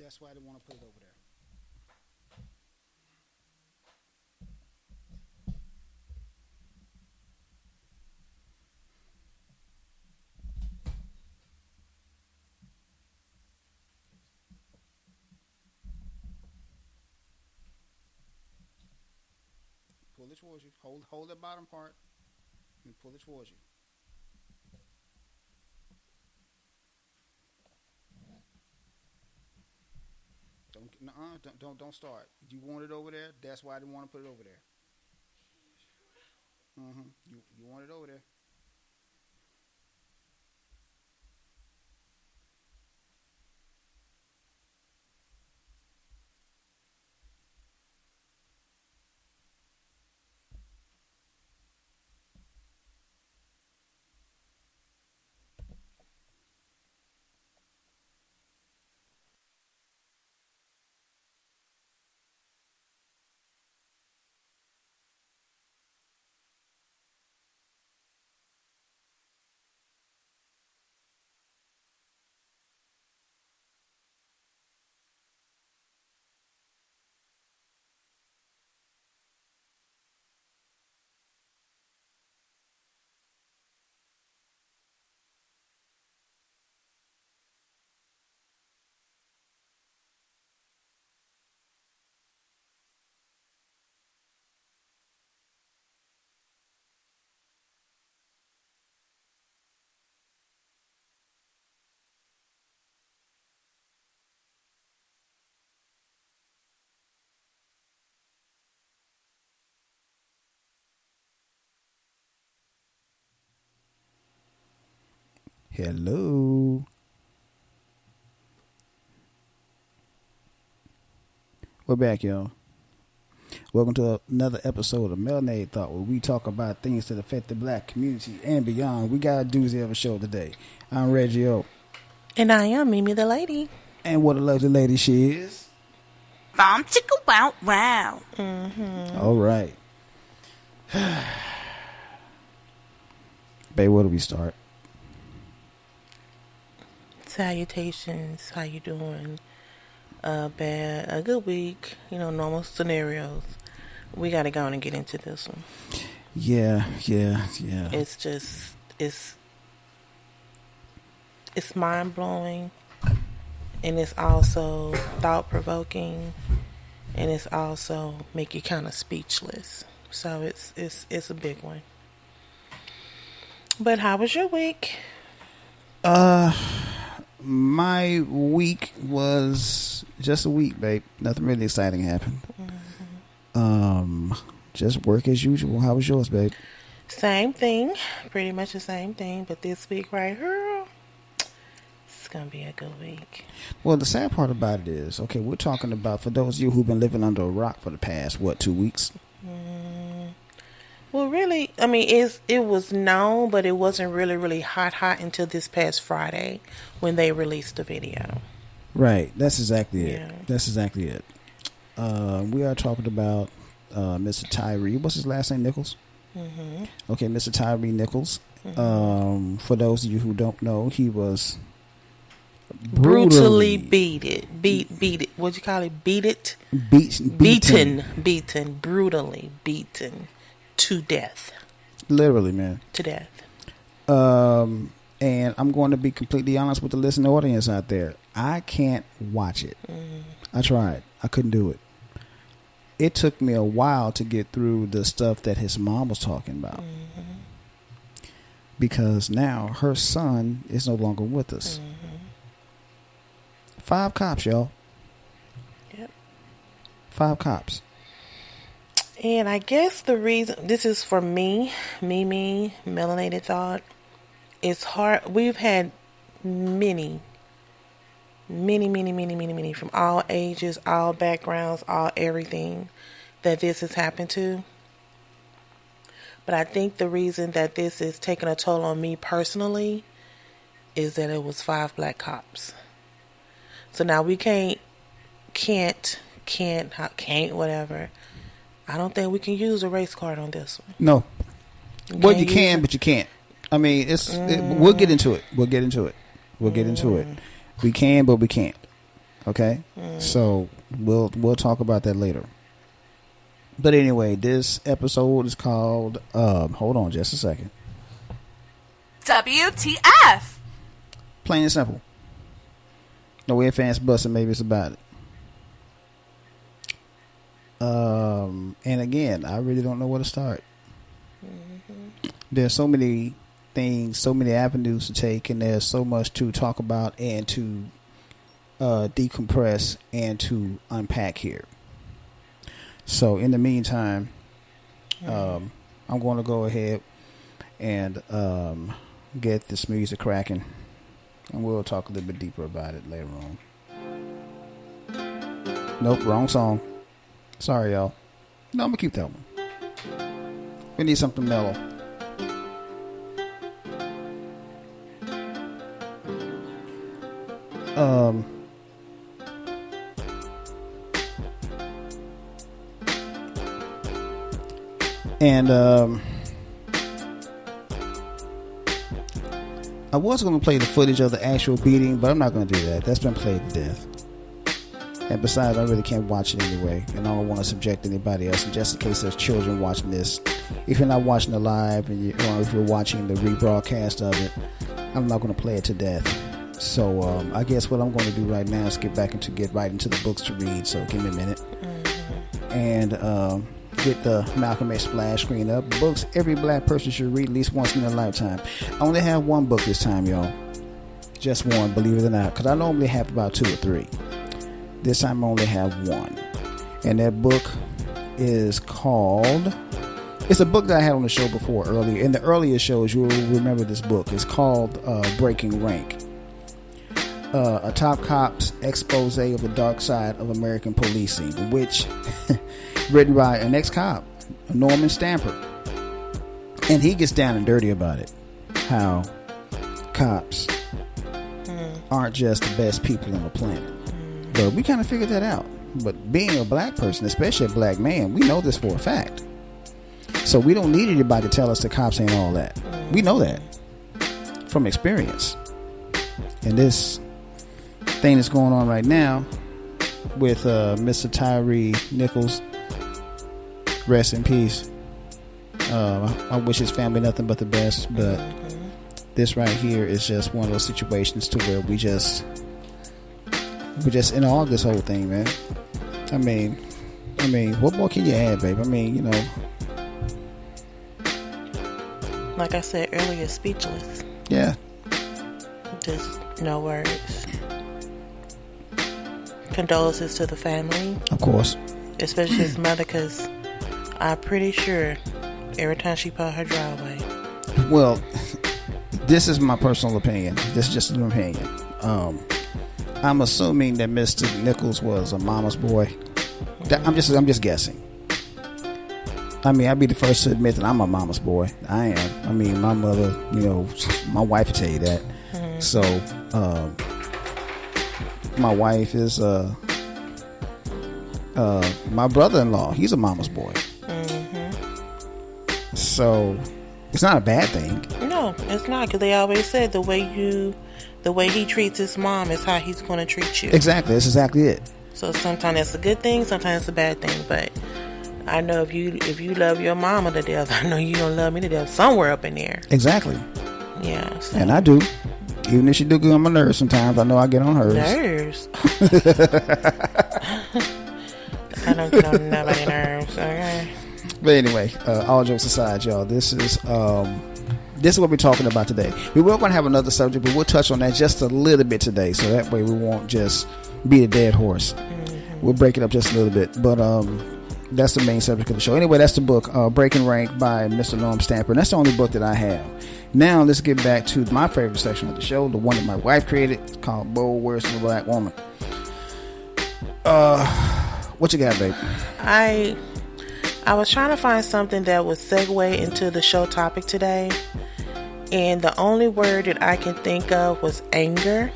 That's why they want to put it over there. Pull it towards you. Hold the bottom part and pull it towards you. Don't start. You want it over there. That's why they want to put it over there. You want it over there. Hello. We're back, y'all. Welcome to another episode of Melanated Thought, where we talk about things that affect the black community and beyond. We got a doozy of a show today. I'm Reggie O. And I am Mimi the lady. And what a lovely lady she is. Bomb chicka wow wow. All right. Babe, where do we start? Salutations. How you doing? A good week. Normal scenarios. We got to go on and get into this one. Yeah. It's mind-blowing, and it's also thought-provoking, and it's also make you kind of speechless. So it's a big one. But how was your week? My week was just a week, babe. Nothing really exciting happened. Just work as usual. How was yours, babe? Same thing. Pretty much the same thing. But this week right here, it's going to be a good week. Well, the sad part about it is, okay, we're talking about, for those of you who've been living under a rock for the past, 2 weeks? Well, really, I mean, it was known, but it wasn't really hot until this past Friday when they released the video. Right. That's exactly it. Yeah. That's exactly it. We are talking about Mr. Tyre. What's his last name? Nichols? Mm-hmm. Okay, Mr. Tyre Nichols. For those of you who don't know, he was brutally beat it. What'd you call it? Beaten. Brutally beaten. To death. Literally, man. To death. And I'm going to be completely honest with the listening audience out there. I can't watch it. I tried. I couldn't do it. It took me a while to get through the stuff that his mom was talking about. Because now her son is no longer with us. 5 cops, y'all. Yep. 5 cops. And I guess the reason, this is for me, Melanated Thought, it's hard. We've had many, from all ages, all backgrounds, all everything that this has happened to. But I think the reason that this is taking a toll on me personally is that it was 5 black cops. So now we can't, whatever. I don't think we can use a race card on this one. No. Well, you can, but you can't. I mean, we'll get into it. We can, but we can't. Okay, so we'll talk about that later. But anyway, this episode is called. Hold on, just a second. WTF? Plain and simple. No ifs, ands, buts, and maybe it's about it. And again, I really don't know where to start. There's so many things, so many avenues to take, and there's so much to talk about and to decompress and to unpack here. So in the meantime, I'm going to go ahead and get this music cracking, and we'll talk a little bit deeper about it later on. Nope, wrong song. Sorry, y'all. No, I'm going to keep that one. We need something mellow. I was going to play the footage of the actual beating, but I'm not going to do that. That's been played to death. And besides, I really can't watch it anyway, and I don't want to subject anybody else. And just in case there's children watching this, if you're not watching it live, or if you're watching the rebroadcast of it, I'm not going to play it to death. So I guess what I'm going to do right now is get right into the books to read. So give me a minute, and get the Malcolm X splash screen up. Books every black person should read at least once in their lifetime. I only have one book this time, y'all. Just one, believe it or not, because I normally have about 2 or 3. This time I only have one. And that book is called... It's a book that I had on the show before earlier. In the earlier shows, you'll remember this book. It's called Breaking Rank. A top cop's expose of the dark side of American policing, which... written by an ex-cop, Norman Stamper. And he gets down and dirty about it. How cops aren't just the best people on the planet. But we kind of figured that out. But being a black person, especially a black man, we know this for a fact. So we don't need anybody to tell us the cops ain't all that. We know that from experience. And this thing that's going on right now with Mr. Tyre Nichols, rest in peace. I wish his family nothing but the best, but this right here is just one of those situations to where we're just in awe of this whole thing, man. I mean, what more can you add, babe? I mean, like I said earlier, speechless. Yeah. Just no words. Condolences to the family. Of course. Especially his mother, because I'm pretty sure every time she put her draw away. Well, this is my personal opinion. This is just an opinion. I'm assuming that Mr. Nichols was a mama's boy. I'm just guessing. I mean, I'd be the first to admit that I'm a mama's boy. I am. I mean, my mother, my wife would tell you that. So, my wife is my brother-in-law. He's a mama's boy. So it's not a bad thing. No, it's not, because they always said the way he treats his mom is how he's going to treat you. Exactly. That's exactly it. So sometimes it's a good thing, sometimes it's a bad thing. But I know if you love your mama to death, I know you don't love me to death somewhere up in there. Exactly. Yeah. So. And I do. Even if she do get on my nerves sometimes, I know I get on hers. Nerves? I don't get on nobody's nerves, okay? But anyway, all jokes aside, y'all, this is what we're talking about today. We were going to have another subject, but we'll touch on that just a little bit today, so that way we won't just beat a dead horse. We'll break it up just a little bit, but that's the main subject of the show. Anyway, that's the book, Breaking Rank by Mr. Norm Stamper, and that's the only book that I have. Now, let's get back to my favorite section of the show, the one that my wife created. It's called Bold Words of a Black Woman. What you got, babe? I was trying to find something that would segue into the show topic today, and the only word that I can think of was anger.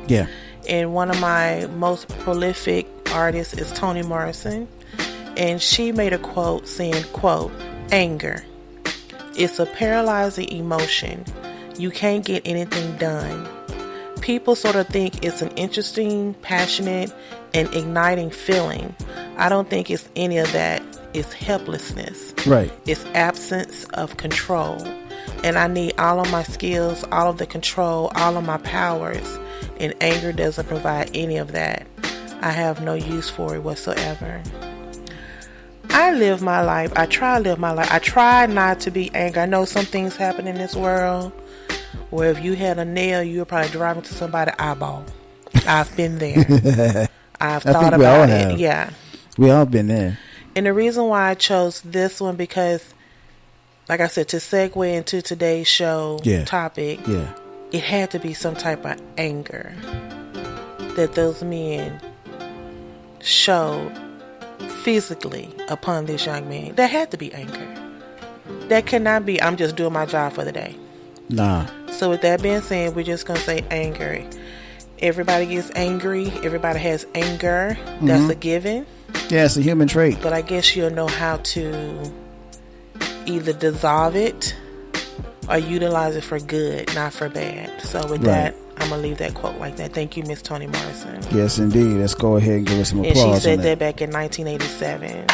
Yeah. And one of my most prolific artists is Toni Morrison, and she made a quote saying, quote, "Anger. It's a paralyzing emotion. You can't get anything done. people sort of think it's an interesting, passionate, and igniting feeling. I don't think it's any of that. It's helplessness. Right. It's absence of control. And I need all of my skills, all of the control, all of my powers. And anger doesn't provide any of that. I have no use for it whatsoever. I live my life. I try to live my life. I try not to be angry. I know some things happen in this world where if you had a nail, you would probably drive into somebody's eyeball. I've been there. I've thought about it. Yeah. We all been there. And the reason why I chose this one, because, like I said, to segue into today's show topic, it had to be some type of anger that those men showed physically upon this young man. There had to be anger. That cannot be, I'm just doing my job for the day. Nah. So with that being said, we're just going to say anger. Everybody gets angry. Everybody has anger. Mm-hmm. That's a given. Yeah, it's a human trait. But I guess you'll know how to either dissolve it or utilize it for good, not for bad. So with that, I'm going to leave that quote like that. Thank you, Miss Toni Morrison. Yes, indeed. Let's go ahead and give her some applause. And she said that back in 1987.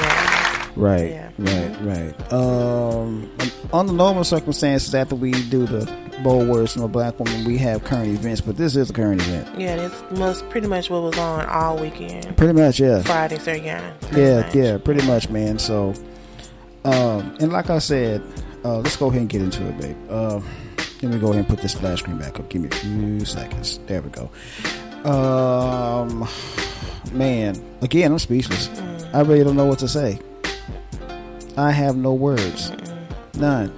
Yeah. Right, yeah. right. Under normal circumstances, after we do the bold words from a black woman, we have current events, but this is a current event. Yeah, this pretty much what was on all weekend. Pretty much, yeah. Friday, so yeah, pretty much, man. So, and like I said, let's go ahead and get into it, babe. Let me go ahead and put this splash screen back up. Give me a few seconds. There we go. Man, again, I'm speechless. I really don't know what to say. I have no words. None.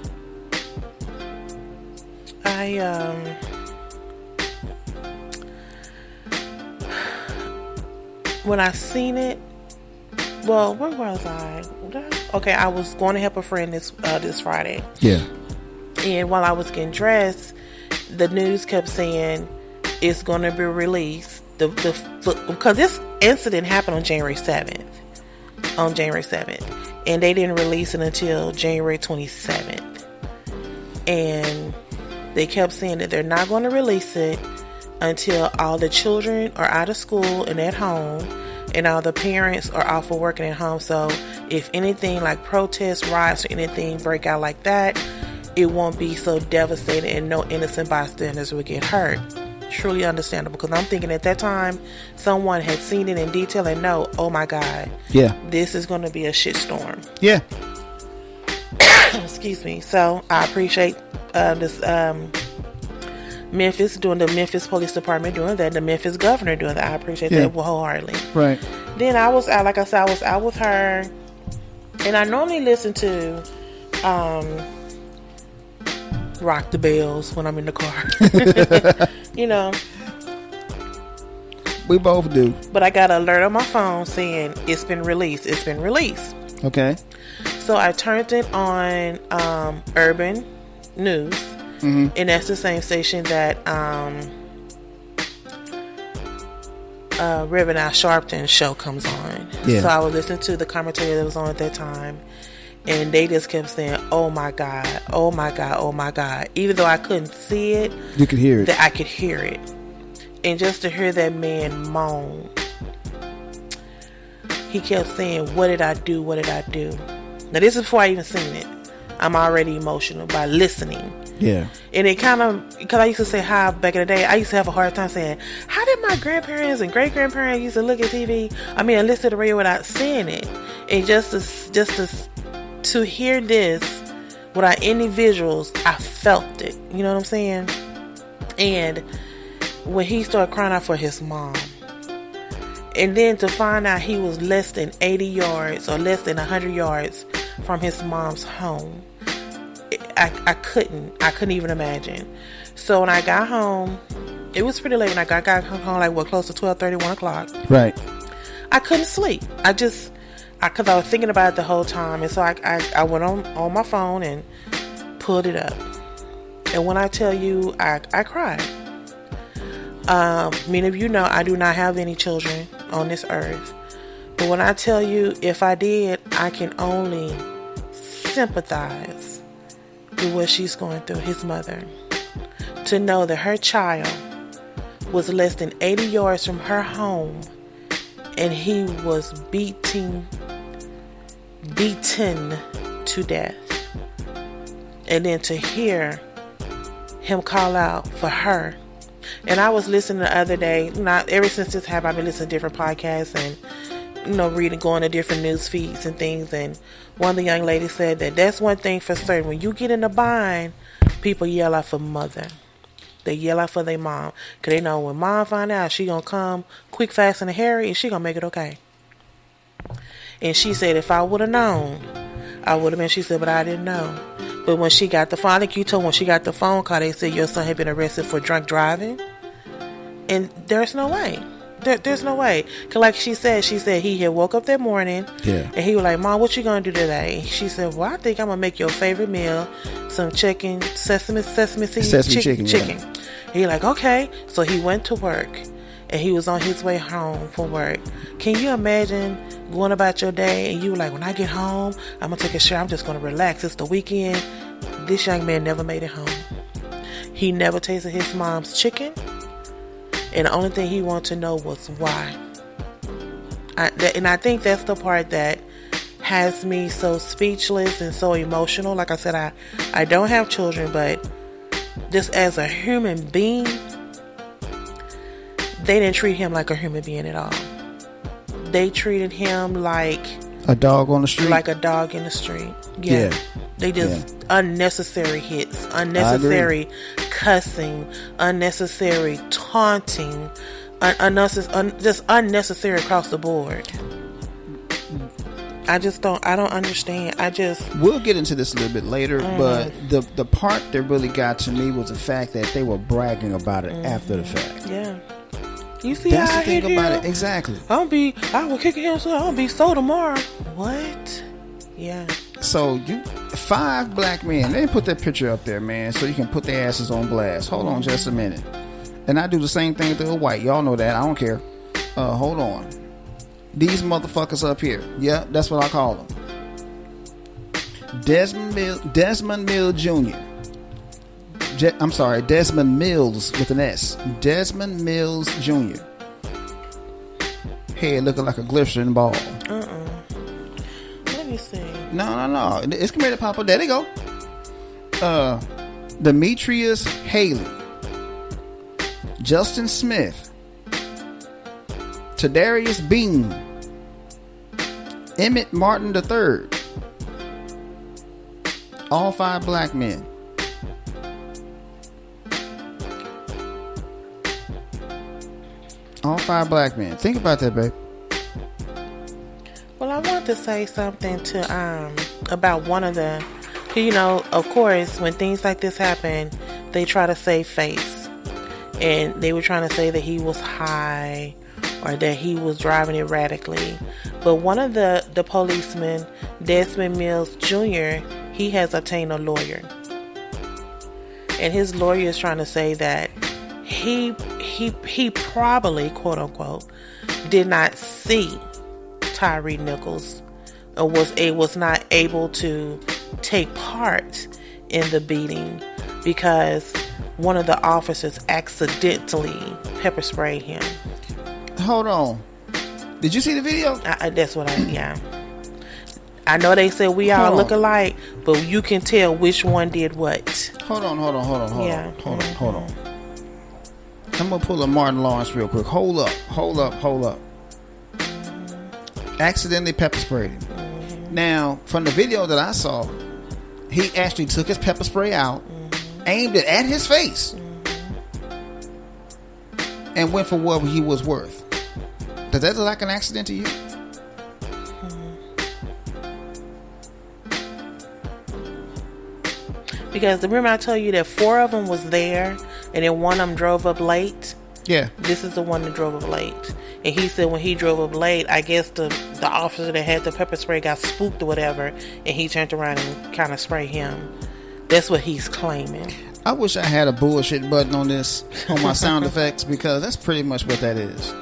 When I seen it, well, where was I? Okay, I was going to help a friend this Friday. Yeah. And while I was getting dressed, the news kept saying it's going to be released. Because this incident happened on January 7th. And they didn't release it until January 27th. And they kept saying that they're not going to release it until all the children are out of school and at home, and all the parents are off of working at home. So if anything like protests, riots, or anything break out like that, it won't be so devastating and no innocent bystanders will get hurt. Truly understandable, because I'm thinking at that time someone had seen it in detail and know, oh my God, this is going to be a shitstorm. Yeah. Excuse me. So I appreciate this Memphis doing, the Memphis Police Department doing that, the Memphis governor doing that. I appreciate that wholeheartedly. Right. Then I was out, like I said, I was out with her, and I normally listen to Rock the Bells when I'm in the car. You know, we both do. But I got an alert on my phone saying it's been released. Okay. So I turned it on Urban News, and that's the same station that Reverend Al Sharpton's show comes on. Yeah. So I was listening to the commentary that was on at that time, and they just kept saying, oh my God, oh my God, oh my God. Even though I couldn't see it, you could hear it. That I could hear it. And just to hear that man moan, he kept saying, what did I do? What did I do? Now this is before I even seen it. I'm already emotional by listening. Yeah. And it kind of, because I used to say how back in the day, I used to have a hard time saying, how did my grandparents and great grandparents used to look at TV? I mean, I listened to the radio without seeing it. And just to hear this without any visuals, I felt it. You know what I'm saying? And when he started crying out for his mom, and then to find out he was less than 80 yards or less than 100 yards from his mom's home, I couldn't even imagine. So when I got home, it was pretty late when I got home, like close to 12:30, 1 o'clock. Right. I couldn't sleep. Because I was thinking about it the whole time. And so I went on my phone and pulled it up. And when I tell you, I cried. Many of you know I do not have any children on this earth. But when I tell you, if I did, I can only sympathize with what she's going through, his mother. to know that her child was less than 80 yards from her home and he was beaten to death. And then to hear him call out for her. And I was listening the other day, not ever since this happened, I've been listening to different podcasts and, reading, going to different news feeds and things. And one of the young ladies said that that's one thing for certain. When you get in a bind, people yell out for mother. They yell out for their mom. Because they know when mom find out, she going to come quick, fast, and hurry, and she going to make it okay. And she said, if I would have known, I would have been, she said, but I didn't know. But when she got the phone, I think you told when she got the phone call, they said your son had been arrested for drunk driving. And there's no way. There's no way. Because like she said he had woke up that morning. Yeah. And he was like, Mom, what you going to do today? She said, well, I think I'm going to make your favorite meal. Some chicken, sesame seed chicken. Yeah. He like, okay. So he went to work. And he was on his way home from work. Can you imagine going about your day and you were like, when I get home, I'm going to take a shower. I'm just going to relax. It's the weekend. This young man never made it home. He never tasted his mom's chicken. And the only thing he wanted to know was why. And I think that's the part that has me so speechless and so emotional. Like I said, I don't have children, but just as a human being, they didn't treat him like a human being at all. They treated him like a dog on the street. Like a dog in the street. Yeah. They just unnecessary hits, unnecessary cussing, unnecessary taunting, just unnecessary across the board. I don't understand. We'll get into this a little bit later, but the part that really got to me was the fact that they were bragging about it after the fact. Yeah. You see that's how the thing I hit about him? it. Exactly. I will kick him so I'll be so tomorrow. What? Yeah. So 5 black men, they put that picture up there, man, so you can put their asses on blast. Hold on just a minute. And I do the same thing to a white. Y'all know that. I don't care. Hold on. These motherfuckers up here. Yeah, that's what I call them. Desmond Mill Jr. I'm sorry, Desmond Mills with an S. Desmond Mills Jr. Head looking like a glistening ball. Let me see. No. It's coming to pop up. There they go. Demetrius Haley. Justin Smith. Tadarius Bean. Emmett Martin III. All 5 black men. All 5 black men. Think about that, babe. Well, I want to say something to about one of the, of course, when things like this happen, they try to save face, and they were trying to say that he was high or that he was driving erratically. But one of the policemen, Desmond Mills Jr., he has obtained a lawyer, and his lawyer is trying to say that he probably, quote unquote, did not see Tyre Nichols, or was not able to take part in the beating because one of the officers accidentally pepper sprayed him. Hold on. Did you see the video? That's what I know they said we all look alike, but you can tell which one did what. Hold on. I'm going to pull a Martin Lawrence real quick. Hold up. Accidentally pepper sprayed him. Now, from the video that I saw, he actually took his pepper spray out, aimed it at his face, and went for what he was worth. Does that look like an accident to you? Because remember I told you that 4 of them was there, and then one of them drove up late? Yeah. This is the one that drove up late. And he said when he drove up late, I guess the officer that had the pepper spray got spooked or whatever, and he turned around and kind of sprayed him. That's what he's claiming. I wish I had a bullshit button on this, on my sound effects, because that's pretty much what that is.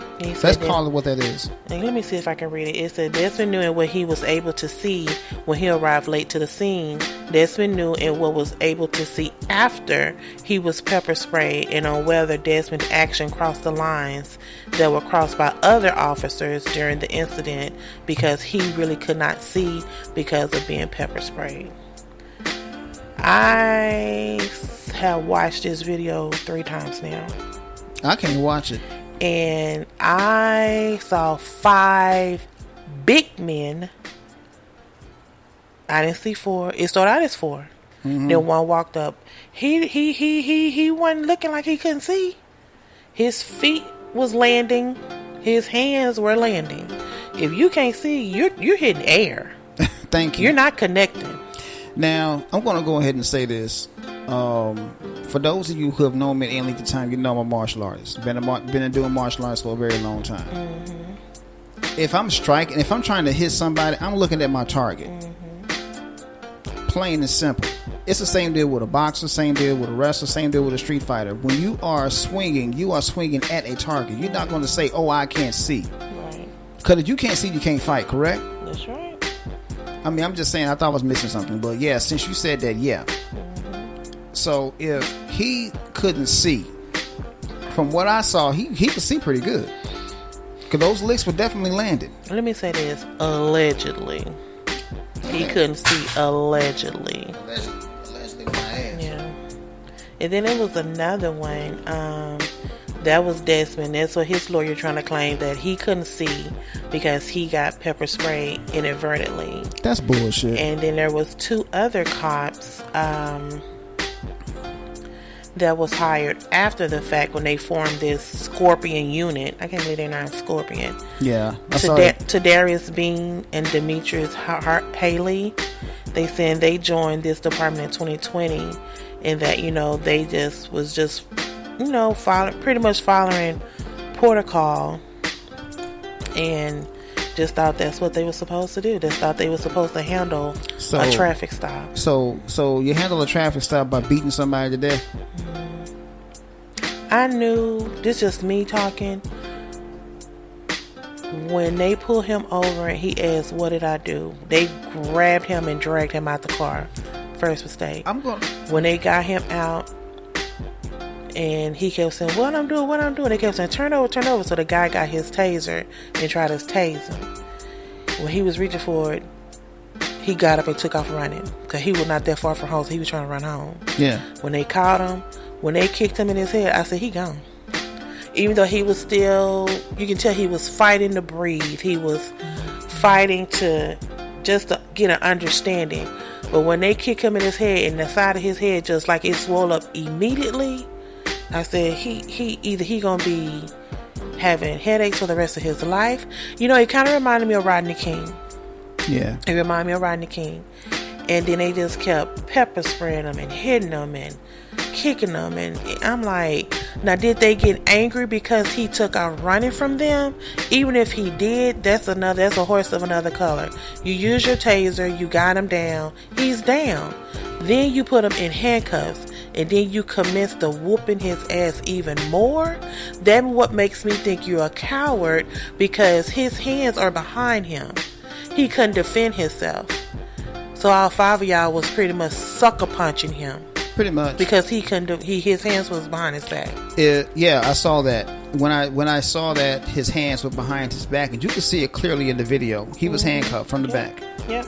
Let's call it what that is. And let me see if I can read it. It said Desmond knew what he was able to see when he arrived late to the scene. Desmond knew and what was able to see after he was pepper sprayed, and on whether Desmond's action crossed the lines that were crossed by other officers during the incident, because he really could not see because of being pepper sprayed. I have watched this video 3 times now. I can't watch it. And I saw 5 big men. I didn't see 4. It started out as 4. Mm-hmm. Then one walked up. He wasn't looking like he couldn't see. His feet was landing. His hands were landing. If you can't see, you're hitting air. Thank you. You're not connecting. Now, I'm going to go ahead and say this. For those of you who have known me any length of time, you know I'm a martial artist. Been doing martial arts for a very long time. Mm-hmm. If I'm striking, if I'm trying to hit somebody, I'm looking at my target. Mm-hmm. Plain and simple. It's the same deal with a boxer, same deal with a wrestler, same deal with a street fighter. When you are swinging at a target. You're not going to say, oh, I can't see. Right. Because if you can't see, you can't fight, correct? That's right. I mean, I'm just saying, I thought I was missing something. But yeah, since you said that, yeah. So if he couldn't see, from what I saw, he could see pretty good. Because those licks were definitely landed. Let me say this. Allegedly. He couldn't see allegedly. Allegedly my ass. Yeah. And then there was another one. That was Desmond. That's what his lawyer trying to claim, that he couldn't see because he got pepper sprayed inadvertently. That's bullshit. And then there was 2 other cops that was hired after the fact when they formed this Scorpion unit. I can't believe they're not Scorpion. Yeah. To Darius Bean and Demetrius Haley. They said they joined this department in 2020, and that, they was pretty much following protocol, and just thought that's what they were supposed to do. Just thought they were supposed to handle a traffic stop. So you handle a traffic stop by beating somebody to death? I knew, this just me talking, when they pulled him over and he asked, what did I do? They grabbed him and dragged him out the car. First mistake. When they got him out, and he kept saying, what I'm doing. They kept saying, turn over. So the guy got his taser and tried to tase him. When he was reaching for it, he got up and took off running. Because he was not that far from home, so he was trying to run home. Yeah. When they caught him, when they kicked him in his head, I said, he gone. Even though he was still, you can tell he was fighting to breathe. He was fighting to get an understanding. But when they kicked him in his head, and the side of his head just like it swelled up immediately, I said, he gonna be having headaches for the rest of his life. It kind of reminded me of Rodney King. Yeah. It reminded me of Rodney King. And then they just kept pepper spraying him and hitting him and kicking him. And I'm like, now did they get angry because he took off running from them? Even if he did, that's a horse of another color. You use your taser, you got him down, he's down. Then you put him in handcuffs, and then you commence to whooping his ass even more. That's what makes me think you're a coward, because his hands are behind him. He couldn't defend himself. So all 5 of y'all was pretty much sucker punching him. Pretty much. Because he couldn't his hands was behind his back. Yeah, I saw that. When I saw that his hands were behind his back, and you could see it clearly in the video. He was handcuffed from the back. Yep.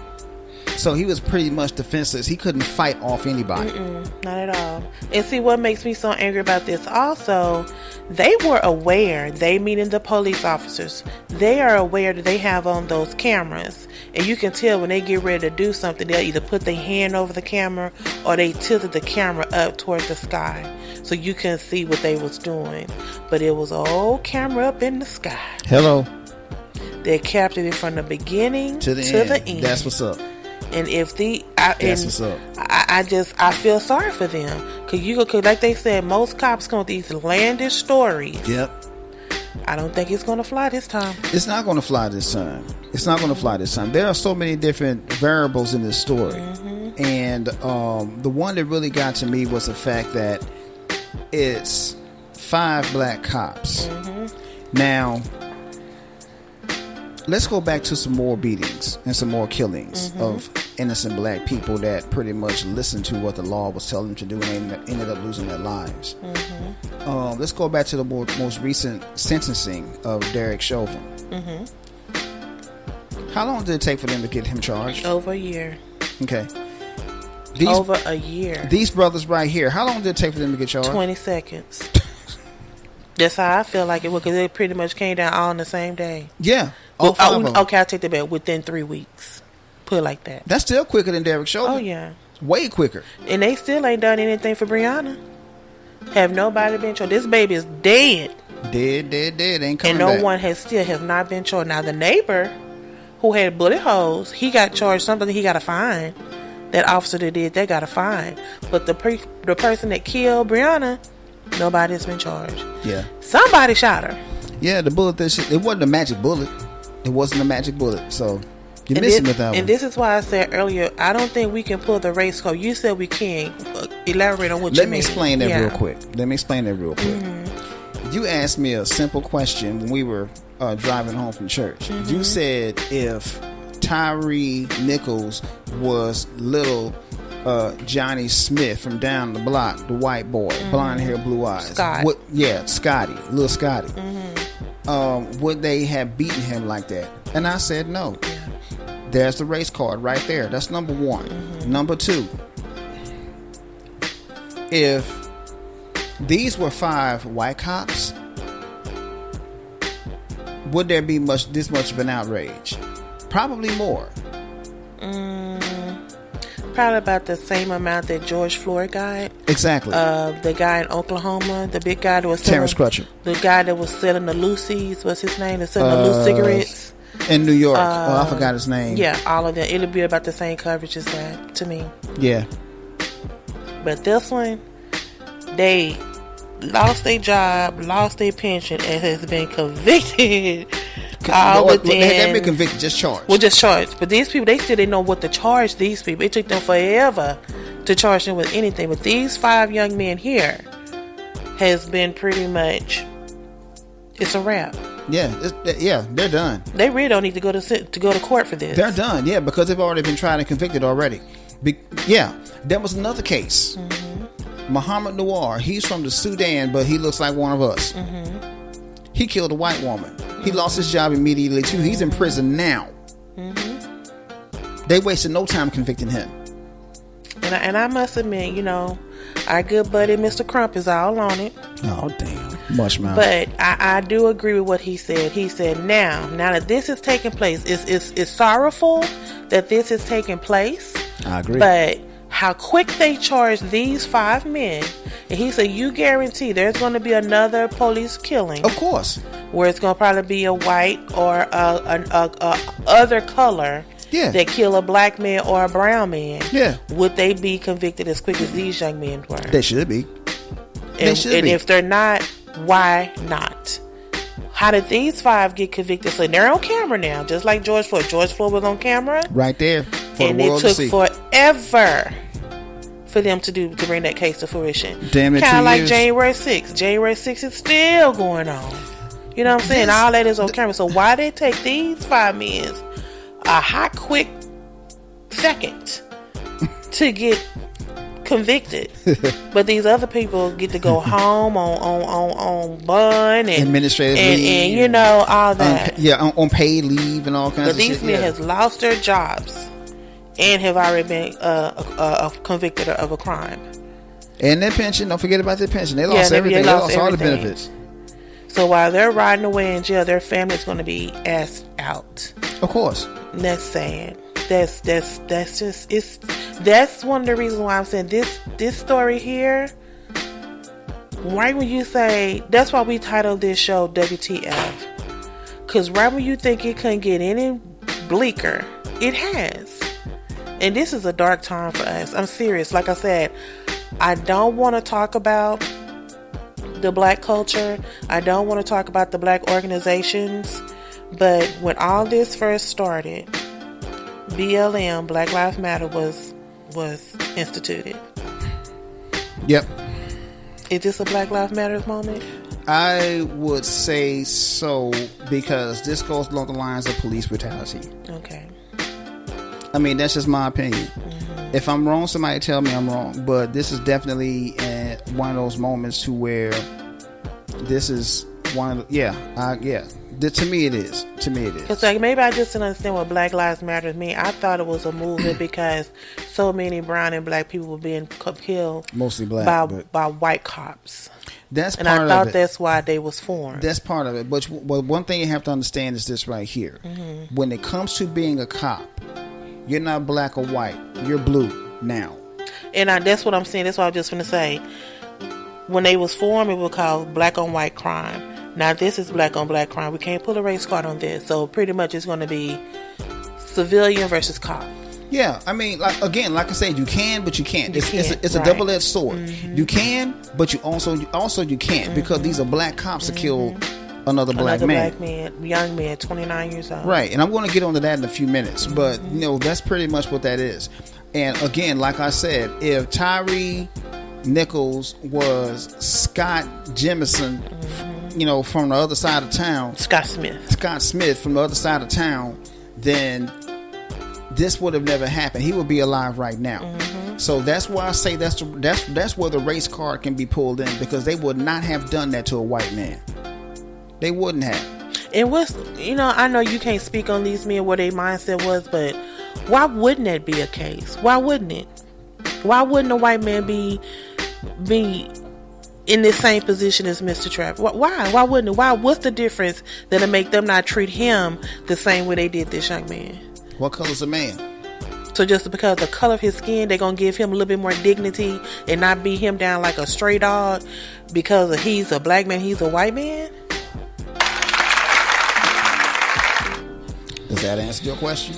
So he was pretty much defenseless. He couldn't fight off anybody. Not at all. And see what makes me so angry about this also, they were aware, they meaning the police officers, they are aware that they have on those cameras. And you can tell when they get ready to do something, they'll either put their hand over the camera or they tilted the camera up toward the sky so you can see what they was doing. But it was an old camera up in the sky. Hello. They captured it from the beginning to the end. That's what's up. And if that's what's up. I feel sorry for them, cause like they said, most cops come with these outlandish stories. Yep. I don't think it's gonna fly this time. It's not gonna fly this time. There are so many different variables in this story. And the one that really got to me was the fact that it's 5 black cops. Now, let's go back to some more beatings and some more killings of innocent black people that pretty much listened to what the law was telling them to do and ended up losing their lives. Let's go back to the most recent sentencing of Derek Chauvin. How long did it take for them to get him charged? Over a year. Okay. Over a year. These brothers right here, how long did it take for them to get charged? 20 seconds. That's how I feel like it was, because it pretty much came down all on the same day. Yeah. Okay, I'll take the bet. Within 3 weeks. Put it like that. That's still quicker than Derek Chauvin. Oh, yeah. Way quicker. And they still ain't done anything for Breonna. Have nobody been charged. This baby is dead. Dead. Ain't coming and no back. one has not been charged. Now, the neighbor who had bullet holes, he got charged something. He got a fine. That officer that did that got a fine. But the person that killed Breonna, nobody's been charged. Yeah. Somebody shot her. Yeah, the bullet it wasn't a magic bullet. It wasn't a magic bullet. So you're missing with that one. And this is why I said earlier, I don't think we can pull the race code. You said we can. Elaborate on what you mean. Let me explain that real quick. You asked me a simple question when we were driving home from church. You said if Tyre Nichols was little Johnny Smith from down the block, the white boy, blonde hair, blue eyes. Scotty, little Scotty. Would they have beaten him like that? And I said no. There's the race card right there. That's number one. Number two, if these were 5 white cops, would there be this much of an outrage? Probably more. Probably about the same amount that George Floyd got. Exactly. The guy in Oklahoma, the big guy that was selling, Terrence Crutcher. The guy that was selling the Lucy's, what's his name? That's selling the loose cigarettes. In New York. I forgot his name. Yeah, all of them. It'll be about the same coverage as that to me. Yeah. But this one, they lost their job, lost their pension, and has been convicted. They've been convicted, just charged. Well, just charged. But these people, they still didn't know what to charge these people. It took them forever to charge them with anything. But these 5 young men here has been pretty much, it's a wrap. Yeah, they're done. They really don't need to go to court for this. They're done, yeah, because they've already been tried and convicted already. There was another case. Muhammad Noor, he's from the Sudan, but he looks like one of us. He killed a white woman. He lost his job immediately too. He's in prison now. They wasted no time convicting him. And I must admit, our good buddy Mr. Crump is all on it. Oh damn, much mouth. But I do agree with what he said. He said now that this is taking place, it's sorrowful that this is taking place. I agree. But how quick they charge these 5 men, and he said you guarantee there's going to be another police killing, of course, where it's going to probably be a white or a other color that kill a black man or a brown man. Would they be convicted as quick as these young men were? They should be. And if they're not, why not? How did these 5 get convicted? So they're on camera now, just like George Floyd. George Floyd was on camera, right there, and it took forever for them to bring that case to fruition. Damn it, kind of like January 6th. January 6th is still going on. You know what I'm saying? All that is on camera. So why they take these 5 men a hot, quick second to get convicted, but these other people get to go home on bond and administrative leave and all that. On paid leave and all kinds of shit. But these men has lost their jobs and have already been convicted of a crime. And their pension, don't forget about their pension. They lost everything. They lost all the benefits. So while they're riding away in jail, their family's going to be asked out. Of course. And that's sad. That's one of the reasons why I'm saying this story here. Right when you say, that's why we titled this show WTF, because right when you think it couldn't get any bleaker, it has. And this is a dark time for us. I'm serious. Like I said, I don't want to talk about the black culture. I don't want to talk about the black organizations. But when all this first started, BLM, Black Lives Matter, was was instituted. Yep. Is this a Black Lives Matter moment? I would say so, because this goes along the lines of police brutality. Okay. I mean, that's just my opinion. Mm-hmm. If I'm wrong, somebody tell me I'm wrong. But this is definitely one of those moments to where this is one of the, to me it is. Because like, maybe I just didn't understand what Black Lives Matter mean. I thought it was a movement because so many brown and black people were being killed, mostly black, by white cops. That's part and I thought of it. That's why they was formed. That's part of it. But one thing you have to understand is this right here. Mm-hmm. When it comes to being a cop, you're not black or white. You're blue now. And that's what I'm saying. That's what I was just going to say. When they was formed, it was called black on white crime. Now this is black on black crime. We can't pull a race card on this. So pretty much it's going to be civilian versus cop. Yeah, I mean, like I said, you can, but you can't. It's a right. double-edged sword. Mm-hmm. You can, but you also you can't, because these are black cops that killed another black man, young man, 29 years old. Right, and I'm going to get onto that in a few minutes, but that's pretty much what that is. And again, like I said, if Tyre Nichols was Scott Jemison, from the other side of town, Scott Smith from the other side of town, then this would have never happened. He would be alive right now. Mm-hmm. So that's why I say that's where the race card can be pulled in, because they would not have done that to a white man. They wouldn't have. And I know you can't speak on these men what their mindset was, but why wouldn't that be a case? Why wouldn't it? Why wouldn't a white man be in the same position as Mr. Trapper? Why? Why wouldn't it? Why? What's the difference that'll make them not treat him the same way they did this young man? What color's a man? So just because the color of his skin, they're going to give him a little bit more dignity and not beat him down like a stray dog because he's a black man, he's a white man? Does that answer your question?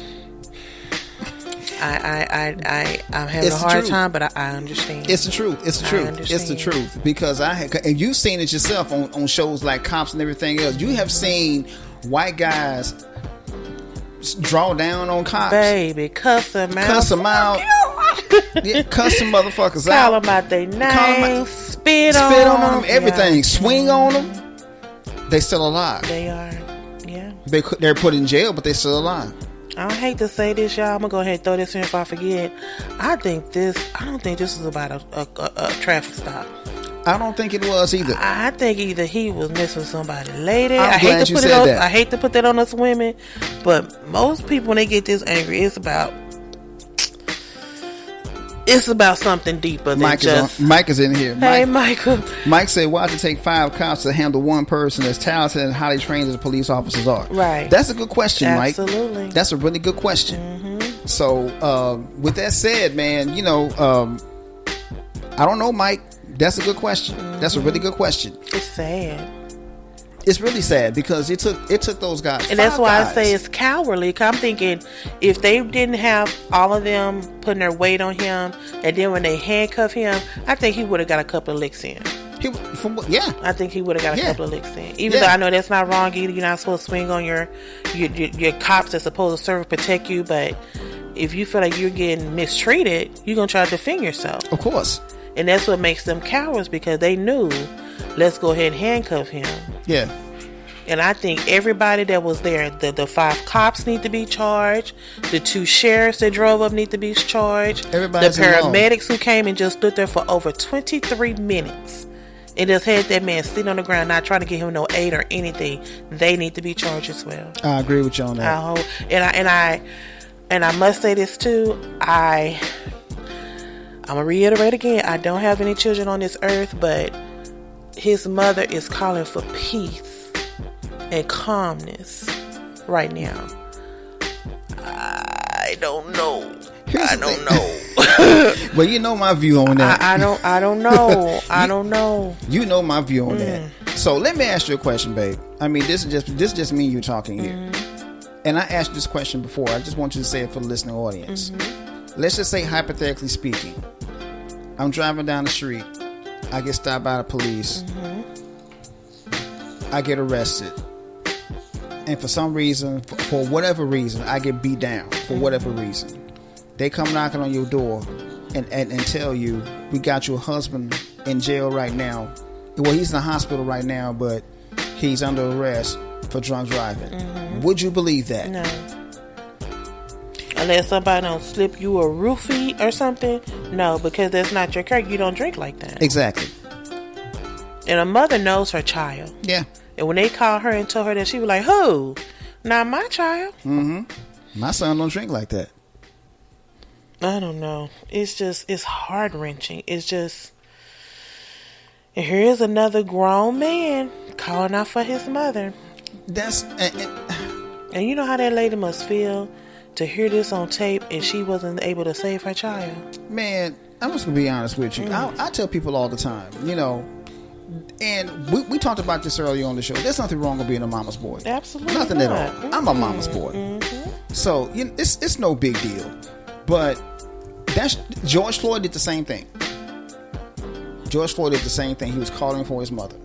I'm having a hard time, but I understand. It's the truth. It's the truth. Because and you've seen it yourself on shows like Cops and everything else. You have seen white guys draw down on cops. Baby, cuss them out. Cuss them motherfuckers out. Call them out their names. Spit on them. Everything. Yeah. Swing on them. They still alive. They are. Yeah. They're put in jail, but they're still alive. I hate to say this, y'all. I'm gonna go ahead and throw this in if I forget. I don't think this is about a traffic stop. I don't think it was either. I think either he was missing somebody later. I hate to put that on us women, but most people, when they get this angry, it's about something deeper than Mike is in here. Hey, Michael. Mike said, why does it take 5 cops to handle one person as talented and highly trained as police officers are? Right. That's a good question, Mike. Absolutely. That's a really good question. Mm-hmm. So, with that said, man, I don't know, Mike. That's a good question. Mm-hmm. That's a really good question. It's sad. It's really sad because it took those guys. And that's why I say it's cowardly. Cause I'm thinking if they didn't have all of them putting their weight on him, and then when they handcuff him, I think he would have got a couple of licks in. I think he would have got a couple of licks in. Even though I know that's not wrong either. You're not supposed to swing on your cops that's supposed to serve and protect you. But if you feel like you're getting mistreated, you're going to try to defend yourself. Of course. And that's what makes them cowards, because they knew, let's go ahead and handcuff him. Yeah. And I think everybody that was there, the 5 cops need to be charged. The 2 sheriffs that drove up need to be charged. Everybody's the paramedics who came and just stood there for over 23 minutes and just had that man sitting on the ground, not trying to give him no aid or anything. They need to be charged as well. I agree with you on that. I hope, and I must say this too. I'm gonna reiterate again. I don't have any children on this earth, but his mother is calling for peace and calmness right now. I don't know. I don't know. Well, you know my view on that. I don't know. I don't know. You know my view on that. So let me ask you a question, babe. I mean, this is just me and you talking here. And I asked you this question before. I just want you to say it for the listening audience. Let's just say, hypothetically speaking, I'm driving down the street. I get stopped by the police. I get arrested. And for some reason, for whatever reason, I get beat down for whatever reason. they come knocking on your door and tell you, we got your husband in jail right now. Well, he's in the hospital right now, but he's under arrest for drunk driving. Mm-hmm. Would you believe that? No. Unless somebody don't slip you a roofie or something. No, because that's not your character. You don't drink like that. Exactly. And a mother knows her child. Yeah. And when they called her and told her that, she was like, who? Not my child. Mm-hmm. My son don't drink like that. I don't know. It's heart-wrenching. It's just, and here's another grown man calling out for his mother. And you know how that lady must feel to hear this on tape and she wasn't able to save her child? Man, I'm just going to be honest with you. I tell people all the time, you know, and we talked about this earlier on the show. There's nothing wrong with being a mama's boy. Absolutely nothing not. at all. Mm-hmm. I'm a mama's boy. Mm-hmm. So it's no big deal. But George Floyd did the same thing. George Floyd did the same thing. He was calling for his mother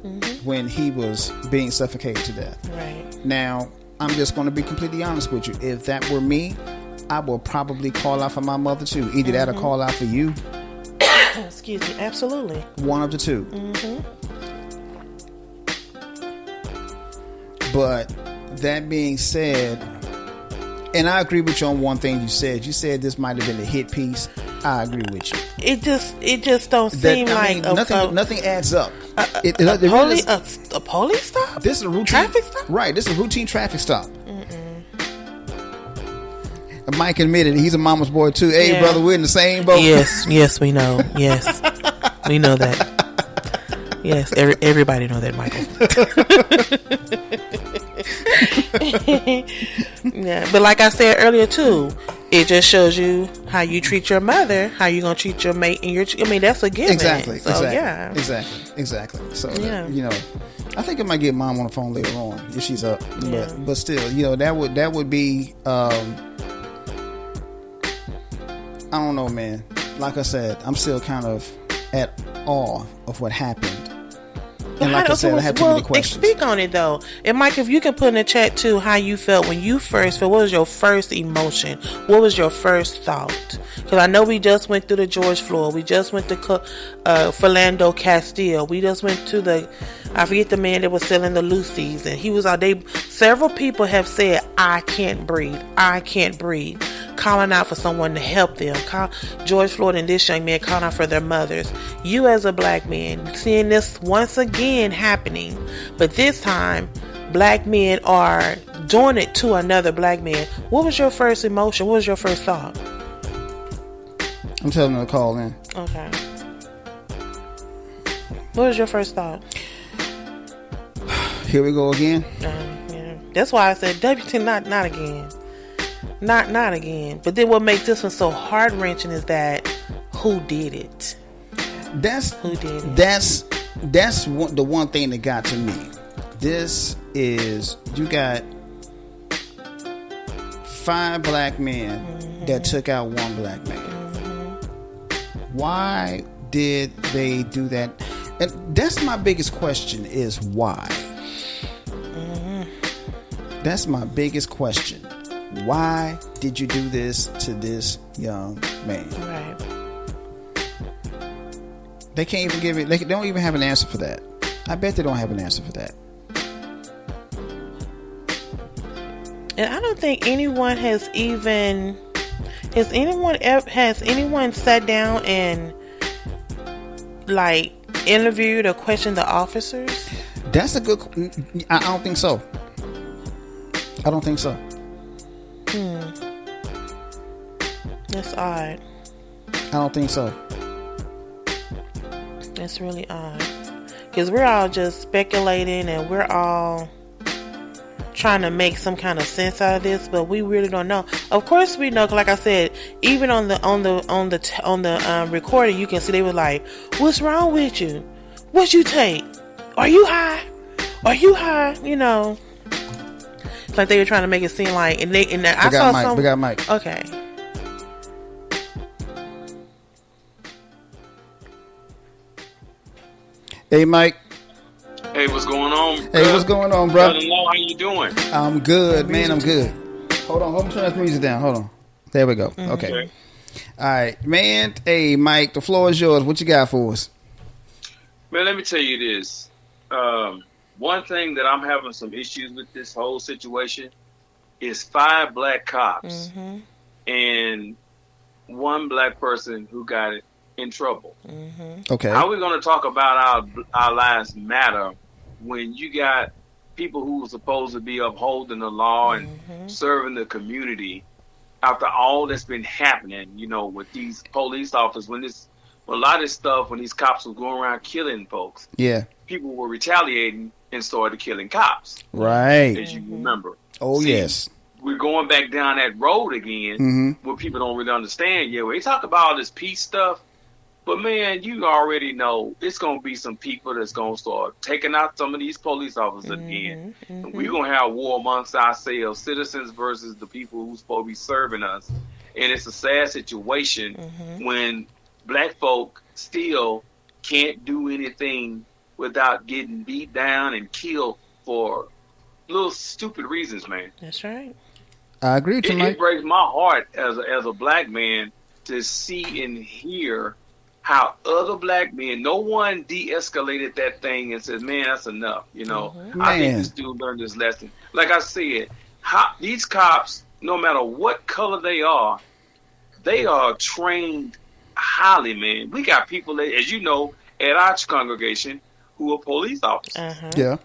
when he was being suffocated to death. Right. Now, I'm just going to be completely honest with you. If that were me, I will probably call out for my mother too. Either that or call out for you. Excuse me. Absolutely. One of the two. Mm-hmm. But that being said, and I agree with you on one thing you said. You said this might have been a hit piece. I agree with you. It just don't seem like nothing adds up. A police stop? This is a routine traffic stop. Right. This is a routine traffic stop. Mike admitted he's a mama's boy too. Hey, brother, we're in the same boat. Yes, we know. Yes, we know that. Yes, everybody know that, Michael. Yeah, but like I said earlier too, it just shows you how you treat your mother, how you gonna treat your mate, and I mean, that's a given. Exactly. So, Exactly. So you know, I think I might get mom on the phone later on if she's up. Yeah. But still, you know, that would be. I don't know, man. Like I said, I'm still kind of at awe of what happened. And like I said, I have too many questions. Speak on it though. And Mike, if you can put in the chat too how you felt when you first felt. What was your first emotion? What was your first thought? Because I know we just went through the George Floyd. We just went to Philando Castile. We just went to I forget the man that was selling the Lucy's, and he was out. Several people have said, "I can't breathe. I can't breathe." Calling out for someone to help them. George Floyd and this young man calling out for their mothers. You as a black man seeing this once again happening, but this time black men are doing it to another black man. What was your first emotion? What was your first thought? I'm telling them to call in. Okay. What was your first thought? Here we go again. Yeah. That's why I said WT not again. Not again. But then what makes this one so heart-wrenching is that who did it? Who did it? That's the one thing that got to me. This is, you got 5 black men that took out 1 black man. Why did they do that? And that's my biggest question is why? That's my biggest question. Why did you do this to this young man? Right. They can't even give it. They don't even have an answer for that. I bet they don't have an answer for that. And I don't think anyone has even. Has anyone sat down and like interviewed or questioned the officers? That's a good. I don't think so. I don't think so. That's odd. I don't think so. That's really odd. Because we're all just speculating and we're all trying to make some kind of sense out of this, but we really don't know. Of course we know, like I said, even on the recording, you can see they were like, "What's wrong with you? What you take? Are you high? Are you high?" You know, it's like they were trying to make it seem like, I saw some. We got Mike. Okay. Hey, Mike. Hey, what's going on? Hey, what's going on, bro? How you doing? I'm good, man. I'm good. Hold on. Turn that music down. Hold on. There we go. Okay. All right, man. Hey, Mike, the floor is yours. What you got for us? Man, let me tell you this. One thing that I'm having some issues with this whole situation is 5 black cops and 1 black person who got in trouble. Okay. How are we going to talk about our lives matter when you got people who are supposed to be upholding the law and serving the community after all that's been happening, you know, with these police officers, when a lot of this stuff, when these cops were going around killing folks, people were retaliating and started killing cops. Right. As you remember. Oh, See, yes. We're going back down that road again where people don't really understand. Yeah, we talk about all this peace stuff, but man, you already know it's going to be some people that's going to start taking out some of these police officers again. And we're going to have war amongst ourselves, citizens versus the people who's supposed to be serving us. And it's a sad situation when black folk still can't do anything without getting beat down and killed for little stupid reasons, man. That's right. I agree with you, Mike. It breaks my heart as a black man to see and hear how other black men, no one de-escalated that thing and said, man, that's enough. You know, I think this dude learned this lesson. Like I said, these cops, no matter what color they are trained highly, man. We got people, as you know, at our congregation who are police officers. Yeah.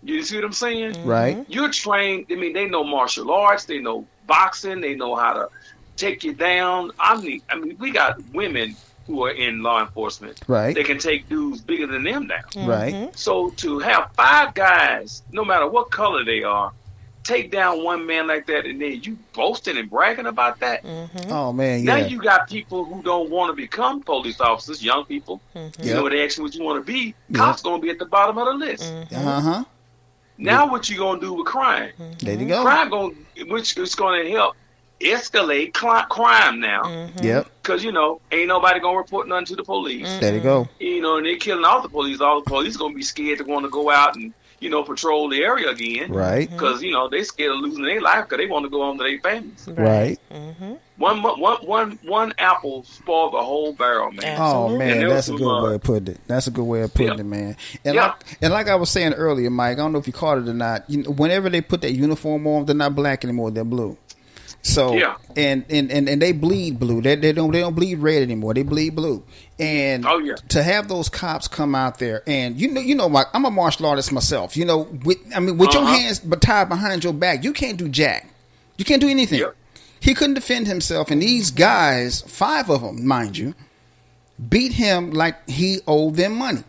You see what I'm saying? Right. You're trained. I mean, they know martial arts. They know boxing. They know how to take you down. I mean, we got women who are in law enforcement. Right. They can take dudes bigger than them down. Right. So to have 5 guys, no matter what color they are, take down one man like that, and then you boasting and bragging about that. Oh man, yeah. Now you got people who don't want to become police officers, young people. You know, they ask you what you want to be. Cops gonna be at the bottom of the list. Now what you gonna do with crime? There you go. Crime which is gonna help escalate crime now. Yep. Because you know, ain't nobody gonna report nothing to the police. There you go. You know, and they're killing all the police. All the police gonna be scared to want to go out and, you know, patrol the area again. Right. Because, you know, they scared of losing their life because they want to go home to their families. Right. One apple spoiled the whole barrel, man. Oh man, that's a good way of putting it. That's a good way of putting it, man. And like I was saying earlier, Mike, I don't know if you caught it or not. You know, whenever they put that uniform on, they're not black anymore; they're blue. So and they bleed blue. They don't bleed red anymore. They bleed blue. And to have those cops come out there, and you know, Mike, I'm a martial artist myself. You know, with your hands tied behind your back, you can't do jack. You can't do anything. Yep. He couldn't defend himself, and these guys, 5 of them, mind you, beat him like he owed them money.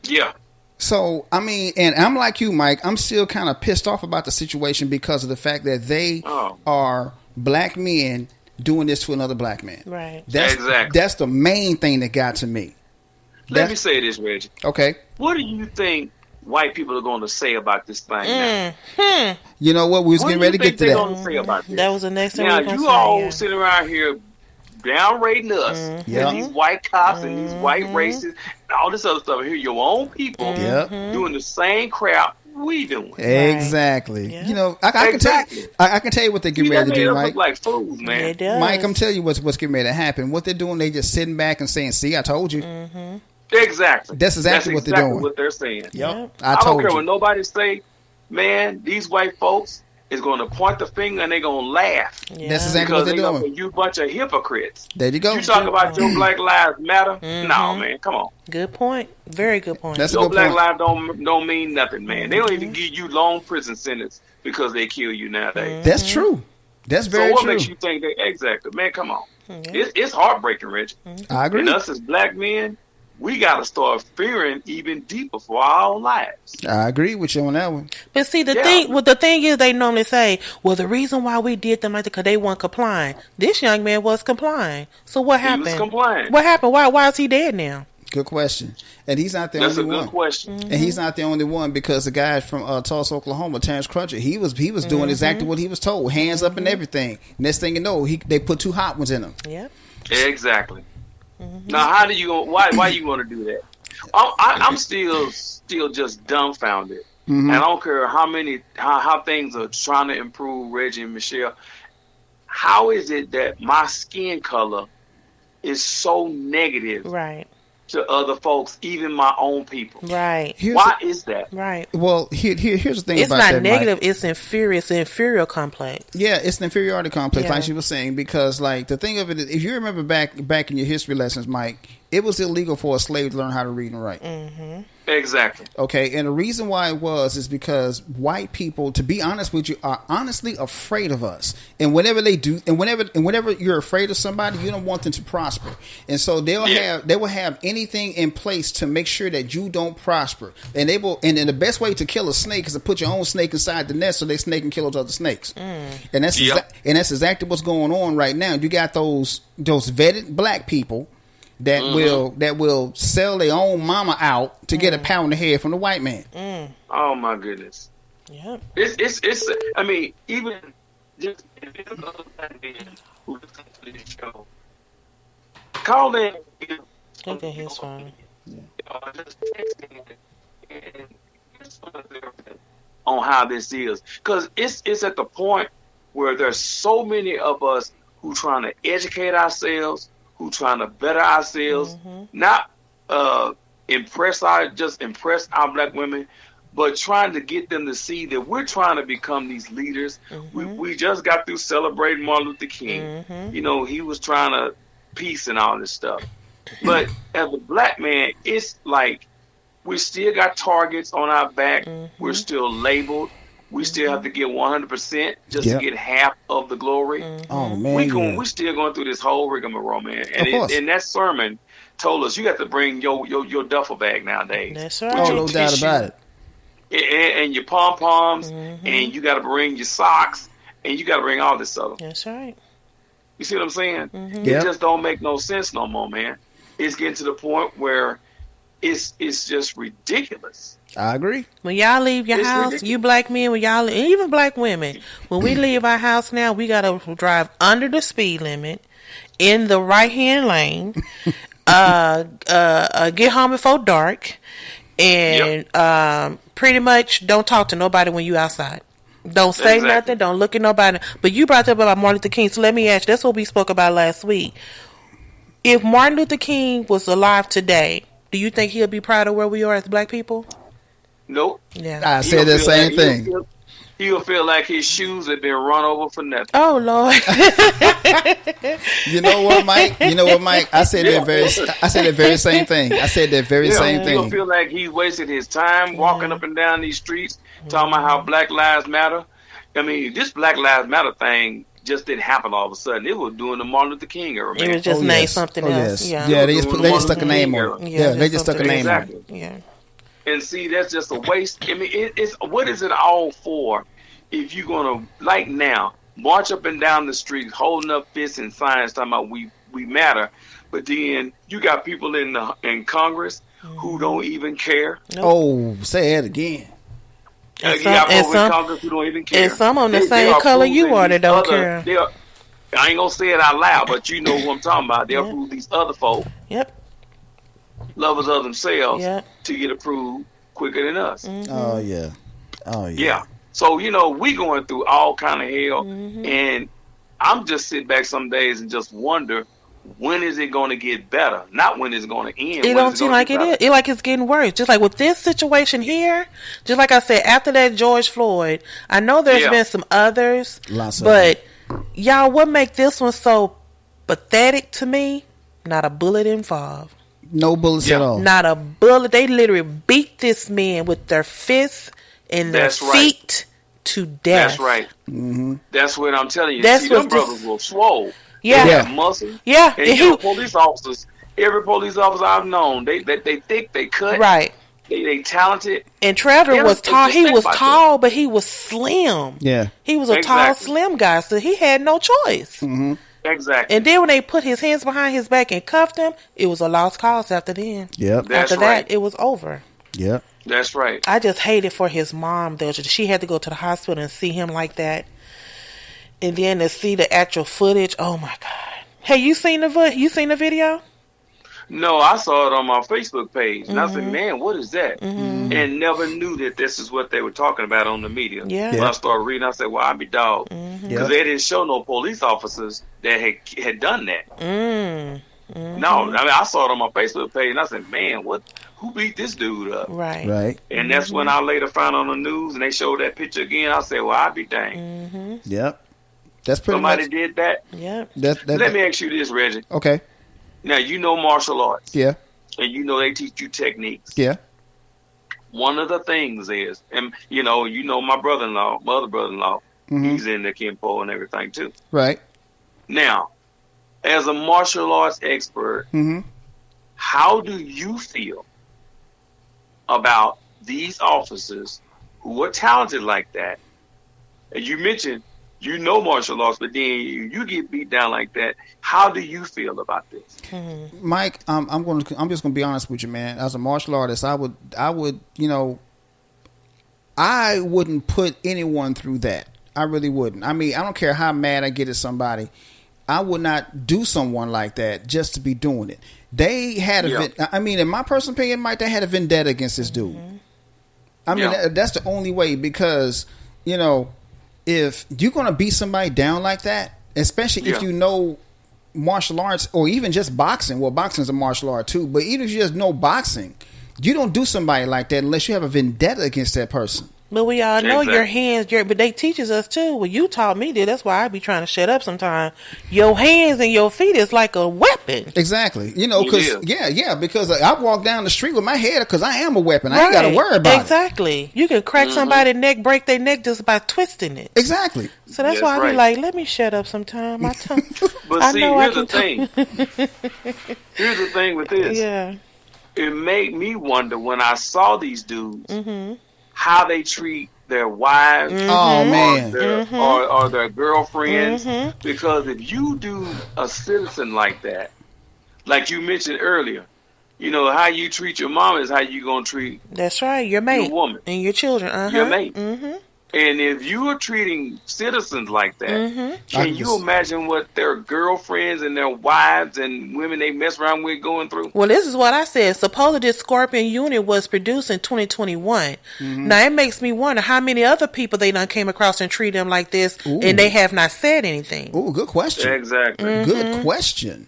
Yeah. So, I mean, and I'm like you, Mike, I'm still kind of pissed off about the situation because of the fact that they are black men doing this to another black man. Right. That's the main thing that got to me. Let me say this, Reggie. Okay. What do you think white people are going to say about this thing now? You know what? We was getting ready to get to that. Going to say about this? That was the next thing. Now, you all sitting around here downrating us and these white cops and these white racists and all this other stuff. Here, your own people doing the same crap we doing. Exactly. You know, I can tell you. I can tell you what they're getting ready to do, Mike. Look like fools, man. Mike, I'm telling you what's getting ready to happen. What they're doing, they just sitting back and saying, "See, I told you." Exactly. That's exactly what they're doing. What they're saying. Yep. I don't care what nobody say. Man, these white folks is going to point the finger and they're going to laugh. That's exactly what they're doing. Because you a bunch of hypocrites. There you go. You talk about your Black Lives Matter? No, man, come on. Good point. Very good point. That's your Black Lives don't mean nothing, man. They don't even give you long prison sentence because they kill you nowadays. That's true. That's very true. So what makes you think that? Exactly, man. Come on. It's heartbreaking, Rich. I agree. And us as black men, we got to start fearing even deeper for our own lives. I agree with you on that one. But see, the thing is, they normally say, well, the reason why we did them like that because they weren't complying. This young man was complying. So what happened? He was complying. What happened? Why is he dead now? Good question. And he's not the only one. That's a good question. And he's not the only one because the guy from Tulsa, Oklahoma, Terrence Crutcher, he was doing exactly what he was told, hands up and everything. Next thing you know, they put 2 hot ones in him. Yep. Exactly. Now, how do you? Why you want to do that? I'm still just dumbfounded, and I don't care how things are trying to improve. Reggie and Michelle, how is it that my skin color is so negative Right. to other folks, even my own people? Right. Why is that? Right. Well, here's the thing It's about not that, negative. Mike. It's inferior. It's an inferior complex. Yeah, it's an inferiority complex, Yeah. like she was saying, because like the thing of it is, if you remember back in your history lessons, Mike, it was illegal for a slave to learn how to read and write. Mm-hmm. Exactly. Okay, and the reason why it was is because white people, to be honest with you, are honestly afraid of us. And whenever they do, and whenever you're afraid of somebody, you don't want them to prosper. And so they will have anything in place to make sure that you don't prosper. And they will. And then the best way to kill a snake is to put your own snake inside the nest, so they snake and kill those other snakes. And that's that's exactly what's going on right now. You got those vetted black people that will sell their own mama out to get a pound of hair from the white man. Oh my goodness. Yeah. It's I mean, even just who listen to this show, call in. Look at his phone. Just text in and on how this is, because it's at the point where there's so many of us who trying to educate ourselves, who trying to better ourselves, not impress our black women, but trying to get them to see that we're trying to become these leaders. We just got through celebrating Martin Luther King. You know, he was trying to peace and all this stuff. But as a black man, it's like we still got targets on our back. We're still labeled. We still have to get 100% just to get half of the glory. Oh man, we still going through this whole rigmarole, man. And that sermon told us you got to bring your duffel bag nowadays. That's right. Oh, no doubt about it. And your pom poms, and you got to bring your socks, and you got to bring all this stuff. That's right. You see what I'm saying? It just don't make no sense no more, man. It's getting to the point where it's just ridiculous. I agree. When y'all leave your house, ridiculous. You black men, when y'all, even black women, when we leave our house now, we gotta drive under the speed limit in the right hand lane, get home before dark, and pretty much don't talk to nobody when you outside. Don't say nothing. Don't look at nobody. But you brought up about Martin Luther King, so let me ask you. That's what we spoke about last week. If Martin Luther King was alive today, do you think he'll be proud of where we are as black people? Nope. Yeah. I said the same thing. He'll feel like his shoes have been run over for nothing. Oh Lord. You know what, Mike? I said that very same thing. I said that very same thing. He'll feel like he wasted his time walking up and down these streets talking about how Black Lives Matter. I mean, this Black Lives Matter thing just didn't happen all of a sudden. It was doing the Martin Luther King era, man. It was just named something else. Yes. Yeah, they just stuck a name on it. Yeah, they just stuck a name on it. Yeah. And see, that's just a waste. I mean, it's what is it all for if you're going to, like now, march up and down the street holding up fists and signs talking about we matter, but then you got people in Congress who don't even care. Nope. Oh, say it again. And some Congress who don't even care. And some on the same color you are that don't care. I ain't going to say it out loud, but you know who I'm talking about. They'll prove these other folk. Yep. Lovers of themselves to get approved quicker than us. Oh yeah. Yeah. So we going through all kind of hell, and I'm just sitting back some days and just wonder when is it going to get better? Not when it's going to end. It don't seem like it is. It like it's getting worse. Just like with this situation here, just like I said, after that George Floyd, I know there's been some others, but y'all, what make this one so pathetic to me? Not a bullet involved. No bullets at all. Not a bullet. They literally beat this man with their fists and their feet to death. That's right. Mm-hmm. That's what I'm telling you. That's See, them brothers were swole. Yeah. They have muscle. Yeah. And police officers, every police officer I've known, they thick, they cut. Right. They talented. And Trevor was tall. He was tall, but he was slim. Yeah. He was a tall, slim guy, so he had no choice. Mm-hmm. Exactly. And then when they put his hands behind his back and cuffed him, it was a lost cause after then. Yep. That's after that, it was over. Yep. That's right. I just hated for his mom, though. She had to go to the hospital and see him like that. And then to see the actual footage, oh my God. Hey, you seen the video? No, I saw it on my Facebook page, and I said, "Man, what is that?" And never knew that this is what they were talking about on the media. Yeah. When I started reading, I said, "Well, I be dog," because they didn't show no police officers that had done that. No, I mean, I saw it on my Facebook page, and I said, "Man, who beat this dude up?" Right. And that's when I later found on the news, and they showed that picture again. I said, "Well, I be dang." Yep. That's pretty Somebody much. did that. Yep. Let me ask you this, Reggie. Okay. Now, you know martial arts. Yeah. And you know they teach you techniques. Yeah. One of the things is, and you know my brother-in-law, my other brother-in-law, he's in the Kenpo and everything too. Right. Now, as a martial arts expert, how do you feel about these officers who are talented like that? And you mentioned you know martial arts, but then you get beat down like that. How do you feel about this, Mike? I'm just gonna be honest with you, man. As a martial artist, I would, I wouldn't put anyone through that. I really wouldn't. I mean, I don't care how mad I get at somebody. I would not do someone like that just to be doing it. They had I mean, in my personal opinion, Mike, they had a vendetta against this dude. I mean, that's the only way, because, if you're going to beat somebody down like that, especially if you know martial arts or even just boxing. Well, boxing is a martial art too, but even if you just know boxing, you don't do somebody like that unless you have a vendetta against that person. But we all know your hands, but they teaches us too. Well, you taught me that. That's why I be trying to shut up sometimes. Your hands and your feet is like a weapon. Exactly. Because because I walk down the street with my head because I am a weapon. I ain't got to worry about it. Exactly. You can crack somebody's neck, break their neck just by twisting it. Exactly. So that's why I be like, let me shut up sometime. My tongue. But I see, know here's the thing. Here's the thing with this. Yeah. It made me wonder when I saw these dudes. How they treat their wives, oh man, or their girlfriends. Because if you do a citizen like that, like you mentioned earlier, how you treat your mom is how you gonna treat. That's right, your mate, your woman, and your children, your mate. And if you are treating citizens like that, can you imagine what their girlfriends and their wives and women they mess around with going through? Well, this is what I said. Supposedly this Scorpion unit was produced in 2021. Now, it makes me wonder how many other people they done came across and treat them like this, and they have not said anything. Oh, good question. Exactly. Good question.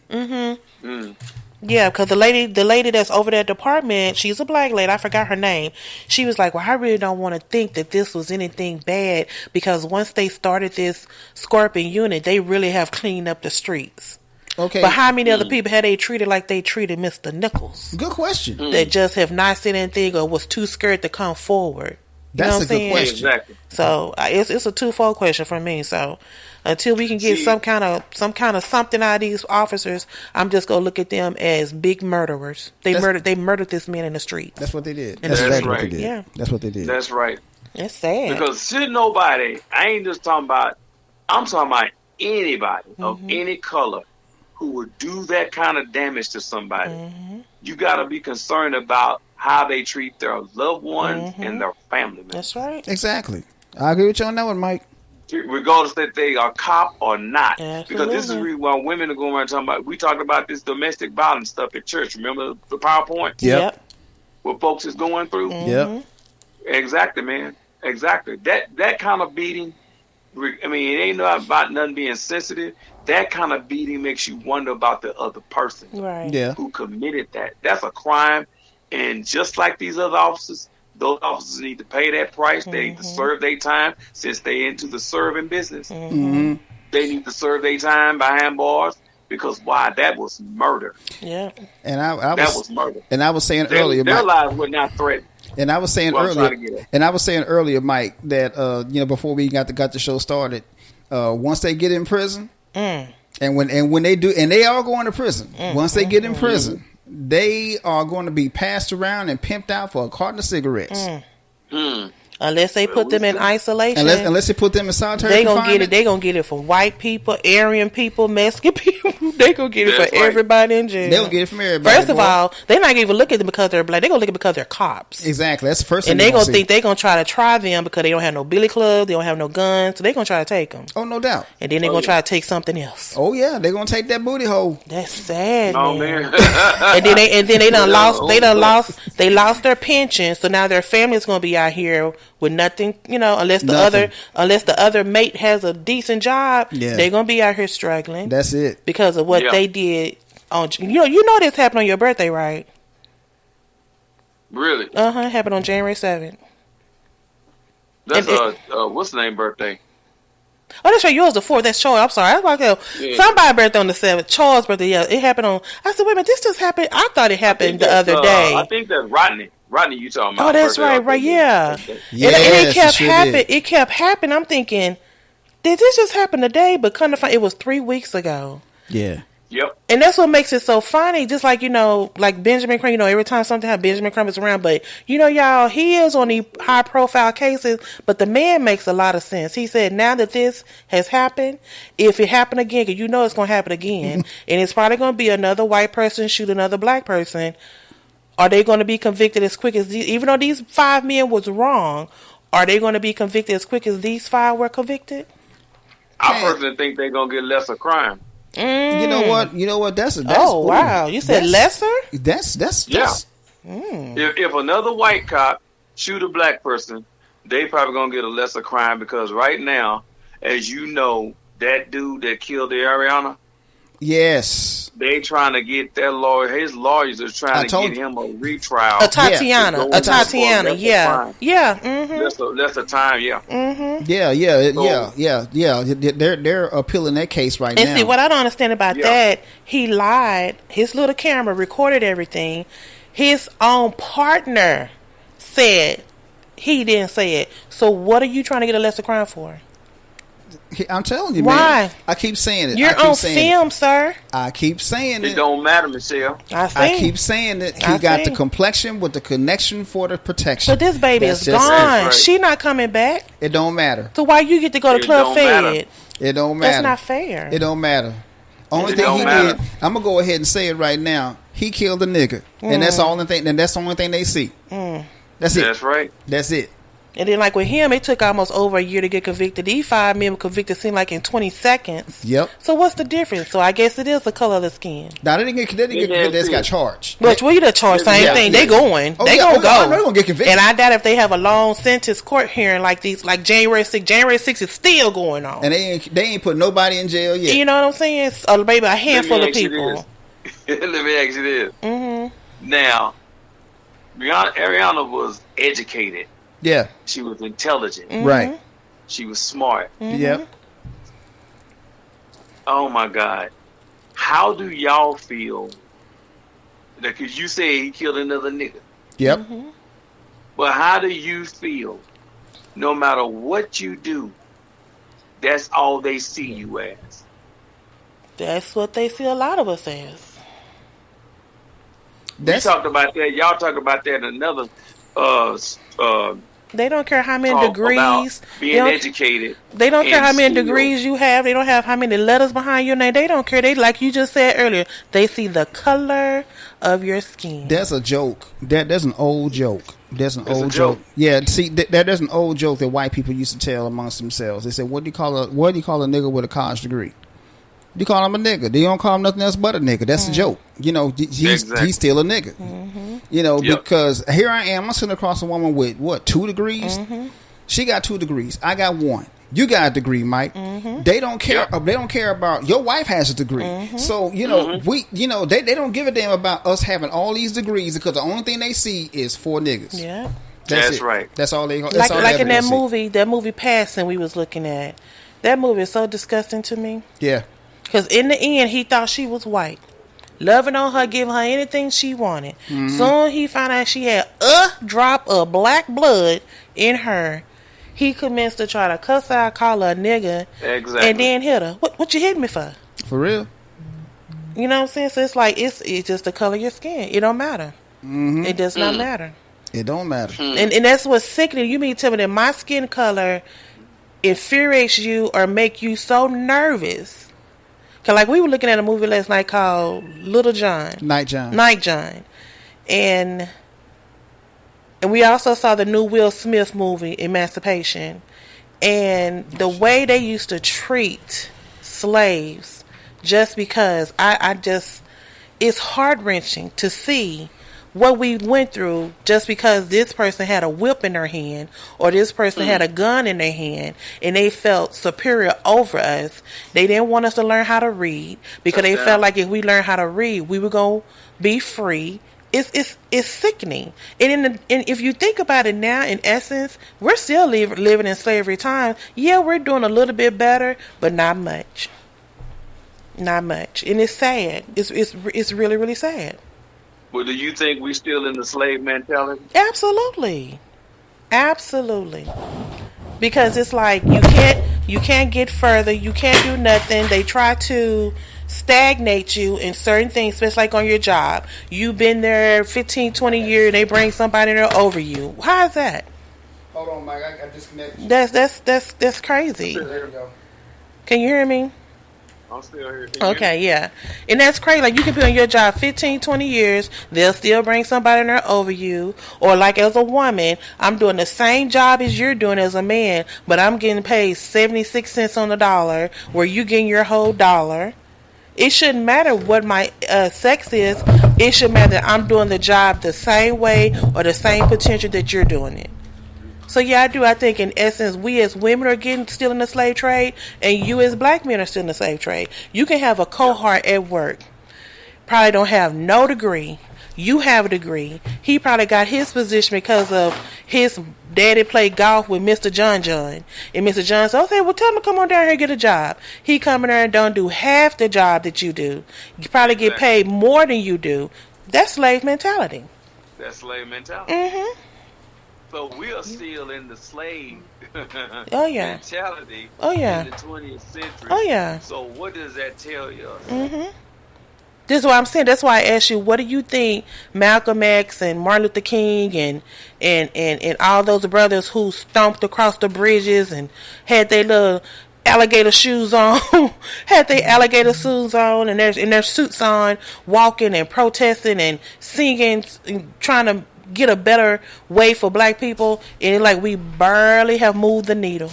Yeah, because the lady that's over that department, she's a black lady. I forgot her name. She was like, well, I really don't want to think that this was anything bad, because once they started this Scorpion unit, they really have cleaned up the streets. Okay. But how many other people had they treated like they treated Mr. Nichols? Good question. That just have not said anything or was too scared to come forward. That's a good question. Exactly. So it's a twofold question for me. So until we can get some kind of something out of these officers, I'm just gonna look at them as big murderers. They murdered this man in the street. That's what they did. That's exactly right. what they did. Yeah. That's what they did. That's right. It's sad. Because should nobody, I ain't just talking about, I'm talking about anybody of any color who would do that kind of damage to somebody. You got to be concerned about how they treat their loved ones and their family members. That's right. Exactly. I agree with you on that one, Mike. Regardless that they are cop or not. Absolutely. Because this is the reason why women are going around talking about, we talked about this domestic violence stuff at church. Remember the PowerPoint? Yep. What folks is going through? Yep. Exactly, man. Exactly. That kind of beating, I mean, it ain't about nothing being sensitive. That kind of beating makes you wonder about the other person who committed that. That's a crime. And just like these other officers, those officers need to pay that price. They need to serve their time, since they into the serving business. They need to serve their time behind bars, because why? That was murder. Yeah. And that was murder. And I was saying earlier, their lives were not threatened. And I was saying earlier, Mike, that before we got the show started, once they get in prison, and when they do, and they are going to prison. Once they get in prison, they are going to be passed around and pimped out for a carton of cigarettes. Unless they put them in isolation. Unless they put them in solitary they confinement. gonna get it. They gonna get it from white people, Aryan people, Mexican people. They gonna get it That's for right. everybody in jail. They gonna get it from everybody. First of all, they not even look at them because they're black. They gonna look at them because they're cops. Exactly. That's the first thing. And they gonna think they gonna try to try them because they don't have no billy club, they don't have no guns, so they gonna try to take them. Oh, no doubt. And then they gonna try to take something else. Oh yeah, they gonna take that booty hole. That's sad, Oh man. man. and then they done lost their pension, so now their family's gonna be out here with nothing, unless the other mate has a decent job. Yeah. They're gonna be out here struggling. That's it. Because of what they did on you know this happened on your birthday, right? Really? It happened on January 7th. That's what's the name birthday? Oh, that's right. Yours the 4th. That's Charles. I'm sorry. I was like, somebody's birthday on the 7th. Charles' birthday. Yeah, it happened on. I said, wait a minute. This just happened. I thought it happened the other day. I think that's Rodney. Rodney, you talking about? Oh, that's right. Yeah. Yes, and it kept sure happening. did. It kept happening. I'm thinking, did this just happen today? But kind of, it was 3 weeks ago. Yeah. Yep. And that's what makes it so funny. Just like, like Benjamin Crumb, every time something happens, Benjamin Crumb is around. But, y'all, he is on the high profile cases, but the man makes a lot of sense. He said, now that this has happened, if it happened again, because it's going to happen again, and it's probably going to be another white person shoot another black person, are they going to be convicted as quick as these? Even though these 5 men was wrong, are they going to be convicted as quick as these 5 were convicted? I personally think they're going to get lesser crime. You know what? That's wow! You said lesser? That's If another white cop shoot a black person, they probably gonna get a lesser crime because right now, as you know, that dude that killed the Ariana, yes, they trying to get that lawyer. His lawyers are trying to get him a retrial. A Tatiana, yeah. That's the time, yeah. They're appealing that case right now. And see, what I don't understand about that, he lied. His little camera recorded everything. His own partner said he didn't say it. So what are you trying to get a lesser crime for? I'm telling you, why? Man. I keep saying it. You're on film, sir. I keep saying it. It don't matter, Michelle. I keep saying it. He got the complexion with the connection for the protection. But this baby is gone. Right. She not coming back. It don't matter. So why you get to go to Club Fed? It don't matter. That's not fair. It don't matter. Only thing he did, I'm gonna go ahead and say it right now. He killed a nigga, and that's the only thing. And that's the only thing they see. That's it. That's right. That's it. And then, like with him, it took almost over a year to get convicted. These 5 men were convicted, seemed like in 20 seconds. Yep. So what's the difference? So I guess it is the color of the skin. Now they didn't get convicted. They just got charged. But you the charge, same thing. They going. They gonna go. I know they gonna get convicted. And I doubt if they have a long sentence court hearing like these, like January 6th. January 6th is still going on. And they ain't put nobody in jail yet. You know what I'm saying? Maybe a handful of people. Let me ask you this. Now, Ariana was educated. Yeah. She was intelligent. Right. She was smart. Yep. Oh my God. How do y'all feel? Because you say he killed another nigga. Yep. But how do you feel? No matter what you do, that's all they see you as. That's what they see a lot of us as. We talked about that. Y'all talked about that in another they don't care how many degrees. Being educated. They don't care how many degrees you have. They don't have how many letters behind your name. They don't care. They, like you just said earlier, they see the color of your skin. That's a joke. That's an old joke. That's an old joke. Yeah, see, there's an old joke that white people used to tell amongst themselves. They said, "What do you call a nigga with a college degree? You call him a nigga. They don't call him nothing else but a nigga. That's a joke. He's still a nigga. Because here I am. I'm sitting across a woman with, 2 degrees? She got 2 degrees. I got 1. You got a degree, Mike. They don't care. They don't care about your wife has a degree. So, we, they don't give a damn about us having all these degrees because the only thing they see is 4 niggas. Yeah. That's right. That's all they like in that movie Passing we was looking at. That movie is so disgusting to me. Yeah. Because in the end, he thought she was white. Loving on her, giving her anything she wanted. Soon he found out she had a drop of black blood in her. He commenced to try to cuss her out, call her a nigga. Exactly. And then hit her. What you hit me for? For real? You know what I'm saying? So it's like, it's just the color of your skin. It don't matter. It does not matter. It don't matter. And that's what's sickening. You mean to tell me that my skin color infuriates you or make you so nervous? Cause like we were looking at a movie last night called Little John. Night John. And we also saw the new Will Smith movie, Emancipation. And the way they used to treat slaves, just because I just, it's heart-wrenching to see what we went through just because this person had a whip in their hand or this person had a gun in their hand and they felt superior over us. They didn't want us to learn how to read because they felt like if we learned how to read, we were going to be free. It's sickening. And if you think about it now, in essence, we're still living in slavery time. Yeah, we're doing a little bit better, but not much. Not much. And it's sad. It's really, really sad. Well, do you think we still in the slave mentality? Absolutely. Because it's like you can't get further, you can't do nothing. They try to stagnate you in certain things, especially like on your job. You've been there 15, 20 years, they bring somebody there over you. How is that? Hold on, Mike, I disconnected you. That's crazy. There we go. Can you hear me? I'm still here. Okay, yeah. And that's crazy. Like, you can be on your job 15, 20 years. They'll still bring somebody in there over you. Or like as a woman, I'm doing the same job as you're doing as a man, but I'm getting paid 76 cents on the dollar where you getting your whole dollar. It shouldn't matter what my sex is. It should matter that I'm doing the job the same way or the same potential that you're doing it. So yeah, I do. I think in essence, we as women are getting still in the slave trade, and you as black men are still in the slave trade. You can have a cohort at work, probably don't have no degree. You have a degree. He probably got his position because of his daddy played golf with Mr. John. And Mr. John said, okay, well, tell him to come on down here and get a job. He come in there and don't do half the job that you do. You probably get paid more than you do. That's slave mentality. Mm-hmm. So we are still in the slave mentality in the 20th century. Oh, yeah. So what does that tell you? Mm-hmm. This is what I'm saying. That's why I asked you, what do you think Malcolm X and Martin Luther King and all those brothers who stomped across the bridges and had their little alligator shoes on, and their suits on, walking and protesting and singing and trying to get a better way for black people, and it's like we barely have moved the needle.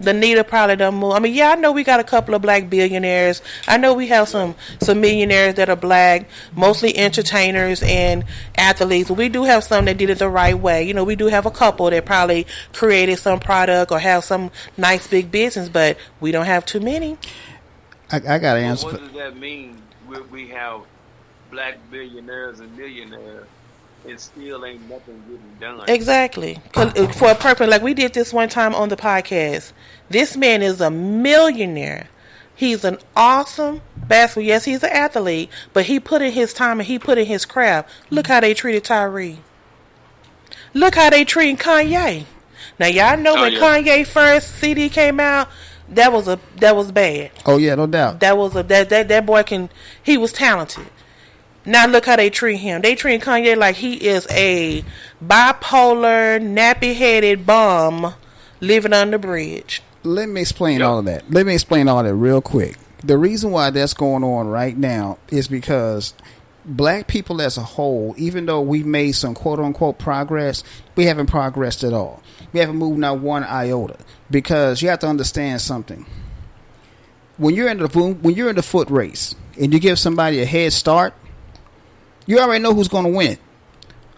The needle probably don't move. I mean, yeah, I know we got a couple of black billionaires. I know we have some millionaires that are black, mostly entertainers and athletes. We do have some that did it the right way. You know, we do have a couple that probably created some product or have some nice big business, but we don't have too many. I got to answer. What does that mean? We have black billionaires and millionaires, and still ain't nothing getting done. Exactly. For a purpose, like we did this one time on the podcast. This man is a millionaire. He's an awesome basketball. Yes, he's an athlete, but he put in his time and he put in his craft. Look how they treated Tyre. Look how they treating Kanye. Now y'all know when Kanye first CD came out, that was bad. Oh yeah, no doubt. That boy he was talented. Now look how they treat him. They treat Kanye like he is a bipolar, nappy-headed bum living on the bridge. Let me explain all of that. Let me explain all that real quick. The reason why that's going on right now is because black people as a whole, even though we made some quote-unquote progress, we haven't progressed at all. We haven't moved not one iota. Because you have to understand something. When you're in the foot race and you give somebody a head start, you already know who's going to win.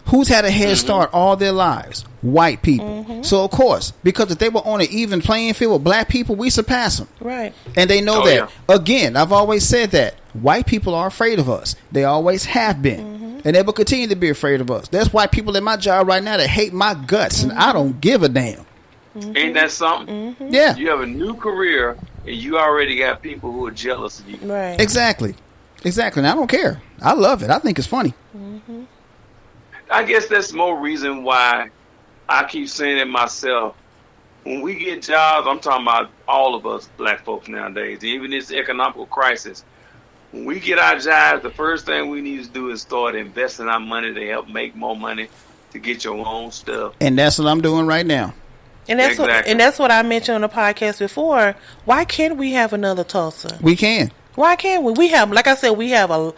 Who's had a head start all their lives? White people. So, of course, because if they were on an even playing field with black people, we surpass them. Right. And they know that. Yeah. Again, I've always said that. White people are afraid of us. They always have been. And they will continue to be afraid of us. There's white people in my job right now that hate my guts, and I don't give a damn. Ain't that something? Yeah. You have a new career, and you already got people who are jealous of you. Right. Exactly. And I don't care. I love it. I think it's funny. I guess that's more reason why I keep saying it myself. When we get jobs, I'm talking about all of us black folks nowadays, even this economical crisis. When we get our jobs, the first thing we need to do is start investing our money to help make more money to get your own stuff. And that's what I'm doing right now. And that's what I mentioned on the podcast before. Why can't we have another Tulsa? We can. Why can't we? We have, like I said, we have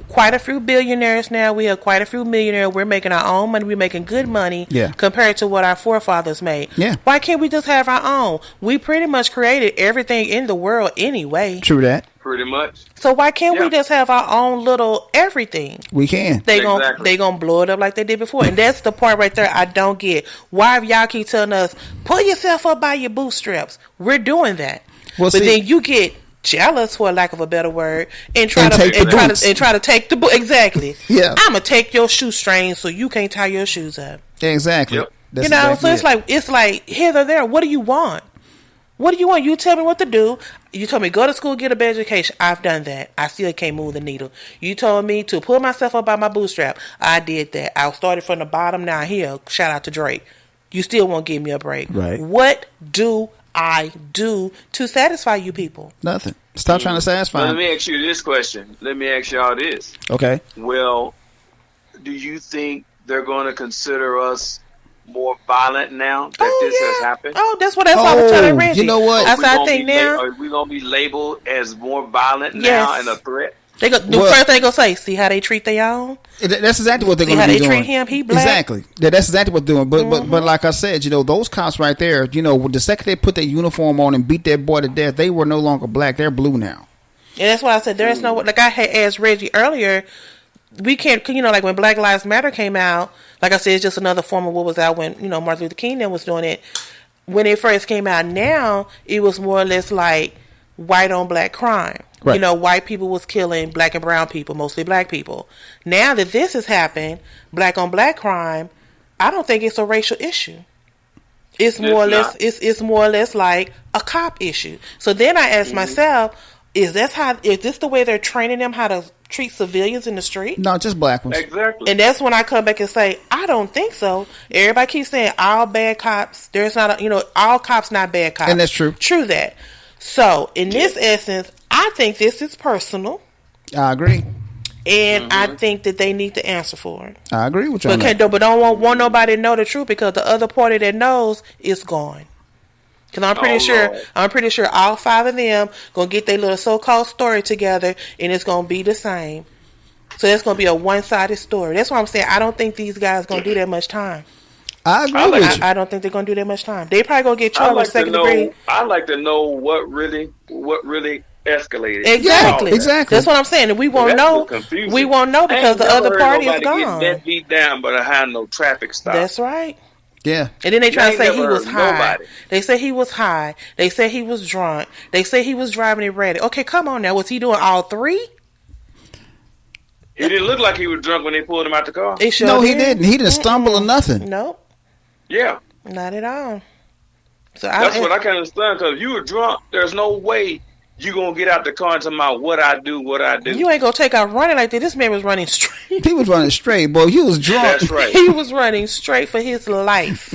quite a few billionaires now. We have quite a few millionaires. We're making our own money. We're making good money compared to what our forefathers made. Yeah. Why can't we just have our own? We pretty much created everything in the world anyway. True that. Pretty much. So why can't we just have our own little everything? We can. They gonna blow it up like they did before. And that's the part right there I don't get. Why if y'all keep telling us, pull yourself up by your bootstraps? We're doing that. Well, but then you get jealous, for lack of a better word, and try to take the boot. Exactly. Yeah. I'm gonna take your shoestrings so you can't tie your shoes up. Exactly. Yep. That's so exactly it's like hither there. What do you want? What do you want? You tell me what to do. You told me go to school, get a better education. I've done that. I still can't move the needle. You told me to pull myself up by my bootstrap. I did that. I started from the bottom. Now here, shout out to Drake. You still won't give me a break. Right. What do I do to satisfy you people? Nothing. Stop trying to satisfy. Let me ask you this question. Let me ask y'all this. Okay. Well, do you think they're going to consider us more violent now that this has happened? Oh, that's what I was telling Reggie. You know what? I think now. Are we going to be labeled as more violent now and a threat? The first thing they gonna say, see how they treat their own. That's exactly what they're gonna be doing. See how they treat him? He black. Exactly. That's exactly what they're doing. But like I said, those cops right there, the second they put their uniform on and beat that boy to death, they were no longer black. They're blue now. And that's why I said there's no, like I had asked Reggie earlier, we can't, like when Black Lives Matter came out, like I said, it's just another form of what was out when, Martin Luther King was doing it. When it first came out, now it was more or less like white on black crime. Right. White people was killing black and brown people, mostly black people. Now that this has happened, black on black crime, I don't think it's a racial issue. It's more or less like a cop issue. So then I asked myself, is this the way they're training them how to treat civilians in the street? No, just black ones. Exactly. And that's when I come back and say, I don't think so. Everybody keeps saying all bad cops. There's not all cops not bad cops. And that's true. True that. So in this essence, I think this is personal. I agree. And I think that they need to answer for it. I agree with you. But don't want nobody to know the truth because the other party that knows is gone. Because I'm pretty sure all five of them gonna get their little so-called story together, and it's gonna be the same. So it's gonna be a one-sided story. That's why I'm saying I don't think these guys gonna do that much time. I agree with you. I don't think they're gonna do that much time. They probably gonna get charged second degree. I'd like to know what really escalated. Exactly. That's what I'm saying. And we won't know. We won't know because the other party is gone. That beat down, but I had no traffic stop. That's right. Yeah. And then they try to say he was high. They say he was high. They say he was drunk. They say he was driving erratic. Okay, come on now. Was he doing all three? He didn't look like he was drunk when they pulled him out the car. He didn't. He didn't stumble or nothing. Nope. Yeah. Not at all. So that's what I can't understand, because if you were drunk, there's no way you gonna get out the car and tell me what I do. You ain't gonna take out running like that. This man was running straight. He was running straight, boy. He was drunk. That's right. He was running straight for his life.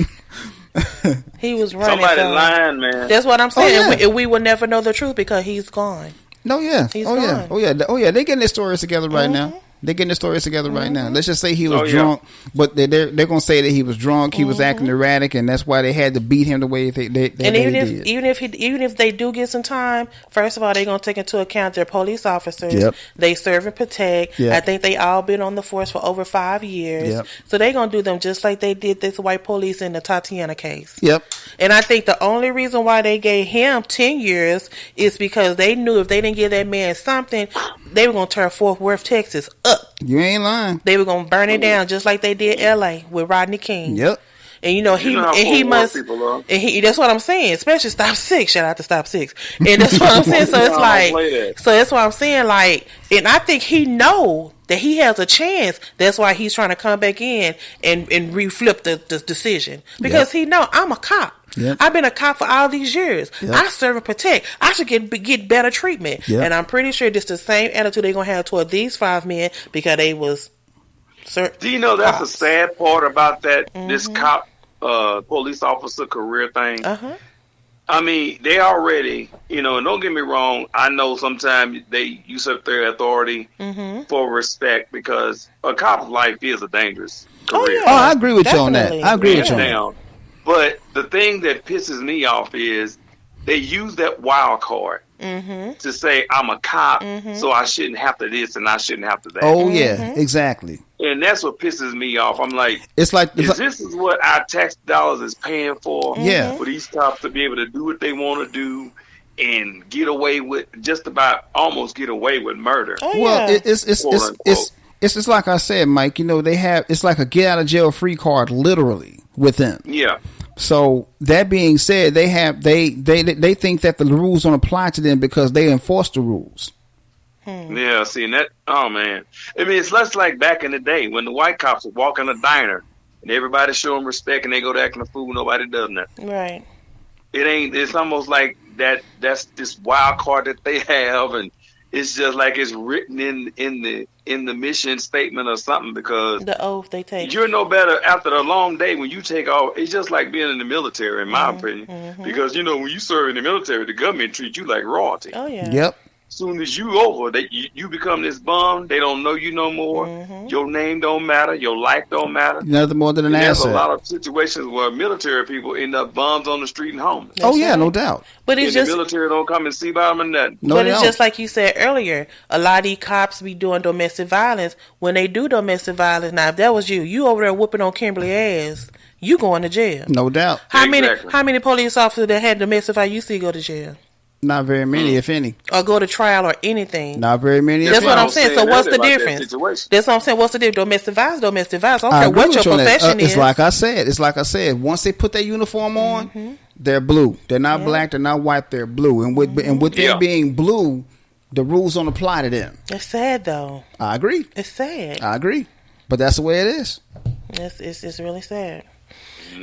He was running. Somebody lying, man. That's what I'm saying. And we will never know the truth because he's gone. No, yeah. He's gone. Yeah. They're getting their stories together right now. They're getting the stories together right now. Let's just say he was drunk, but they're going to say that he was drunk, he was acting erratic, and that's why they had to beat him the way they did. And even if they do get some time, first of all, they're going to take into account their police officers. Yep. They serve and protect. Yep. I think they all been on the force for over 5 years. Yep. So they're going to do them just like they did this white police in the Tatiana case. Yep. And I think the only reason why they gave him 10 years is because they knew if they didn't give that man something, they were going to turn Fort Worth, Texas up. You ain't lying. They were going to burn it down just like they did L.A. with Rodney King. Yep. And that's what I'm saying, especially Stop 6. Shout out to Stop 6. And that's what I'm saying. So it's like, so that's what I'm saying. Like, and I think he know that he has a chance. That's why he's trying to come back in and reflip the decision, because he know I'm a cop. Yep. I've been a cop for all these years. Yep. I serve and protect. I should get better treatment. Yep. And I'm pretty sure this the same attitude they're gonna have toward these 5 men because they was. Do you know that's the sad part about that this cop police officer career thing? I mean, they already, and don't get me wrong, I know sometimes they usurp their authority for respect because a cop's life is a dangerous career. Oh, I agree with you on that. I agree with you on that. But the thing that pisses me off is they use that wild card to say I'm a cop, so I shouldn't have to this and I shouldn't have to that. Oh, yeah, exactly. And that's what pisses me off. I'm like, this is what our tax dollars is paying for? Yeah. For these cops to be able to do what they want to do and get away with almost get away with murder. Oh, well, yeah. It's just like I said, Mike. They have it's like a get out of jail free card, literally, with them. Yeah. So that being said, they think that the rules don't apply to them because they enforce the rules. Yeah, see that. Oh man, I mean, it's less like back in the day when the white cops would walk in a diner and everybody show them respect and they go to acting a fool. Nobody does nothing. Right. It's almost like that. That's this wild card that they have, and it's just like it's written in the mission statement or something because the oath they take. You're no better after the long day when you take off. It's just like being in the military, in my opinion, because when you serve in the military, the government treats you like royalty. Oh yeah. Yep. Soon as you over, you become this bum. They don't know you no more. Your name don't matter. Your life don't matter. Nothing more than an asset. There's a lot of situations where military people end up bums on the street and homeless. Oh yeah, no doubt. But it's the military don't come and see about them and nothing. No, but it's just like you said earlier. A lot of these cops be doing domestic violence. When they do domestic violence, now if that was you over there whooping on Kimberly ass, you going to jail. No doubt. How many police officers that had domestic violence you see go to jail? Not very many, if any. Or go to trial or anything. Not very many. That's what I'm saying. So what's the difference? That's what I'm saying. What's the difference? Domestic violence. I don't care what your profession is. It's like I said. Once they put their uniform on, they're blue. They're not black. They're not white. They're blue. And with them being blue, the rules don't apply to them. It's sad though. I agree. It's sad. I agree. But that's the way it is. It's really sad.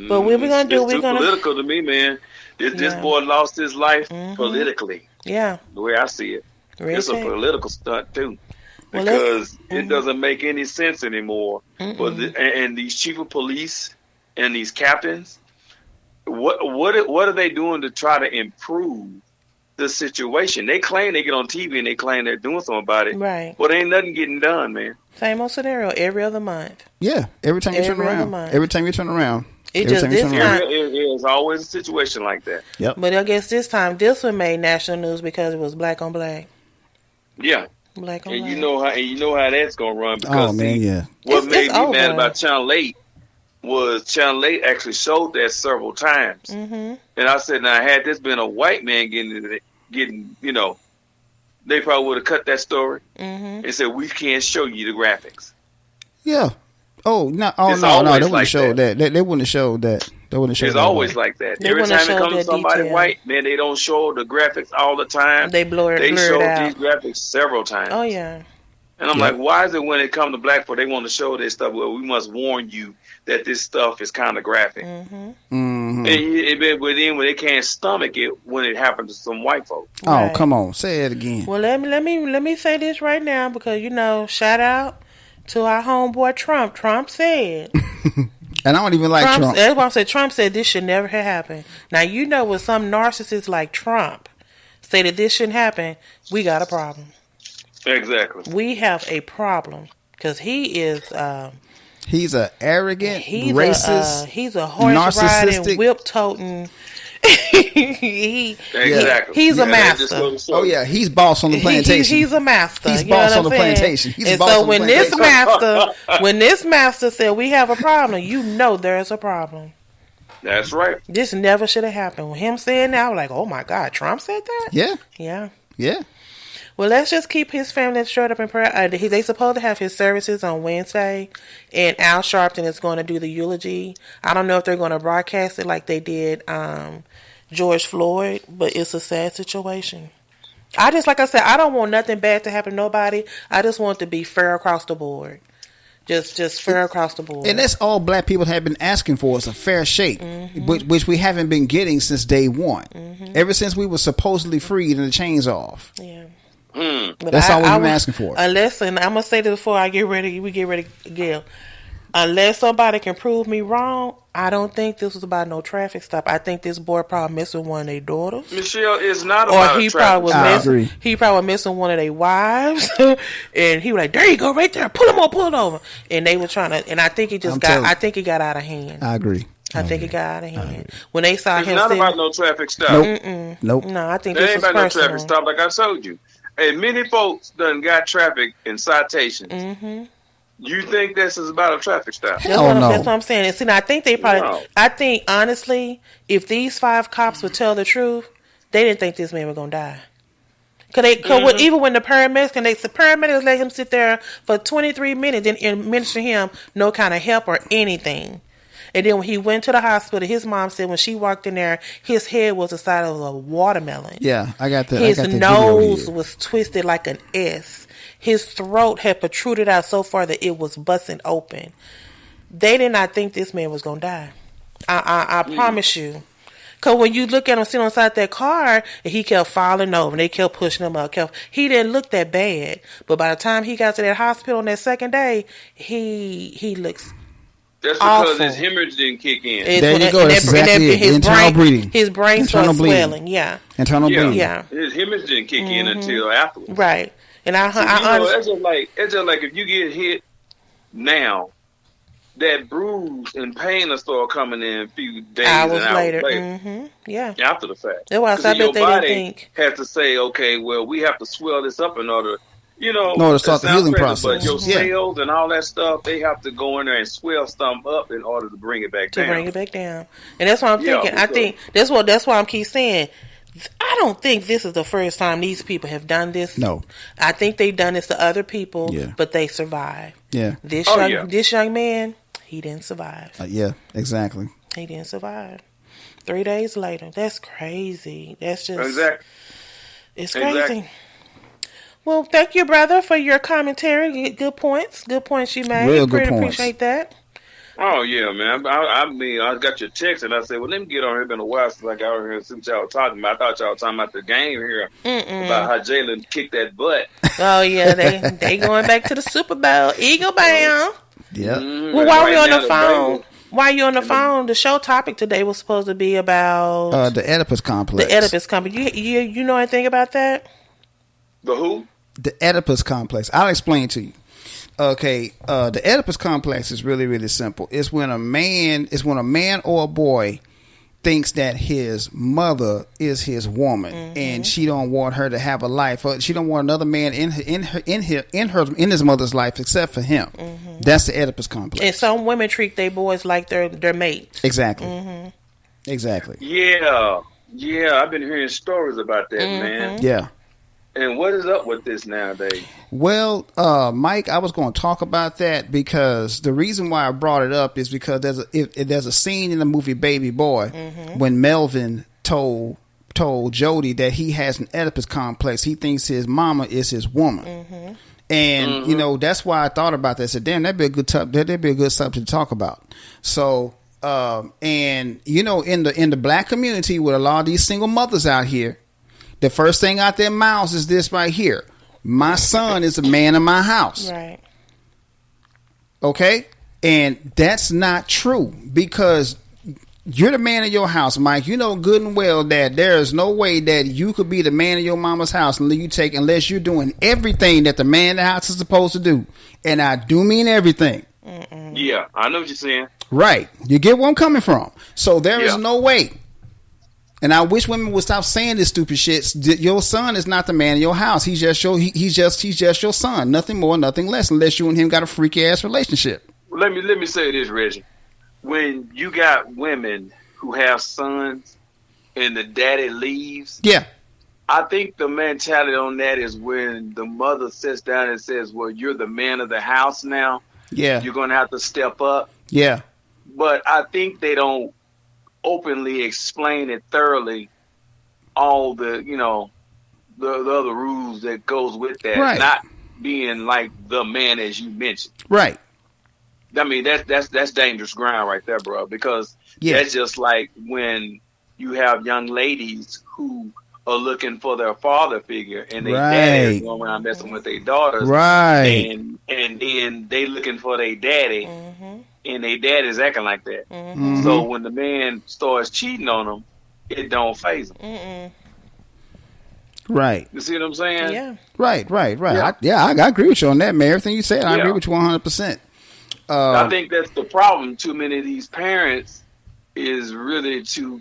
But what we're gonna do? We're gonna political to me, man. This boy lost his life politically. Yeah. The way I see it. Really it's a political stunt, too. Because it doesn't make any sense anymore. And these chief of police and these captains, what are they doing to try to improve the situation? They claim they get on TV and they claim they're doing something about it. Right. But ain't nothing getting done, man. Same old scenario every other month. Yeah. Every time you turn around. It's always a situation like that. Yep. But I guess this time, this one made national news because it was black on black. Yeah. Black on black. And you know how that's gonna run because what made me mad about Channel 8 was Channel 8 actually showed that several times. And I said, now had this been a white man getting they probably would have cut that story and said we can't show you the graphics. Yeah. No, they wouldn't have showed that. They wouldn't have showed that. They wouldn't show. It's always like that. Every time it comes to somebody white, man, they don't show the graphics all the time. They blur it out. They show these graphics several times. Oh yeah. And I'm like, why is it when it comes to black people, they want to show this stuff? Well, we must warn you that this stuff is kind of graphic. And then when they can't stomach it when it happens to some white folks. Oh, come on, say it again. Well, let me say this right now because shout out to our homeboy Trump. Trump said, and I don't even like Trump. That's why I said Trump said this should never have happened. Now when some narcissists like Trump say that this shouldn't happen, we got a problem. Exactly. We have a problem because he is. He's an arrogant, racist. He's a horse riding, whip toting. He's a master. Oh yeah, he's boss on the plantation. He's a master. He's boss on the plantation. And so when this master said we have a problem, there's a problem. That's right. This never should have happened. With him saying that, I was like, oh my God, Trump said that? Yeah. Well, let's just keep his family straight up in prayer. They supposed to have his services on Wednesday, and Al Sharpton is going to do the eulogy. I don't know if they're going to broadcast it like they did George Floyd, but it's a sad situation. Like I said, I don't want nothing bad to happen to nobody. I just want it to be fair across the board. Just fair across the board. And that's all black people have been asking for is a fair shake, which we haven't been getting since day one. Ever since we were supposedly freed and the chains off. Yeah. But that's all we've been asking for. Unless, and I'm gonna say this before we get ready to go. unless somebody can prove me wrong, I don't think this was about no traffic stop. I think this boy probably missing one of their daughters. Michelle, it's not about he a traffic stop. He probably was missing one of their wives, and he was like, "There you go, right there. Pull him over." And they were trying to, and I think he got out of hand. I agree. I think it got out of hand when they saw him. It's not about no traffic stop. Nope. No, I think there this ain't was about personal. no traffic stop. Like I told you, and many folks done got traffic and citations. Mm-hmm. You think this is about a traffic stop? That's what I'm saying. And see, I think they probably. No. I think honestly, if these 5 cops would tell the truth, they didn't think this man was gonna die. Cause even when the paramedics let him sit there for 23 minutes and administer him no kind of help or anything. And then when he went to the hospital, his mom said when she walked in there, his head was the size of a watermelon. Yeah, I got that. His nose was twisted like an S. His throat had protruded out so far that it was busting open. They did not think this man was going to die. I promise you. Because when you look at him sitting on the side of that car, and he kept falling over, and they kept pushing him up. He didn't look that bad. But by the time he got to that hospital on that second day, he looks That's because awful. his hemorrhage didn't kick in. There you go. That's exactly it. Internal bleeding. His brain started swelling. Yeah. Internal bleeding. Yeah. His hemorrhage didn't kick in until afterwards. Right. And it's just like if you get hit now, that bruise and pain will start coming in a few days hours and hours later. Mm-hmm. Yeah. After the fact. That's why I bet they didn't think. Has to say, okay, well, we have to swell this up in order. To start the healing process. But your cells and all that stuff, they have to go in there and swell stuff up in order to bring it back down. And that's what I'm thinking. I think that's why I keep saying, I don't think this is the first time these people have done this. No. I think they've done this to other people, but they survived. Yeah. This young man, he didn't survive. Yeah, exactly. He didn't survive. 3 days later. That's crazy. That's just... Exactly. It's crazy. Exactly. Well, thank you, brother, for your commentary. Good points. Good points you made. Real good points. Appreciate that. Oh, yeah, man. I got your text, and I said, well, let me get on here. It's been a while since I got on here and see what y'all were talking about. I thought y'all were talking about the game here, about how Jalen kicked that butt. Oh, yeah. They going back to the Super Bowl. Eagle bound. Yeah. Well, while we on the phone... While you're on the phone, the show topic today was supposed to be about... the Oedipus complex. The Oedipus complex. You know anything about that? The who? The Oedipus complex. I'll explain to you. Okay, the Oedipus complex is really, really simple. It's when a man or a boy thinks that his mother is his woman, and she don't want her to have a life. She don't want another man in his mother's life except for him. That's the Oedipus complex. And some women treat their boys like their mate. Exactly. Exactly. Yeah. I've been hearing stories about that, man. Yeah. And what is up with this nowadays? Well, Mike, I was going to talk about that because the reason why I brought it up is because there's a scene in the movie Baby Boy when Melvin told Jody that he has an Oedipus complex. He thinks his mama is his woman. And, that's why I thought about that. I said, damn, that'd be a good subject to talk about. So, in the black community with a lot of these single mothers out here, the first thing out their mouths is this right here. My son is a man in my house. Right. Okay? And that's not true because you're the man of your house, Mike. You know good and well that there is no way that you could be the man of your mama's house unless you're doing everything that the man in the house is supposed to do. And I do mean everything. Yeah, I know what you're saying. Right. You get where I'm coming from. So there is no way. And I wish women would stop saying this stupid shit. Your son is not the man in your house. He's just your son. Nothing more, nothing less, unless you and him got a freaky ass relationship. Let me say this, Reggie. When you got women who have sons and the daddy leaves, I think the mentality on that is when the mother sits down and says, well, you're the man of the house now. Yeah. You're going to have to step up. Yeah. But I think they don't openly explain it thoroughly, all the the other rules that goes with that, not being like the man as you mentioned. Right. I mean that's dangerous ground right there, bro, because that's just like when you have young ladies who are looking for their father figure and their daddy is going around messing with their daughters. Right. And then they looking for their daddy and their dad is acting like that. Mm-hmm. So when the man starts cheating on them, it don't faze them. Mm-mm. Right. You see what I'm saying? Yeah. Right. Yeah. I agree with you on that, man. Everything you said, I agree with you 100%. I think that's the problem. Too many of these parents is really too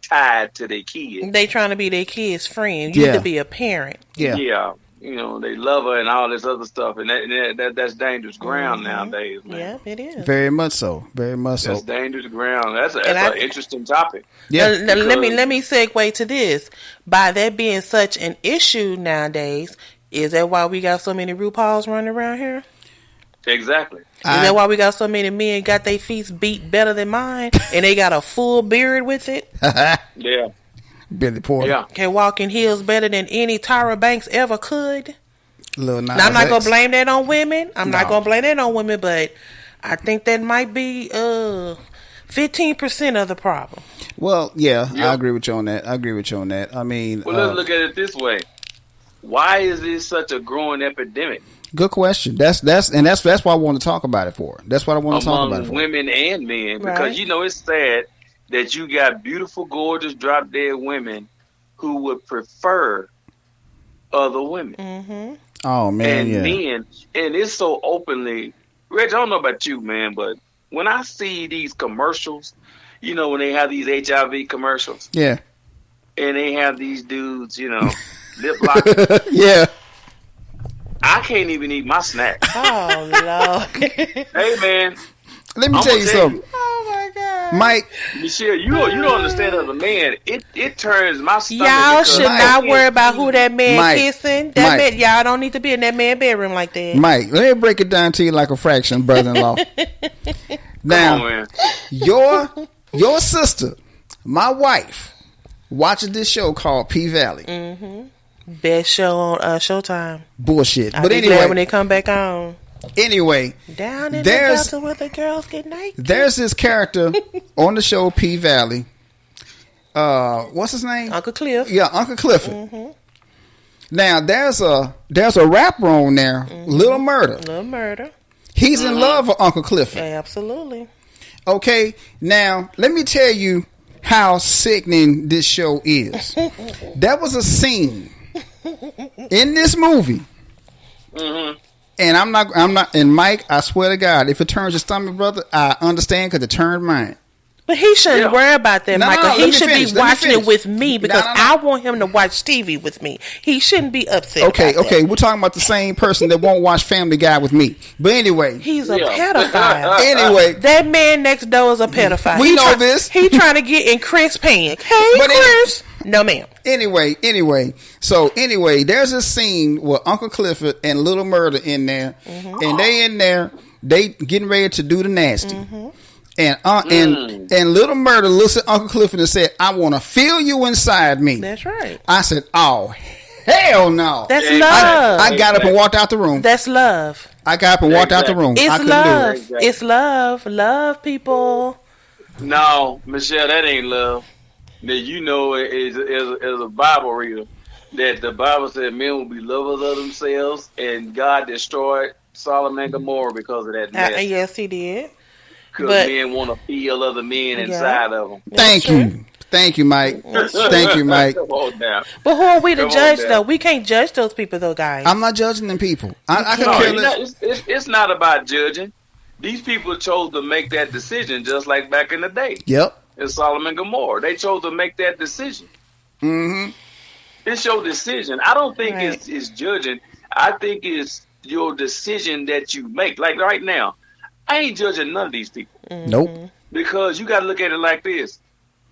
tied to their kids. They trying to be their kid's friend. You need to be a parent. Yeah. You know, they love her and all this other stuff, and that's dangerous ground nowadays, man. Yeah, it is. Very much so. That's dangerous ground. That's an interesting topic. Yeah. Now, let me segue to this. By that being such an issue nowadays, is that why we got so many RuPauls running around here? Exactly. Is that why we got so many men got their feet beat better than mine, and they got a full beard with it? Yeah. Billy Porter. Yeah. Can walk in heels better than any Tyra Banks ever could. Lil Nas Now, I'm not X. gonna blame that on women. But I think that might be 15% of the problem. Well, yeah, I agree with you on that. I mean, well, let's look at it this way. Why is this such a growing epidemic? Good question. That's why I want to talk about it for. That's what I want to talk about it for. Among women and men, because Right. you know it's sad that you got beautiful, gorgeous, drop dead women who would prefer other women. Mm-hmm. Oh man, and men, and it's so openly. Reg, I don't know about you, man, but when I see these commercials, you know, when they have these HIV commercials, yeah, and they have these dudes, you know, lip locking, yeah. I can't even eat my snack. Oh Lord. Hey man, Let me tell you something, Oh my God. Mike. Michelle, you don't understand as a man. It turns my stomach. Y'all because should I not can't worry about eat. who that man Mike, kissing. Mike. Man, y'all don't need to be in that man bedroom like that. Mike, let me break it down to you like a fraction, brother-in-law. Now, Come on, man. your sister, my wife, watches this show called P Valley. Mm-hmm. Best show on Showtime. Bullshit. I'll But be anyway, glad when they come back on. Anyway, Down in there's- the Delta where the girls get naked. there's this character on the show P Valley. What's his name? Uncle Cliff. Yeah, Uncle Clifford. Mm-hmm. Now there's a rapper on there, Little Murder. Little Murder. He's in love with Uncle Clifford. Absolutely. Okay, now let me tell you how sickening this show is. There was a scene in this movie, and I'm not. And Mike, I swear to God, if it turns your stomach, brother, I understand because it turned mine. But he shouldn't worry about that, No, Michael. let he me should finish, be let me watching finish. it with me because No. I want him to watch Stevie with me. He shouldn't be upset. Okay, about okay, that. we're talking about the same person that won't watch Family Guy with me. But anyway, He's a Yeah. pedophile. anyway, That man next door is a pedophile. We know this. He trying to get in Chris' pants. Hey, But Chris. No, ma'am. Anyway, there's a scene with Uncle Clifford and Little Murder in there, and they in there, they getting ready to do the nasty. And Little Murder looks at Uncle Clifford and said, "I want to feel you inside me." That's right. I said, "Oh, hell no!" That's Yeah, love. I got up and walked out the room. That's love. I got up and walked out the room. I It's couldn't love. do it. Exactly. It's love. Love people. No, Michelle, that ain't love. That you know is a Bible reader. That the Bible said men will be lovers of themselves, and God destroyed Sodom and Gomorrah because of that mess. Yes, he did. Because but- men want to feel other men inside of them. Thank you, Mike. Thank you, Mike. Come on now. But who are we to Come on judge, now. though? We can't judge those people, though, guys. I'm not judging them people. I can No, care less. it's not about judging. These people chose to make that decision just like back in the day. Yep. In Sodom and Gomorrah. They chose to make that decision. Mm-hmm. It's your decision. I don't think Right. it's judging. I think it's your decision that you make. Like right now, I ain't judging none of these people. Nope. Because you got to look at it like this.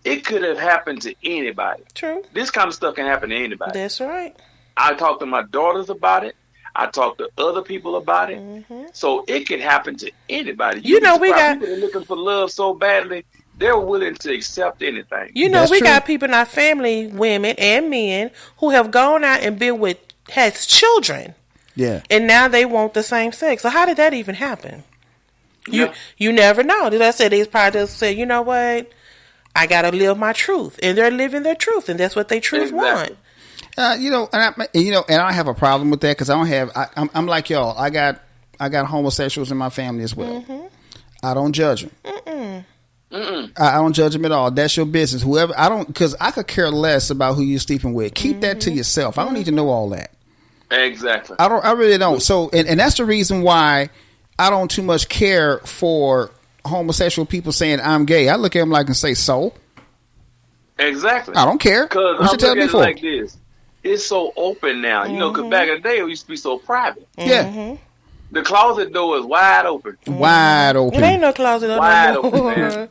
It could have happened to anybody. True. This kind of stuff can happen to anybody. That's right. I talked to my daughters about it. I talked to other people about it. Mm-hmm. So it could happen to anybody. You know, we got- people are looking for love so badly, they're willing to accept anything. You know, That's we true. got people in our family, women and men, who have gone out and been with, has children, Yeah. and now they want the same sex. So how did that even happen? Yeah. You never know. Did I say they probably just say, you know what? I gotta live my truth, and they're living their truth, and that's what they truth Exactly. want. And I have a problem with that because I don't have. I'm like y'all. I I got homosexuals in my family as well. I don't judge them. I don't judge them at all. That's your business. Whoever, because I could care less about who you're sleeping with. Keep that to yourself. I don't need to know all that. Exactly. I really don't. So, and that's the reason why I don't too much care for homosexual people saying I'm gay. I look at them like and say, so? Exactly. I don't care. Because I'm looking at it like this. It's so open now. You know, because back in the day, it used to be so private. Yeah. The closet door is wide open. Wide open. It ain't no closet door wide no more. Open, man.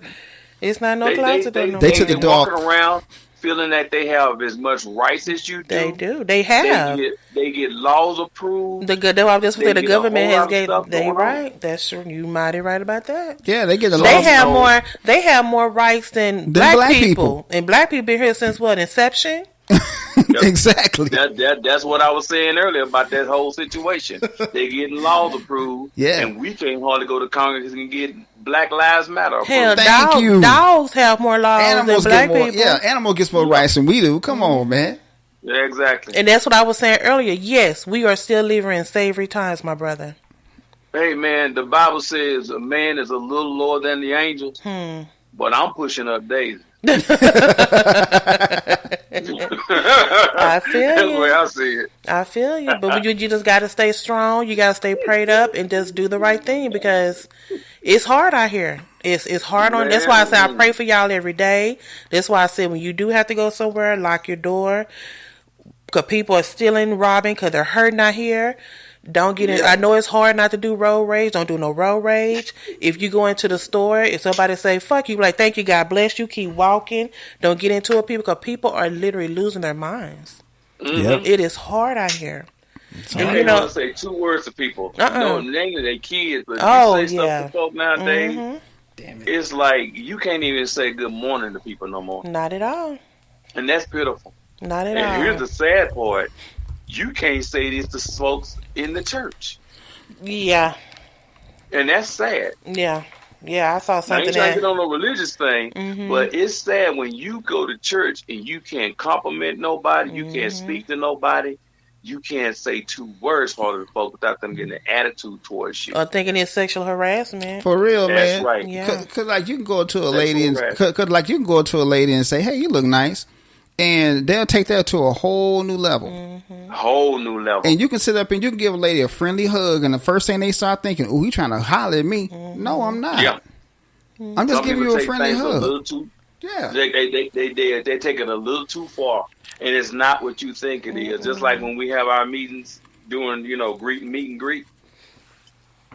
It's not no closet door no more. They took the door walking around feeling that they have as much rights as you do. They do. They have. They get laws approved. That's what I was just saying. The government has gave. They right. On. That's true. You mighty right about that. Yeah, they get the laws. They have more rights than black people. And black people been here since what? Inception. Yep. Exactly. That's what I was saying earlier about that whole situation. They getting laws approved, and we can't hardly go to Congress and get Black Lives Matter approved. Hell, dogs have more laws than black people. Yeah, animal gets more rights than we do. Come on, man. Yeah, exactly. And that's what I was saying earlier. Yes, we are still living in savory times, my brother. Hey, man, the Bible says a man is a little lower than the angels, but I'm pushing up Daisy. I feel That's you. the way I see it. I feel you. But you just got to stay strong. You got to stay prayed up and just do the right thing because it's hard out here. It's hard on. That's why I say I pray for y'all every day. That's why I said when you do have to go somewhere, lock your door because people are stealing, robbing because they're hurting out here. Don't get in. I know it's hard not to do road rage. Don't do no road rage. If you go into the store, if somebody say "fuck you," like "thank you, God bless you," keep walking. Don't get into it, people, because people are literally losing their minds. Yep. It is hard out here. And you want to say 2 words to people. No, namely they kids, but you say stuff to folk nowadays. Damn it. It's like you can't even say good morning to people no more. Not at all. And that's pitiful. Not at all. And here's the sad part. You can't say this to folks in the church. Yeah. And that's sad. Yeah. Yeah, I saw something. I ain't trying to get on a religious thing, but it's sad when you go to church and you can't compliment nobody, you can't speak to nobody, you can't say 2 words for the folk without them getting an attitude towards you. Or thinking it's sexual harassment. For real, man. That's right. Yeah. Cause like you can go to a lady and say, "Hey, you look nice." And they'll take that to a whole new level. Whole new level. And you can sit up and you can give a lady a friendly hug, and the first thing they start thinking, "Oh, he trying to holler at me." No, I'm not. Yeah. I'm just giving you a friendly hug. They take it a little too far, and it's not what you think it is. Just like when we have our meetings doing, meet and greet.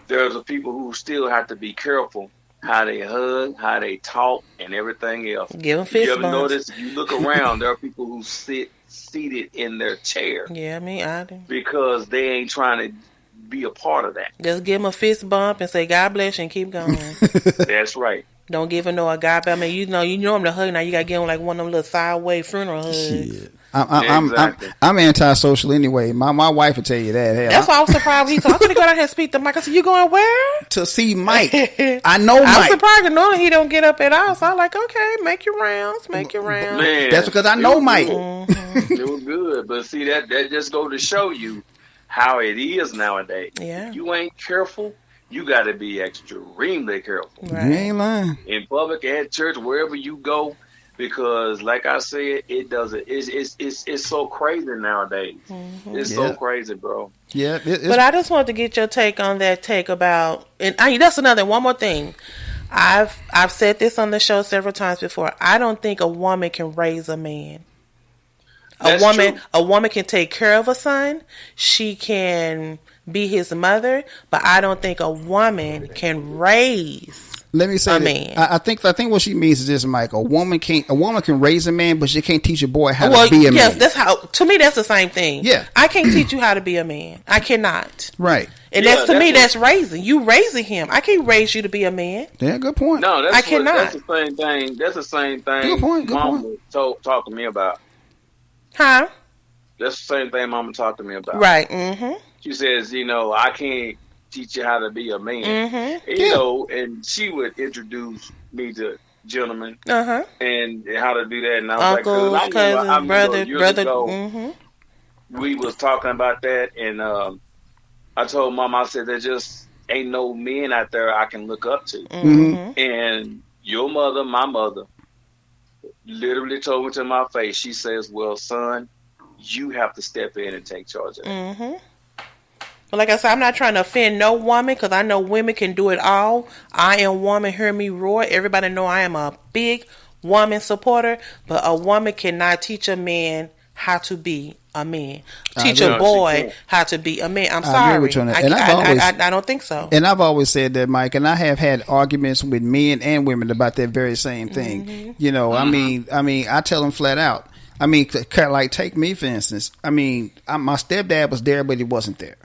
There's a people who still have to be careful how they hug, how they talk, and everything else. Give them fist You ever bumps. notice? If you look around, there are people who sit seated in their chair. Yeah, I do. Because they ain't trying to be a part of that. Just give them a fist bump and say, "God bless you," and keep going. That's right. Don't give them no agape. I mean, you know them to hug now. You got to give them like one of them little sideways funeral hugs. Shit. I'm antisocial anyway. My wife will tell you that. Hell, that's why I was surprised. He told I'm going to go down here and speak to Mike. I said, "You going where?" To see Mike. I know Mike. I'm surprised. Normally he don't get up at all. So I'm like, okay, make your rounds. Man, that's because I know Mike. It was good. But see, that just go to show you how it is nowadays. Yeah. If you ain't careful, you got to be extremely careful. Right. You ain't lying. In public, at church, wherever you go. Because, like I said, it's so crazy nowadays. It's so crazy, bro. Yeah, but I just wanted to get your take on that take about, and that's one more thing. I've said this on the show several times before. I don't think a woman can raise a man. A woman can take care of a son. She can be his mother, but I don't think a woman can raise. Let me say that. I think what she means is this, Mike. A woman can raise a man, but she can't teach a boy how to be a man. Yes, that's how. To me, that's the same thing. Yeah, I can't teach you how to be a man. I cannot. Right. And that's raising. You raising him. I can't raise you to be a man. Yeah, good point. No, I cannot. That's the same thing. That's the same thing. Good point. Mama talked to me about. Huh? That's the same thing Mama talked to me about. Right. Mm-hmm. She says, I can't teach you how to be a man. And she would introduce me to gentlemen and how to do that. And I was uncles, cousins, brother. We was talking about that, and I told Mom, I said, there just ain't no men out there I can look up to. And your mother, my mother, literally told me to my face, she says, well, son, you have to step in and take charge of it. But like I said, I'm not trying to offend no woman because I know women can do it all. I am woman, hear me roar. Everybody know I am a big woman supporter, but a woman cannot teach a man how to be a man. Teach a boy how to be a man. I'm sorry. I agree with you on that. I don't think so. And I've always said that, Mike, and I have had arguments with men and women about that very same thing. You know, I mean, I tell them flat out. I mean, like, take me, for instance. I mean, my stepdad was there, but he wasn't there.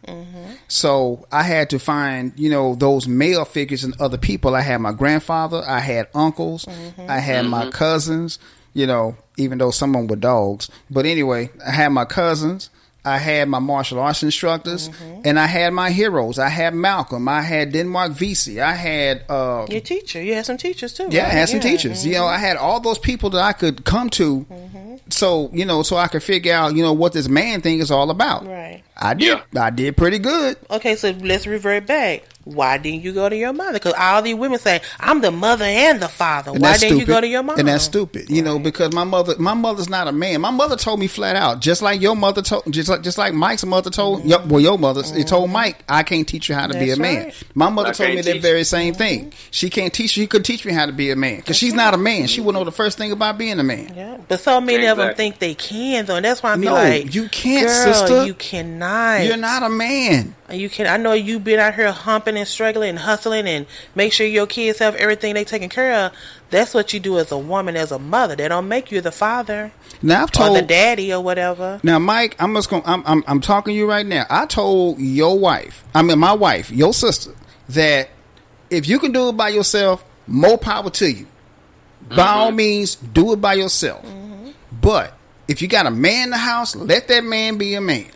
So I had to find, you know, those male figures in other people. I had my grandfather. I had uncles. I had my cousins, you know, even though some of them were dogs. But anyway, I had my cousins. I had my martial arts instructors, and I had my heroes. I had Malcolm. I had Denmark Vesey. I had your teacher. You had some teachers too. Yeah, right? I had some teachers. You know, I had all those people that I could come to. So, you know, so I could figure out, you know, what this man thing is all about. Right. I did. Yeah. I did pretty good. Okay, so let's revert back. Why didn't you go to your mother? Because all these women say, I'm the mother and the father. Why didn't you go to your mom? And that's stupid. You know, because my mother's not a man. My mother told me flat out, just like your mother told, just like Mike's mother told, your mother, it told Mike, I can't teach you how to be a man. Right. My mother told me that very same thing. She can't teach, she could teach me how to be a man. Because she's not a man. She would know the first thing about being a man. Yeah. But so many of them think they can, though. And that's why I'm like, you can't, girl, sister. You cannot. You're not a man. You can. I know you've been out here humping and struggling and hustling and make sure your kids have everything they taken care of. That's what you do as a woman, as a mother. They don't make you the father, now I've told, or the daddy, or whatever. Now, Mike, I'm talking to you right now. I told my wife, your sister, that if you can do it by yourself, more power to you. By all means, do it by yourself. But if you got a man in the house, let that man be a man.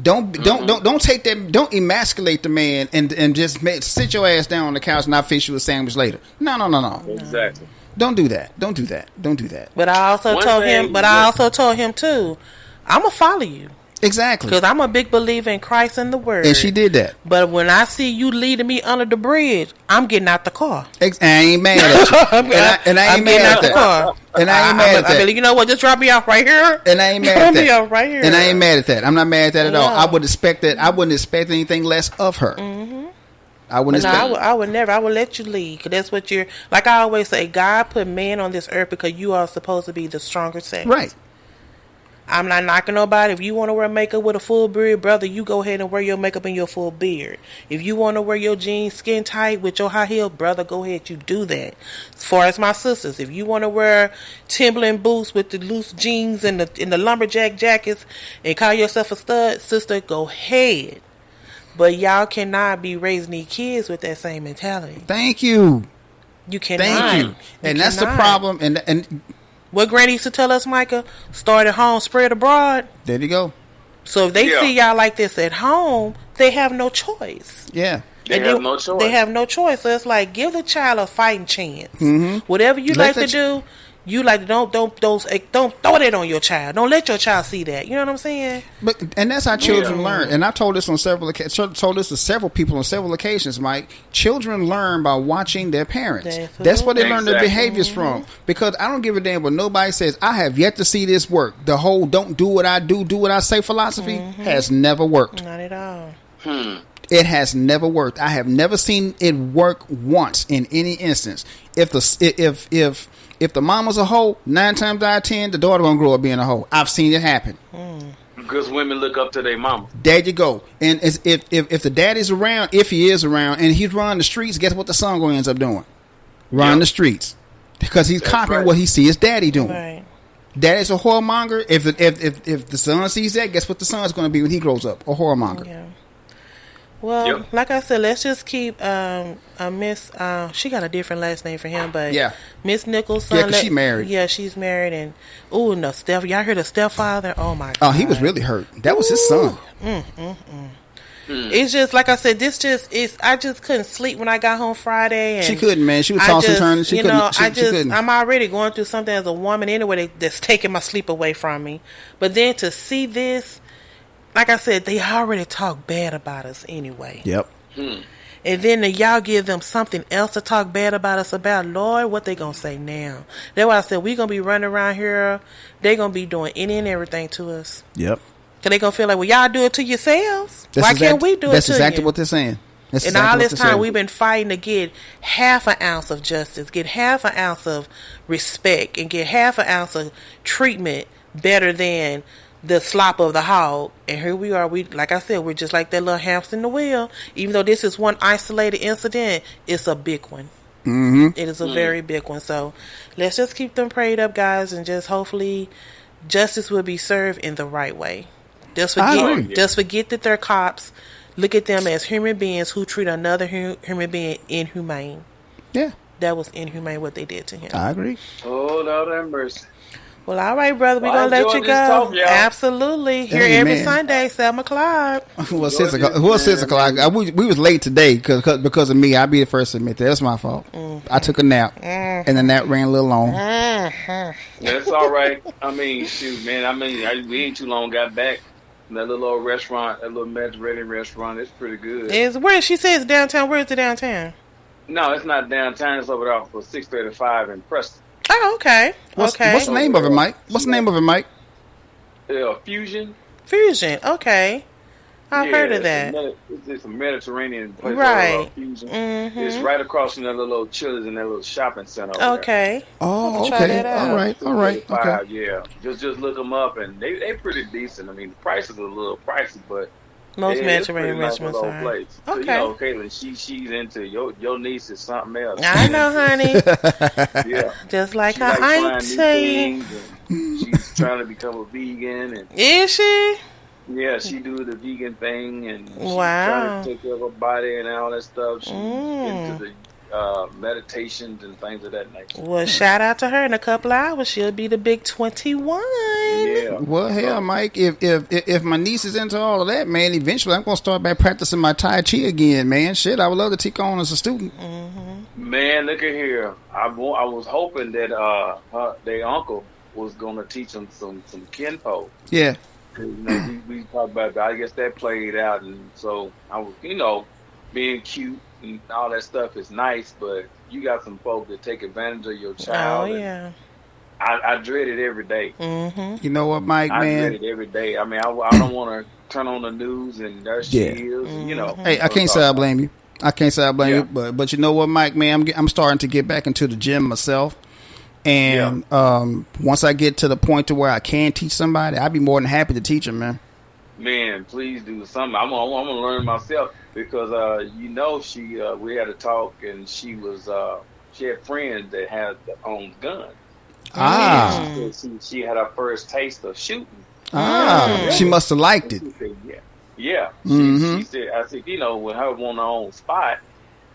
Don't take that. Don't emasculate the man and just sit your ass down on the couch and I'll fix you a sandwich later. No. Exactly. Don't do that. Don't do that. But I also told him too, I'm gonna follow you. Exactly. Because I'm a big believer in Christ and the Word. And she did that. But when I see you leading me under the bridge, I'm getting out the car. I ain't mad at you. and I ain't mad at that. And I ain't mad at that. You know what? Just drop me off right here. And I ain't mad at that. Drop me off right here. And I ain't mad at that. I'm not mad at that at all. I would expect that. I wouldn't expect anything less of her. I wouldn't expect. I would never. I would let you lead. Because that's what you're. Like I always say, God put man on this earth because you are supposed to be the stronger sex. Right. I'm not knocking nobody. If you want to wear makeup with a full beard, brother, you go ahead and wear your makeup and your full beard. If you want to wear your jeans skin tight with your high heel, brother, go ahead, you do that. As far as my sisters, if you want to wear Timberland boots with the loose jeans and the lumberjack jackets and call yourself a stud, sister, go ahead. But y'all cannot be raising these kids with that same mentality. Thank you. You cannot. Thank you. And that's the problem. And what Granny used to tell us, Micah, start at home, spread abroad. There you go. So if they see y'all like this at home, they have no choice. Yeah. They have no choice. They have no choice. So it's like, give the child a fighting chance. Whatever you like to do, you like don't throw that on your child. Don't let your child see that. You know what I'm saying? And that's how children learn. And I told this on told this to several people on several occasions, Mike. Children learn by watching their parents. That's where they learn their behaviors from. Because I don't give a damn what nobody says. I have yet to see this work. The whole "don't do what I do what I say" philosophy has never worked. Not at all. It has never worked. I have never seen it work once in any instance. If the mom was a hoe, 9 times out of 10, the daughter gonna grow up being a hoe. I've seen it happen. Because women look up to their mama. There you go. And if the daddy's around, if he is around, and he's running the streets, guess what the son gonna end up doing? Running the streets, because he's copying what he sees his daddy doing. Right. Daddy's a whoremonger. If the son sees that, guess what the son's gonna be when he grows up? A whoremonger. Yeah. Well, like I said, let's just keep Miss. She got a different last name for him, but Miss Nichols' son. Yeah, because she's married. Yeah, she's married, and no, y'all heard of stepfather? Oh my God! Oh, he was really hurt. That was his son. It's just like I said. I just couldn't sleep when I got home Friday. And she couldn't, man. She was tossing, turning. She couldn't. I'm already going through something as a woman anyway that's taking my sleep away from me. But then to see this. like I said, they already talk bad about us anyway. Yep. And then y'all give them something else to talk bad about us about. Lord, what they gonna say now? That's why I said we gonna be running around here. They gonna be doing any and everything to us. Yep. Cause they gonna feel like, well, y'all do it to yourselves. That's Why can't we do it to you? That's exactly what they're saying. That's And exactly all what this they're time saying. we've been fighting to get half an ounce of justice, get half an ounce of respect, and get half an ounce of treatment better than the slop of the hog. And here we are. We, like I said, we're just like that little hamster in the wheel. Even though this is one isolated incident, it's a big one. Mm-hmm. It is a very big one. So let's just keep them prayed up, guys, and just hopefully justice will be served in the right way. Just forget that they're cops. Look at them as human beings who treat another human being inhumane. Yeah. That was inhumane what they did to him. I agree. Oh, Lord have mercy. Well, all right, brother. We're Well, going to let you go. talk, y'all. Absolutely. Here Hey, every man. Sunday, 7 o'clock. Well, 6 o'clock. Well, 6 o'clock. We was late today because of me. I'll be the first to admit that. That's my fault. I took a nap, and the nap ran a little long. That's all right. I mean, shoot, man. We ain't too long got back. That little old restaurant, that little Mediterranean restaurant, it's pretty good. Where she says downtown. Where is the downtown? No, it's not downtown. It's over there for 635 in Preston. Oh, okay. What's the name of it, Mike? What's the name of it, Mike? Fusion. Fusion. Okay. I've heard of that. It's a Mediterranean place. Right. Fusion. Mm-hmm. It's right across from that little Chili's and that little shopping center over Okay. Oh, Try okay. that out. All right. Okay. Yeah. Just look them up, and they pretty decent. I mean, the prices are a little pricey, but Most it's Mediterranean pretty nice restaurants little are. place. So, Okay. you know, Caitlin, she's into your niece is something else. I know, honey. Yeah. Just like She her likes trying new auntie. things, and she's trying to become a vegan, and Is she? yeah, she do the vegan thing, and she's Wow. trying to take care of her body and all that stuff. She's Mm. into the meditations and things of that nature. Well, shout out to her. In a couple of hours, she'll be the big 21. Yeah. Well, hell, Mike, if my niece is into all of that, man, eventually I'm gonna start back practicing my Tai Chi again, man. Shit, I would love to take on as a student. Man, look at here. I was hoping that their uncle was gonna teach them some Kenpo. Yeah. 'Cause, you know, we talked about that. I guess that played out, and so I was, being cute and all that stuff is nice, but you got some folks that take advantage of your child. Oh, and yeah. I dread it every day. Mm-hmm. You know what, Mike, I man? dread it every day. I mean, I don't want to turn on the news and there she is. Hey, I can't say I blame you. You, but you know what, Mike, man, I'm starting to get back into the gym myself. And once I get to the point to where I can teach somebody, I'd be more than happy to teach them, man. Man, please do something. I'm gonna learn myself because we had a talk and she had friends that owned guns. She had her first taste of shooting. She must have liked it. Yeah. Mm-hmm. She said, I said, with her on her own spot,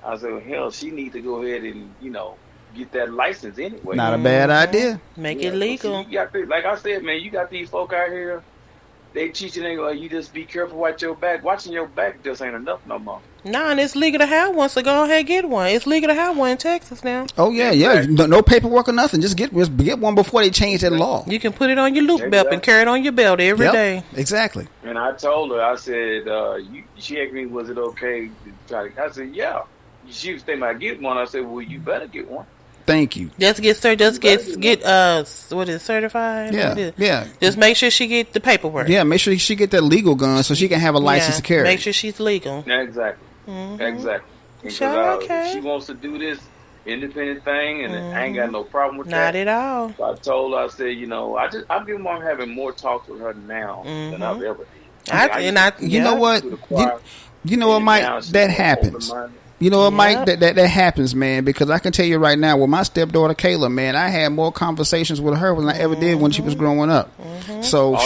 I said, well, hell, she needs to go ahead and get that license anyway. Not a bad idea. Make it legal. Like I said, man, you got these folk out here. They teaching you like you just be careful watch your back. Watching your back just ain't enough no more. Nah, and it's legal to have one, so go ahead and get one. It's legal to have one in Texas now. Oh yeah, Exactly. yeah. No paperwork or nothing. Just get one before they change that law. You can put it on your loop belt and carry it on your belt every day. Exactly. And I told her, I said, she asked me, was it okay to try to? I said, yeah. She was thinking about getting one. I said, well, you better get one. Thank you. Just get what is certified? Yeah. Just make sure she get the paperwork. Yeah, make sure she get that legal gun so she can have a license to carry. Make sure she's legal. Exactly. Exactly. Sure, okay. She wants to do this independent thing, and I ain't got no problem with Not that. at all. So I told her, I said, I've been having more talks with her now than I've ever did. You know what? You know what, Mike? That happens. You know what, Mike? That happens, man. Because I can tell you right now, with my stepdaughter Kayla, man, I had more conversations with her than I ever did when she was growing up. So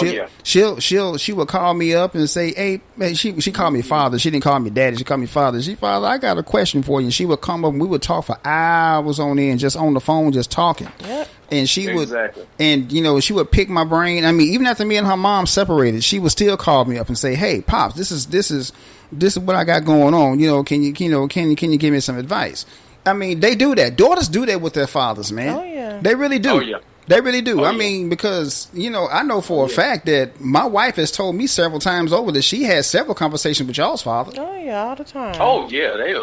she would call me up and say, "Hey, man," she called me father. She didn't call me daddy. She called me father. Father, I got a question for you. And she would come up and we would talk for hours on end, just on the phone, just talking. Yep. And she would, and she would pick my brain. I mean, even after me and her mom separated, she would still call me up and say, "Hey, pops, this is what I got going on. Can you give me some advice?" I mean, they do that. Daughters do that with their fathers, man. Oh yeah, they really do. Oh yeah. They really do. Oh, I yeah. mean, because, I know for a fact that my wife has told me several times over that she had several conversations with y'all's father. Oh yeah, all the time. Oh yeah, they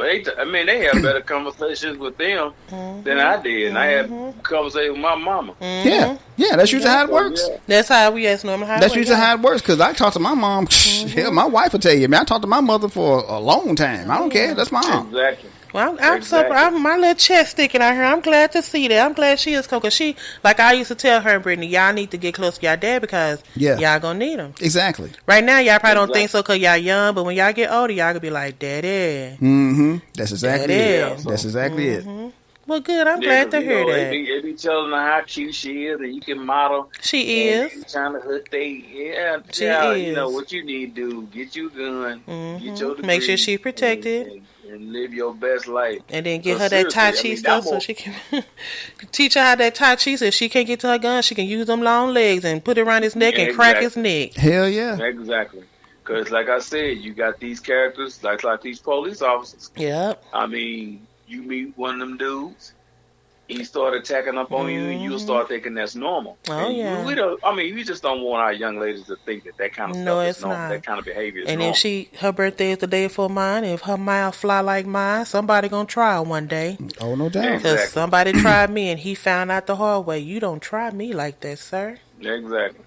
had better conversations with them than I did, and I had conversations with my mama. Yeah, that's usually how it works. Yeah. That's how we ask normal. That's usually how it works. Because I talk to my mom. Hell, my wife will tell you. Man, I talked to my mother for a long time. I don't care. That's my mom. Exactly. Well, I'm my little chest sticking out here. I'm glad to see that. I'm glad she is cool. Because she, like I used to tell her and Brittany, y'all need to get close to y'all dad because y'all gonna need him. Exactly. Right now, y'all probably don't think so because y'all young, but when y'all get older, y'all gonna be like, Daddy. Mm-hmm. That's exactly it. Yeah, so. That's exactly it. Well, good. I'm glad to hear that. They be telling her how cute she is, and you can model. She is. Trying to hook she is. You know what you need to do: get you a gun, get your degree, make sure she's protected, and live your best life. And then get her that Tai Chi stuff so she can teach her how that Tai Chi. So if she can't get to her gun, she can use them long legs and put it around his neck and crack his neck. Hell yeah. Exactly. Because like I said, you got these characters like these police officers. Yep. I mean, you meet one of them dudes, he start attacking up on you, and you'll start thinking that's normal. Oh, and yeah. We just don't want our young ladies to think that kind of stuff is normal. That kind of behavior is normal. And if her birthday is the day before mine, if her mouth fly like mine, somebody gonna try her one day. Oh, no doubt. Because somebody tried me, and he found out the hard way. You don't try me like that, sir. Exactly.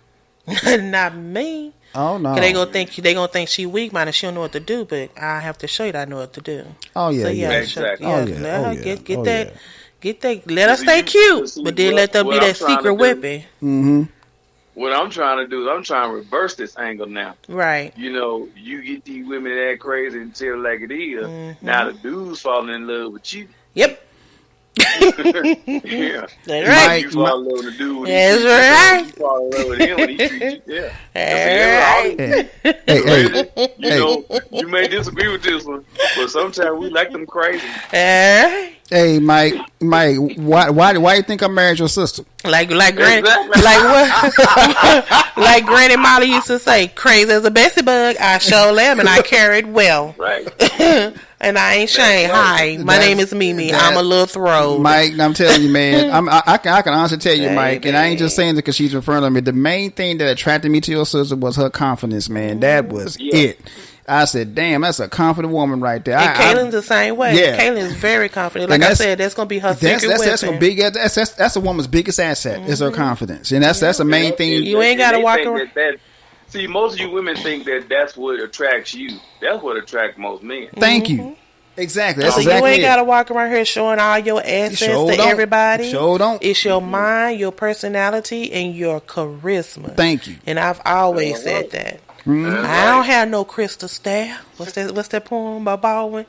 Not me. Oh no. They gonna think she weak minded. She don't know what to do, but I have to show you that I know what to do. Oh yeah, so, exactly. Let her get that. Get that. Let her stay cute, but then let them be that secret weapon. Mm-hmm. What I'm trying to do is I'm trying to reverse this angle now. Right. You get these women that crazy and tell like it is. Now the dude's falling in love with you. Yep. Yeah. That's right. You fall in love with the dude. That's right. You fall in love with him when he treats you. Yeah. Hey. You may disagree with this one, but sometimes we like them crazy. Hey, Mike, why do you think I married your sister? Like Granny, like what? Like Granny Molly used to say, "Crazy as a Bessie bug, I sure am, and I carried well." Right. And I ain't Shane. Hi, my name is Mimi. I'm a little throw. Mike, I'm telling you, man. I can honestly tell you, Mike, and I ain't just saying it because she's referring to me. The main thing that attracted me to your sister was her confidence, man. That was it. I said, damn, that's a confident woman right there. And Kaylin's the same way. Yeah. Kaylin's very confident. Like I said, that's going to be her secret weapon. That's a woman's biggest asset is her confidence. And that's the main thing. You ain't got to walk around. See, most of you women think that's what attracts you. That's what attracts most men. Thank you. Exactly. That's so exactly you ain't got to walk around here showing all your assets to everybody. Sure don't. It's your mind, your personality, and your charisma. Thank you. And I've always said that. Mm-hmm. I don't have no crystal staff. What's that poem by Baldwin?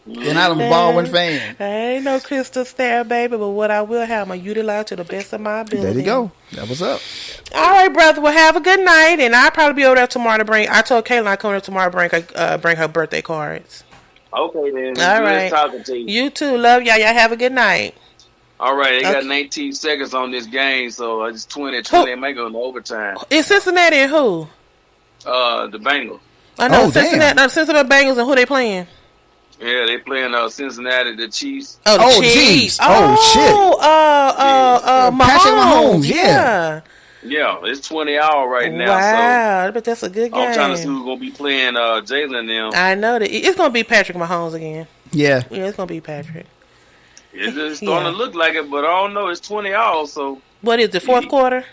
And I'm a Baldwin fan. I ain't no crystal staff, baby, but what I will have, I'm going to utilize to the best of my ability. There you go. That was up. All right, brother. Well, have a good night, and I'll probably be over there tomorrow to I told Kaylin I'll come over tomorrow to bring her birthday cards. Okay, then. All right. Talking to you. You too. Love y'all. Y'all have a good night. All right, they got 19 seconds on this game, so it's 20. It might go into overtime. Is Cincinnati and who? The Bengals. I know Cincinnati Bengals, and who they playing? Yeah, they playing Cincinnati, the Chiefs. Oh, the Chiefs. Oh, shit. Patrick Mahomes. Yeah. Yeah, it's 20 hours right now. Wow, but that's a good game. I'm trying to see who's gonna be playing Jalen and them. I know that it's gonna be Patrick Mahomes again. Yeah, it's gonna be Patrick. It's just starting to look like it, but I don't know. It's 20 hours, so. What is the fourth quarter?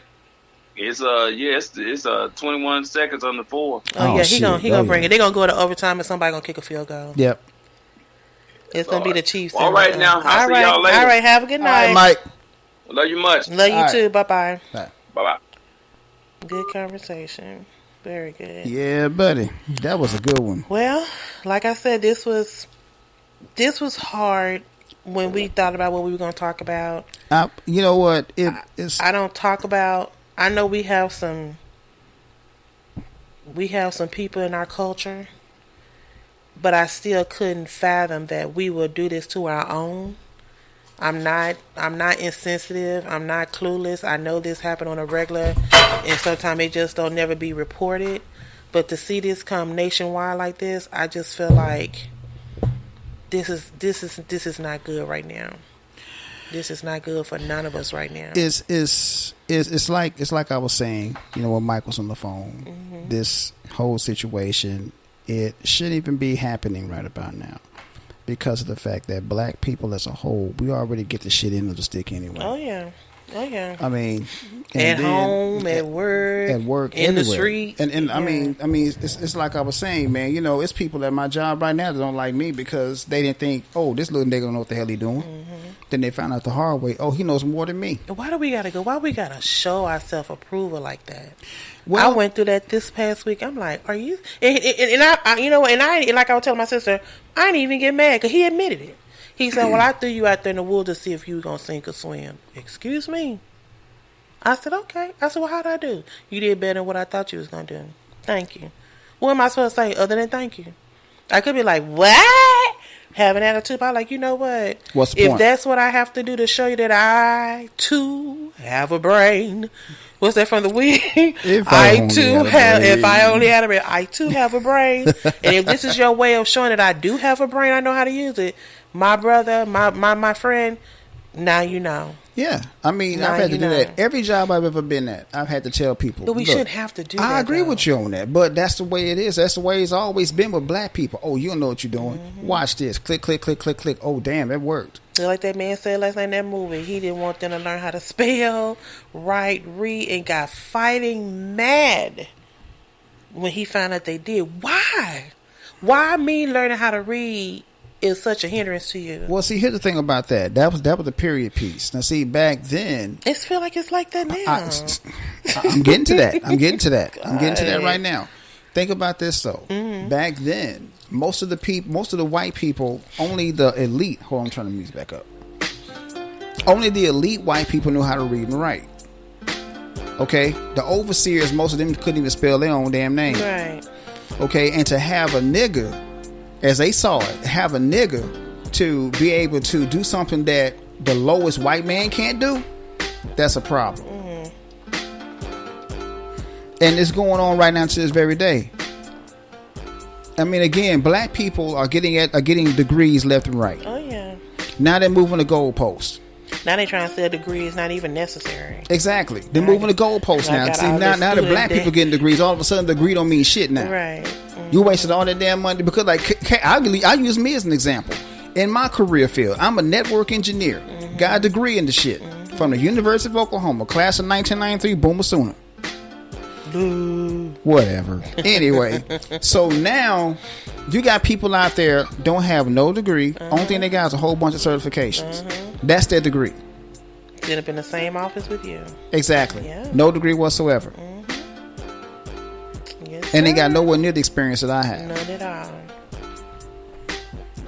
It's it's 21 seconds on the fourth. Oh yeah, he gonna bring it. They gonna go to overtime and somebody gonna kick a field goal. Yep. It's gonna be the Chiefs. All right, now. I'll see y'all later. All right, have a good night, Mike. Love you much. Love you too. Bye. Bye. Good conversation. Very good. Yeah, buddy. That was a good one. Well, like I said, this was hard. When we thought about what we were going to talk about, you know what? I don't talk about. I know we have some people in our culture, but I still couldn't fathom that we will do this to our own. I'm not insensitive. I'm not clueless. I know this happened on a regular, and sometimes it just don't never be reported. But to see this come nationwide like this, I just feel like. This is not good right now. This is not good for none of us right now. It's like I was saying, when Mike was on the phone. Mm-hmm. This whole situation, it shouldn't even be happening right about now, because of the fact that black people as a whole, we already get the shit end of the stick anyway. Oh yeah. I mean, at home, at work, in everywhere. The street, and yeah. I mean, it's like I was saying, man. It's people at my job right now that don't like me because they didn't think, oh, this little nigga don't know what the hell he doing. Mm-hmm. Then they found out the hard way. Oh, he knows more than me. Why do we gotta go? Why we gotta show our self approval like that? Well, I went through that this past week. I'm like, are you? And I like I was telling my sister, I didn't even get mad because he admitted it. He said, well, I threw you out there in the woods to see if you were going to sink or swim. Excuse me. I said, okay. I said, well, how'd I do? You did better than what I thought you was going to do. Thank you. What am I supposed to say other than thank you? I could be like, what? Have an attitude. I'm like, you know what? What's the point? If that's what I have to do to show you that I, too, have a brain. What's that from the week? If I only had a brain. I, too, have a brain. And if this is your way of showing that I do have a brain, I know how to use it. My brother, my friend, now you know. Yeah. I've had to do that. Every job I've ever been at, I've had to tell people. But we shouldn't have to do that. I agree with you on that. But that's the way it is. That's the way it's always been with black people. Oh, you don't know what you're doing. Mm-hmm. Watch this. Click, click, click, click, click. Oh, damn, it worked. Like that man said last night in that movie, he didn't want them to learn how to spell, write, read, and got fighting mad when he found out they did. Why? Why me learning how to read is such a hindrance to you? Well, see, here's the thing about that. That was the period piece. Now, see, back then, it feel like it's like that now. I'm getting to that. I'm getting to that right now. Think about this though. Mm-hmm. Back then, most of the white people, only the elite. Hold on, I'm trying to move back up. Only the elite white people knew how to read and write. Okay, the overseers, most of them couldn't even spell their own damn name. Right. Okay, and to have a nigga, as they saw it, have a nigga to be able to do something that the lowest white man can't do, that's a problem. Mm-hmm. And it's going on right now to this very day. Again, black people are getting degrees left and right. Oh yeah. Now they're moving the goalposts. Now they trying to say a degree is not even necessary. Exactly. They're moving the goalposts now. See, now the black people getting degrees. All of a sudden, the degree don't mean shit now. Right. Mm-hmm. You wasted all that damn money because, I use me as an example. In my career field, I'm a network engineer. Mm-hmm. Got a degree in the shit from the University of Oklahoma, class of 1993, Boomer Sooner. Whatever. Anyway, so now you got people out there don't have no degree. Only thing they got is a whole bunch of certifications. That's their degree. End up in the same office with you. Exactly. Yeah. No degree whatsoever. Yes, and they got nowhere near the experience that I have. None at all.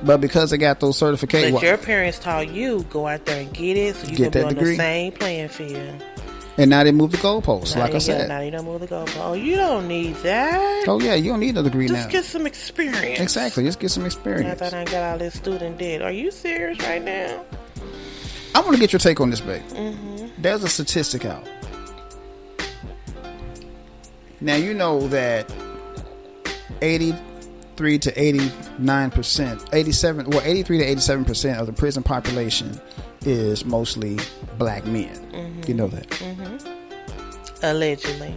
But because they got those certifications, but your parents taught you go out there and get it, so you can be on the same playing field. And now they move the goalposts, like I said. Now they don't move the goalposts. Oh, you don't need that. Oh, yeah, you don't need a degree now. Just get some experience. Exactly, just get some experience. I thought I got all this student debt. Are you serious right now? I want to get your take on this, babe. Mm-hmm. There's a statistic out. Now, you know that 83 to 89%, 83 to 87% of the prison population is mostly black men. Mm-hmm. You know that. Mm-hmm. Allegedly.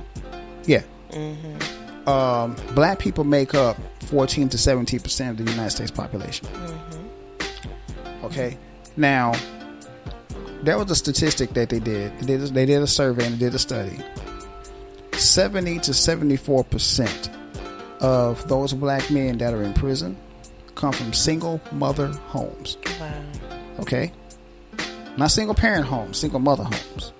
Yeah. Mm-hmm. Black people make up 14 to 17% of the United States population. Mm-hmm. Okay. Now, there was a statistic that they did. They did a survey and they did a study. 70 to 74% of those black men that are in prison come from single mother homes. Wow. Okay? Not single parent homes, single mother homes.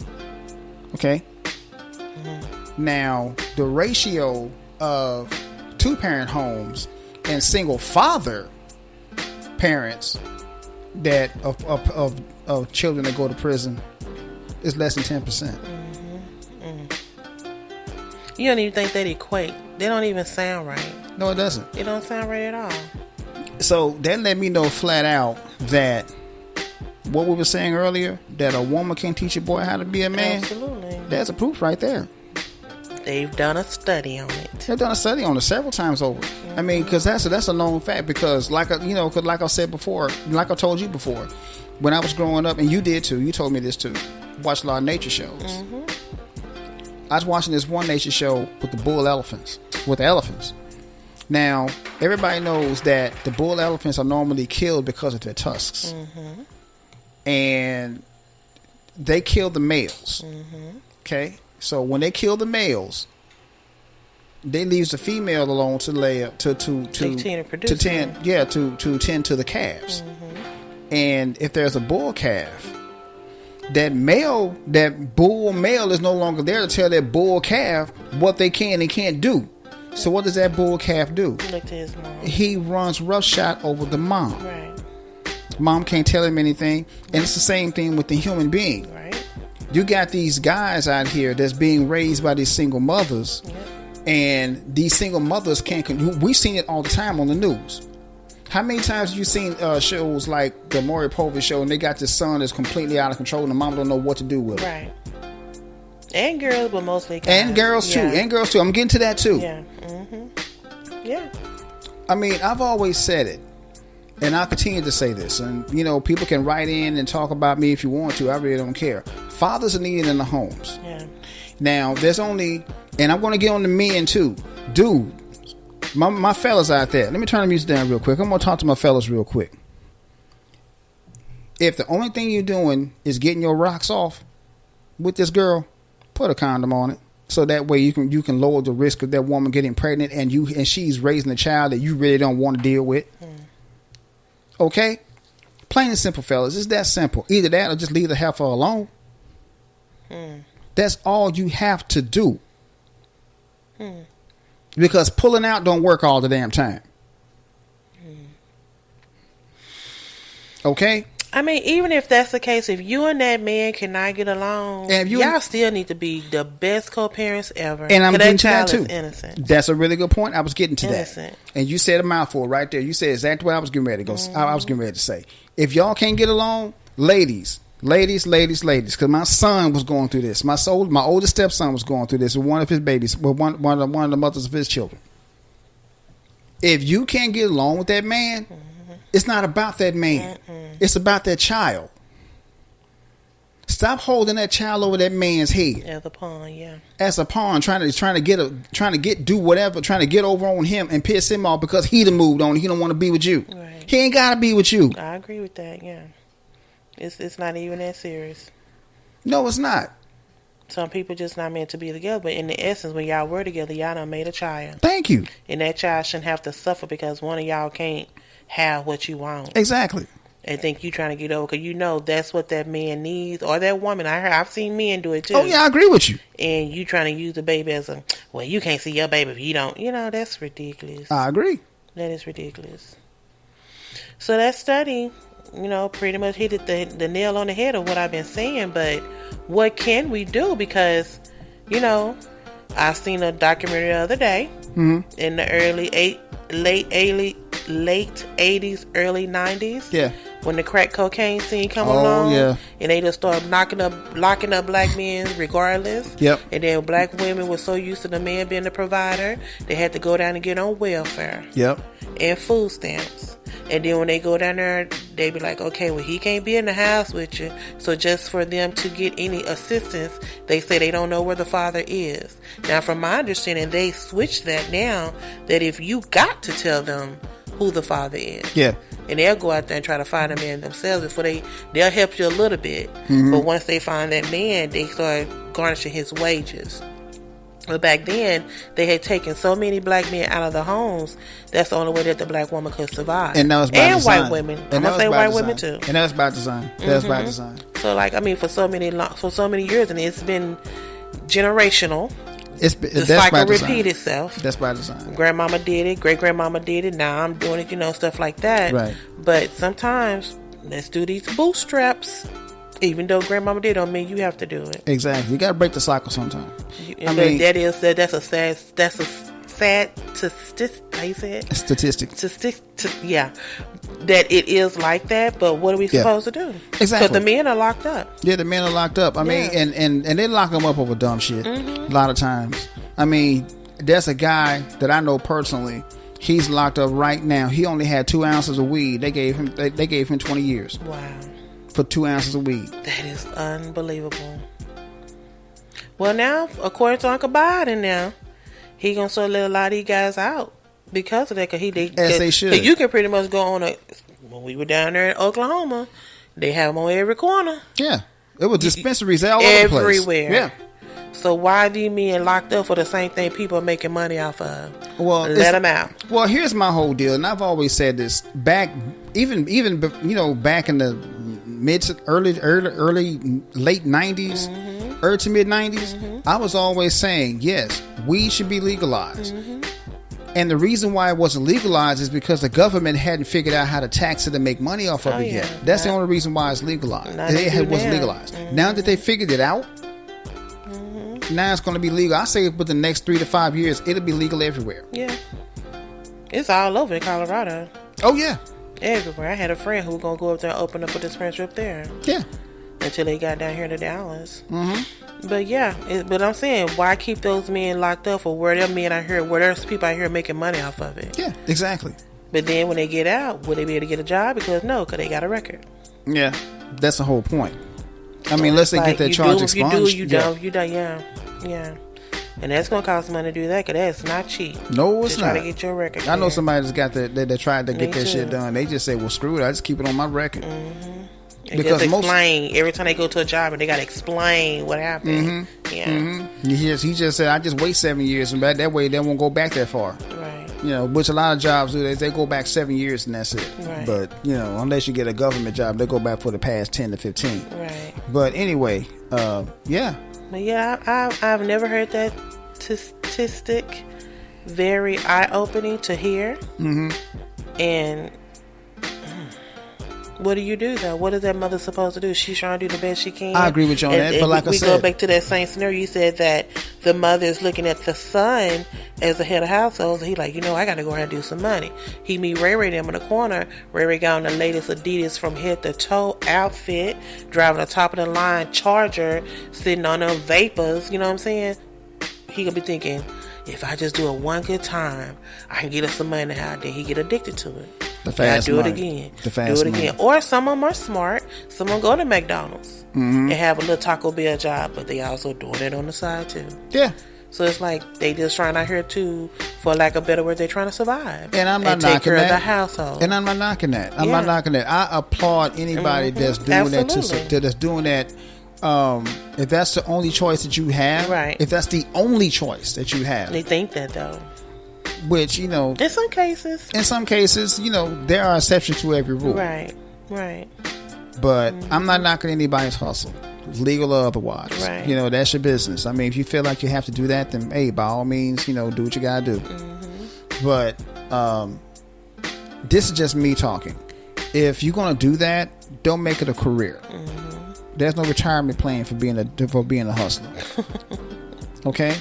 Okay? Mm-hmm. Now, the ratio of two parent homes and single father parents that of children that go to prison is less than 10%. Mm-hmm. Mm-hmm. You don't even think that equate. They don't even sound right. No, it doesn't. It don't sound right at all. So that let me know flat out that what we were saying earlier, that a woman can teach a boy how to be a man. Absolutely. That's a proof right there. They've done a study on it. They've done a study on it several times over. Mm-hmm. Because that's a known fact. Because like I said before, like I told you before, when I was growing up, and you did too, you told me this too, watched a lot of nature shows. Mm-hmm. I was watching this one nature show with the bull elephants, with the elephants. Now, everybody knows that the bull elephants are normally killed because of their tusks. Mm-hmm. And they kill the males. Mm-hmm. Okay? So when they kill the males, they leave the female alone to lay up to tend to the calves. Mm-hmm. And if there's a bull calf, that bull male is no longer there to tell that bull calf what they can and can't do. So what does that bull calf do? Look to his mom. He runs roughshod over the mom. Right. Mom can't tell him anything. And it's the same thing with the human being. Right. You got these guys out here that's being raised by these single mothers. Yep. And these single mothers can't. We've seen it all the time on the news. How many times have you seen shows like the Maury Povich show, and they got this son that's completely out of control, and the mom don't know what to do with him? Right. And girls, but mostly guys. And girls too. And girls too. I'm getting to that too. Yeah. Mm-hmm. Yeah. I mean, I've always said it, and I'll continue to say this. And you know, people can write in and talk about me if you want to. I really don't care. Fathers are needed in the homes. Yeah. Now, there's only, and I'm going to get on the men too, dude. My fellas out there, let me turn the music down real quick. I'm going to talk to my fellas real quick. If the only thing you're doing is getting your rocks off with this girl, put a condom on it. So that way you can lower the risk of that woman getting pregnant and she's raising a child that you really don't want to deal with. Okay? Plain and simple, fellas. It's that simple. Either that or just leave the heifer alone. That's all you have to do. Because pulling out don't work all the damn time. Okay? I mean, even if that's the case, if you and that man cannot get along, y'all still need to be the best co-parents ever. And I'm getting to that too. Is innocent. That's a really good point. I was getting to Innocent. that. And you said a mouthful right there. You said exactly what I was getting ready to go. I was getting ready to say. If y'all can't get along, ladies, because my son was going through this. My oldest stepson was going through this with one of his babies, with one of the mothers of his children. If you can't get along with that man, it's not about that man. It's about that child. Stop holding that child over that man's head. As a pawn, yeah. As a pawn, trying to do whatever, trying to get over on him and piss him off because he done moved on. He don't want to be with you. Right. He ain't got to be with you. I agree with that. Yeah. It's not even that serious. No, it's not. Some people just not meant to be together, but in the essence, when y'all were together, y'all done made a child. Thank you. And that child shouldn't have to suffer because one of y'all can't have what you want. Exactly. And think you trying to get over because you know that's what that man needs or that woman. I've seen men do it too. Oh yeah, I agree with you. And you trying to use the baby as a you can't see your baby if you don't. You know that's ridiculous. I agree. That is ridiculous. So that study, pretty much hit the nail on the head of what I've been saying. But what can we do? Because, I seen a documentary the other day in the late 80s, early 90s. Yeah. When the crack cocaine scene come along. Yeah. And they just started locking up black men regardless. Yep. And then black women were so used to the man being the provider, they had to go down and get on welfare. Yep. And food stamps. And then when they go down there, they be like, okay, well, he can't be in the house with you. So just for them to get any assistance, they say they don't know where the father is. Now, from my understanding, they switched that now, that if you got to tell them who the father is. Yeah. And they'll go out there and try to find a man themselves before they'll help you a little bit. But once they find that man, they start garnishing his wages. But back then, they had taken so many black men out of the homes. That's the only way that the black woman could survive. And that was by design. White women. I'm gonna say white women too. And that was by design. That was by design. So, for so many years, and it's been generational. The cycle repeat itself. That's by design. Grandmama did it. Great grandmama did it. Now I'm doing it. Stuff like that. Right. But sometimes let's do these bootstraps. Even though grandmama did, don't mean you have to do it. Exactly. You got to break the cycle sometime. That's a sad how you say it? Statistic. Yeah. That it is like that, but what are we supposed to do? Exactly. Because the men are locked up. Yeah, the men are locked up. I mean, and they lock them up over dumb shit a lot of times. I mean, there's a guy that I know personally. He's locked up right now. He only had 2 ounces of weed. They gave him 20 years. Wow. for 2 ounces of weed. That is unbelievable. Well, now, according to Uncle Biden now, he gonna sort of let a lot of these guys out because of that. Cause as they should. You can pretty much go on when we were down there in Oklahoma, they have them on every corner. Yeah. It was dispensaries all over the place. Everywhere. Yeah. So why are these men locked up for the same thing people are making money off of? Well, let them out. Well, here's my whole deal, and I've always said this back, even back in the early late 90s, early to mid 90s. I was always saying, yes, weed should be legalized. And the reason why it wasn't legalized is because the government hadn't figured out how to tax it and make money off of it yet. That's the only reason why it's legalized. It wasn't legalized. Now that they figured it out, now it's going to be legal. I say within the next 3 to 5 years, it'll be legal everywhere. Yeah. It's all over in Colorado. Oh, yeah. Everywhere. I had a friend who was going to go up there and open up a dispensary up there. Yeah. Until they got down here to Dallas. But yeah, but I'm saying, why keep those men locked up for where them men out here, where there's people out here making money off of it? Yeah, exactly. But then when they get out, will they be able to get a job? Because they got a record. Yeah, that's the whole point. I mean, let's say get that charge expunged. You don't. Yeah. And that's going to cost money to do that, because that's not cheap. No, it's not. Try to get your record. I know somebody that's got that tried to get that shit done. They just say, well, screw it. I just keep it on my record. Because just explain every time they go to a job, and they got to explain what happened. Yeah. He just said, I just wait 7 years, and that way they won't go back that far. Right. Which a lot of jobs do. They go back 7 years and that's it. Right. But unless you get a government job, they go back for the past 10 to 15. Right. But anyway, yeah. But yeah, I've never heard that statistic. Very eye-opening to hear. And what do you do though? What is that mother supposed to do? She's trying to do the best she can. I agree with you on that, but like I said, we go back to that same scenario. You said that the mother is looking at the son as the head of household. So he like, I got to go ahead and do some money. He meet Ray them in the corner. Ray got on the latest Adidas from head to toe outfit, driving a top of the line Charger, sitting on them vapors. You know what I'm saying? He gonna be thinking, if I just do it one good time, I can get us some money now. Then he get addicted to it. The fast do money. It again. The fast do it again. Or some of them are smart. Some of them go to McDonald's and have a little Taco Bell job, but they also doing it on the side too. Yeah. So it's like they just trying out here too, for lack of a better word, they're trying to survive. And I'm not and knocking take care that. of the household. And I'm not knocking that. I'm not knocking that. I applaud anybody that's doing that. That's doing that. If that's the only choice that you have, right? If that's the only choice that you have, they think that though. Which in some cases, there are exceptions to every rule, right? But I'm not knocking anybody's hustle, legal or otherwise. Right. That's your business. I mean, if you feel like you have to do that, then hey, by all means, do what you gotta do. But this is just me talking. If you're gonna do that, don't make it a career. There's no retirement plan for being a hustler. Okay.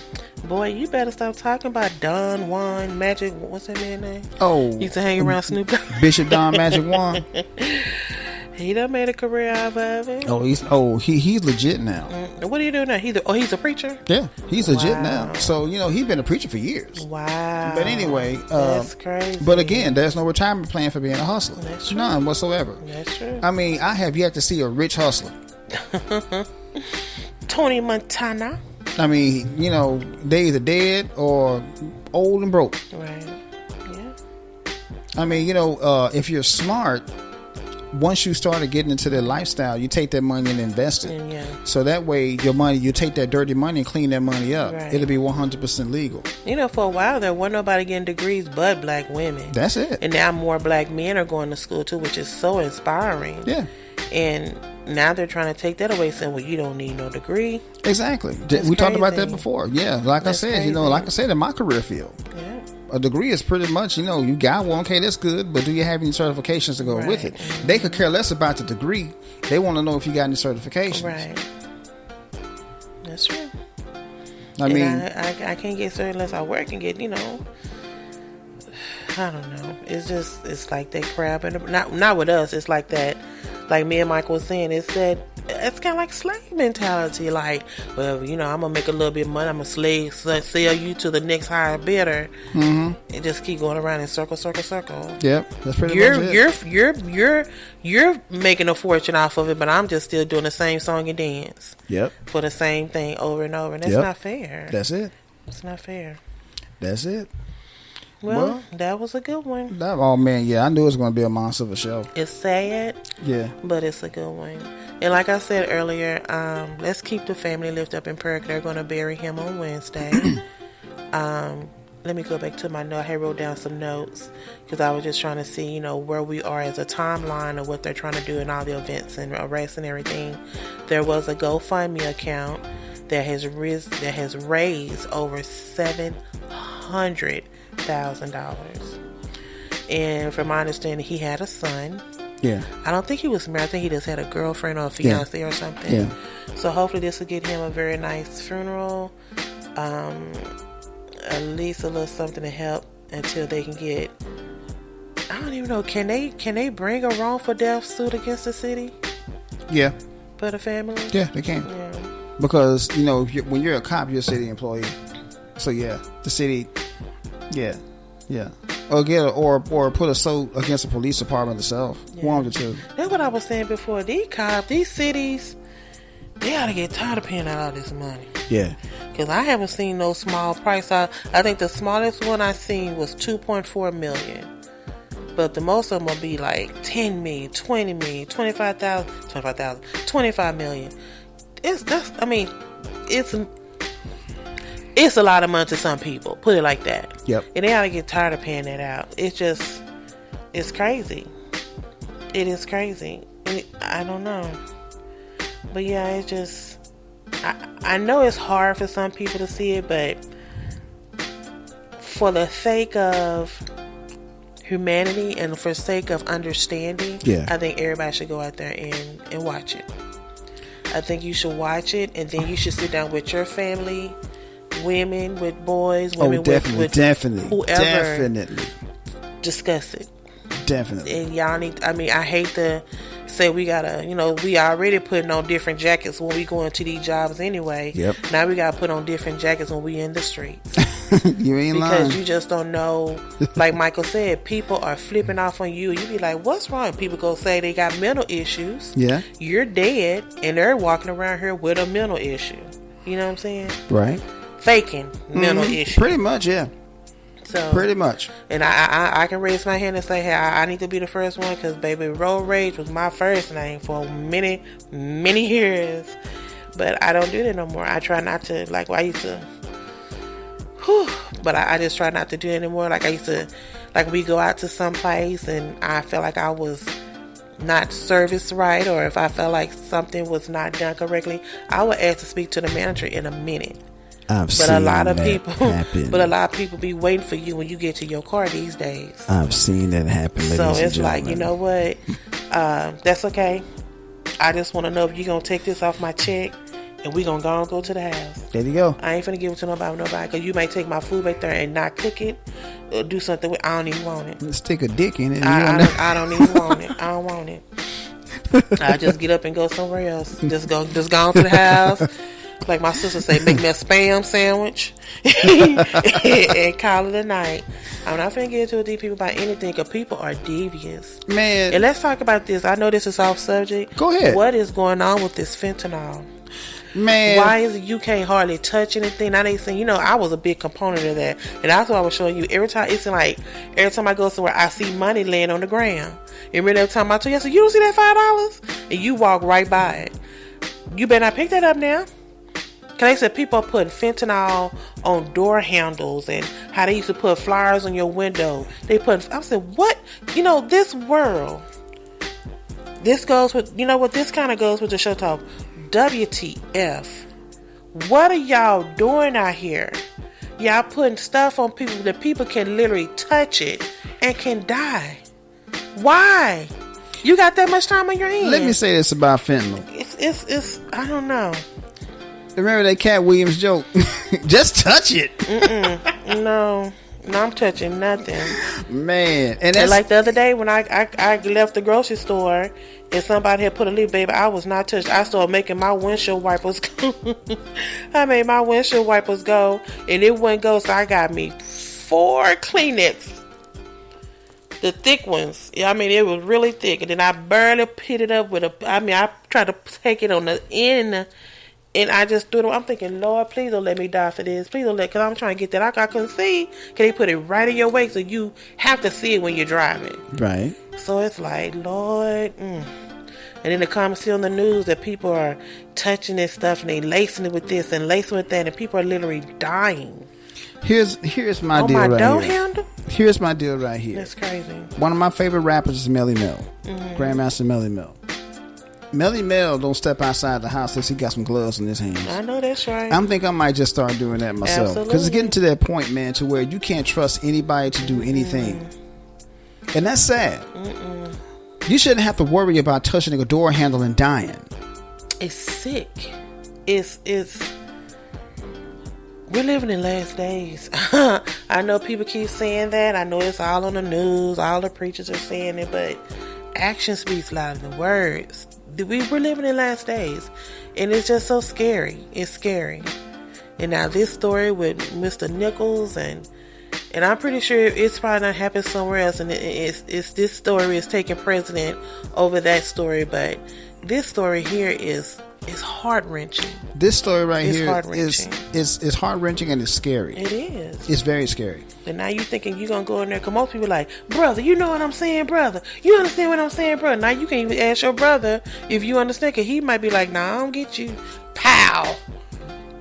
Boy, you better stop talking about Don Juan Magic. What's that man's name? Oh, he used to hang around Snoop Dogg. Bishop Don Magic Juan. He done made a career out of it. He's legit now. What do you do now? He's a preacher. Yeah, he's legit now. So he's been a preacher for years. Wow. But anyway, that's crazy. But again, there's no retirement plan for being a hustler. That's true. None whatsoever. That's true. I mean, I have yet to see a rich hustler. Tony Montana. I mean, they either dead or old and broke. Right. Yeah. I mean, if you're smart, once you started getting into their lifestyle, you take that money and invest it. Yeah. So that way, your money, you take that dirty money and clean that money up. Right. It'll be 100% legal. For a while there wasn't nobody getting degrees but black women. That's it. And now more black men are going to school too, which is so inspiring. Yeah. And now they're trying to take that away, saying, well, you don't need no degree. Exactly. We talked about that before. Yeah. Like I said, in my career field. Yeah. A degree is pretty much, you got one, okay, that's good, but do you have any certifications to go with it? They could care less about the degree. They want to know if you got any certifications. Right. That's true. I mean, I can't get certain unless I work and get, I don't know. It's like that crab, and not with us. It's like that, like me and Michael was saying, it's that it's kind of like slave mentality. Like, well, you know, I'm gonna make a little bit of money. I'm gonna sell you to the next higher bidder, and just keep going around in circle. Yep, that's pretty much it. You're making a fortune off of it, but I'm just still doing the same song and dance. Yep, for the same thing over and over, and that's not fair. That's it. It's not fair. That's it. Well, that was a good one. Oh man, yeah, I knew it was going to be a monster of a show. It's sad, yeah, but it's a good one. And like I said earlier, let's keep the family lift up in prayer. They're going to bury him on Wednesday. Let me go back to my note. I wrote down some notes because I was just trying to see, you know, where we are as a timeline of what they're trying to do and all the events and arrests and everything. There was a GoFundMe account that has raised over $700,000. And from my understanding, he had a son. Yeah. I don't think he was married. I think he just had a girlfriend or a fiance or something. Yeah. So hopefully this will get him a very nice funeral. At least a little something to help until they can get. I don't even know. Can they bring a wrongful death suit against the city? Yeah. For the family? Yeah, they can. Yeah. Because, you know, when you're a cop, you're a city employee. So yeah, the city. Yeah. Or put a suit against the police department itself. Yeah. One of the two. That's what I was saying before. These cops, these cities, they ought to get tired of paying out all this money. Yeah. Because I haven't seen no small price. I think the smallest one I seen was $2.4 million. But the most of them will be like $10 million, $20 million, $25 million. It's a lot of money to some people. Put it like that. Yep. And they ought to get tired of paying that out. It's crazy. It is crazy. I don't know. But yeah, it's just... I know it's hard for some people to see it, but for the sake of humanity and for the sake of understanding, I think everybody should go out there and watch it. I think you should watch it, and then you should sit down with your family, women, with boys, women with whoever. Definitely. Discuss it. Definitely. And y'all need, I hate to say we gotta, we already putting on different jackets when we go into these jobs anyway. Yep. Now we gotta put on different jackets when we in the streets. You ain't lying. Because you just don't know. Like Michael said, people are flipping off on you. You be like, what's wrong? People go say they got mental issues. Yeah. You're dead, and they're walking around here with a mental issue. You know what I'm saying? Right. Faking mental issues. Pretty much, yeah. So, pretty much. And I can raise my hand and say, hey, I need to be the first one, because baby, road rage was my first name for many, many years. But I don't do that no more. I try not to, like I used to. But I just try not to do it anymore. Like I used to, like we go out to some place and I felt like I was not serviced right, or if I felt like something was not done correctly, I would ask to speak to the manager in a minute. But a lot of people be waiting for you when you get to your car these days. I've seen that happen. So it's like, you know what? That's okay. I just want to know if you're going to take this off my check, and we're going to go to the house. There you go. I ain't finna give it to nobody, because you may take my food back there and not cook it, or do something with. I don't even want it. Stick a dick in it. I don't even want it. I don't want it. I just get up and go somewhere else. Just go to the house. Like my sister say, make me a Spam sandwich and call it a night. I'm not finna get into it with these people about anything, because people are devious. Man. And let's talk about this. I know this is off subject. Go ahead. What is going on with this fentanyl? Man. Why is it you can't hardly touch anything? Now they saying, I was a big component of that. And that's what I was showing you. Every time I go somewhere, I see money laying on the ground. You remember that time I told you, I said, you don't see that $5? And you walk right by it. You better not pick that up now. Because they said people are putting fentanyl on door handles, and how they used to put flyers on your window. I said, what? This world. This goes with, this kind of goes with the show talk. WTF. What are y'all doing out here? Y'all putting stuff on people that people can literally touch it and can die. Why? You got that much time on your hands. Let me say this about fentanyl. It's I don't know. Remember that Cat Williams joke? Just touch it. No. No, I'm touching nothing. Man, and like the other day when I left the grocery store and somebody had put a leaf, baby, I was not touched. I started making my windshield wipers go. I made my windshield wipers go, and it wouldn't go, so I got me 4 Kleenex. The thick ones. Yeah, I mean, it was really thick. And then I barely put it up with I tried to take it on the end. And I just threw it. I'm thinking, Lord, please don't let me die for this. Please don't because I'm trying to get that. I couldn't see. Because they put it right in your way, so you have to see it when you're driving. Right. So it's like, Lord. And then the comments see on the news that people are touching this stuff and they lacing it with this and lacing with that, and people are literally dying. Here's my deal right door here. handle? Here's my deal right here. That's crazy. One of my favorite rappers is Melly Mel. Grandmaster Melly Mel. Melly Mel don't step outside the house unless he got some gloves in his hands. I know that's right. I think I might just start doing that myself. Because it's getting to that point, man, to where you can't trust anybody to do anything. And that's sad. You shouldn't have to worry about touching a door handle and dying. It's sick. It's we're living in last days. I know people keep saying that. I know it's all on the news. All the preachers are saying it, but action speaks louder than words. We're living in last days, and it's just so scary. It's scary. And now this story with Mr. Nichols, and I'm pretty sure it's probably not happened somewhere else, and it's this story is taking precedent over that story, but this story here is heart-wrenching. This story right here is heart-wrenching, and it's scary. It is. It's very scary. And now you thinking you're going to go in there, because most people are like, brother, you know what I'm saying, brother? You understand what I'm saying, brother? Now you can't even ask your brother if you understand, because he might be like, nah, I don't get you. Pow!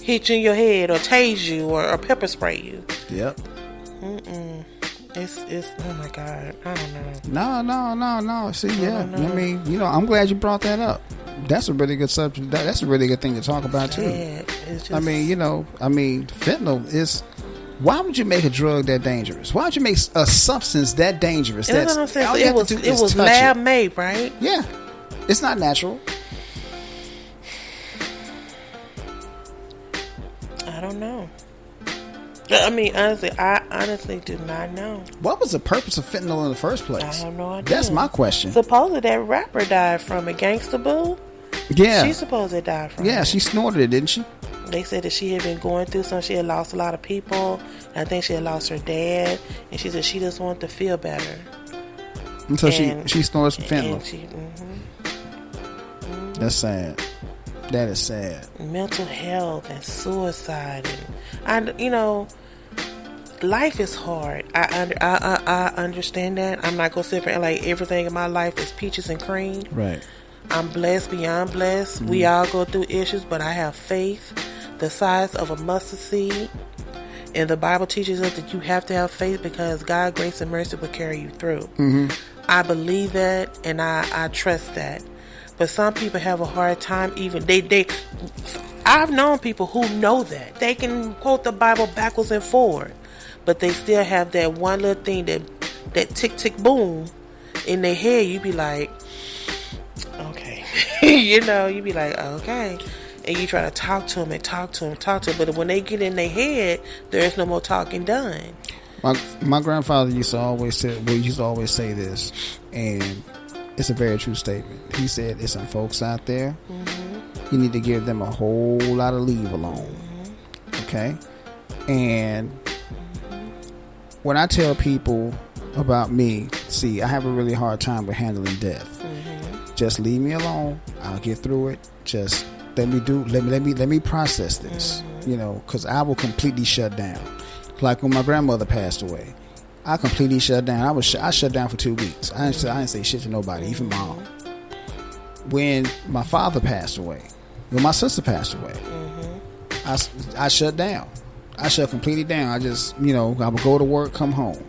Hit you in your head, or tase you, or pepper spray you. Yep. It's oh my God, I don't know. No. See, yeah. I mean, I'm glad you brought that up. That's a really good subject. That's a really good thing to talk about too. Just, I mean, fentanyl is. Why would you make a drug that dangerous? Why would you make a substance that dangerous? That's what I'm saying. So it was lab made, right? Yeah, it's not natural. I don't know. I mean, honestly, I honestly do not know. What was the purpose of fentanyl in the first place? I have no idea. That's my question. Supposedly that rapper died from it, Gangsta Boo. Yeah. She supposedly died from it. Yeah, she snorted it, didn't she? They said that she had been going through something. She had lost a lot of people. I think she had lost her dad. And she said she just wanted to feel better. And so she snorted some fentanyl. That's sad. That is sad. Mental health and suicide, and life is hard. I understand that. I'm not gonna sit there and like everything in my life is peaches and cream. Right. I'm blessed beyond blessed. We all go through issues, but I have faith the size of a mustard seed. And the Bible teaches us that you have to have faith because God, grace, and mercy will carry you through. I believe that, and I trust that. But some people have a hard time even. I've known people who know that. They can quote the Bible backwards and forward. But they still have that one little thing that tick, tick, boom in their head. You be like, okay. You be like, okay. And you try to talk to them. But when they get in their head, there is no more talking done. My grandfather used to always say this, and it's a very true statement. He said, there's some folks out there, you need to give them a whole lot of leave alone. Okay? And when I tell people about me, see, I have a really hard time with handling death. Just leave me alone. I'll get through it. Just let me process this. Because I will completely shut down. Like when my grandmother passed away, I completely shut down. I shut down for 2 weeks. I didn't say shit to nobody, even mom. When my father passed away, when my sister passed away, I shut down. I shut completely down. I just, I would go to work, come home,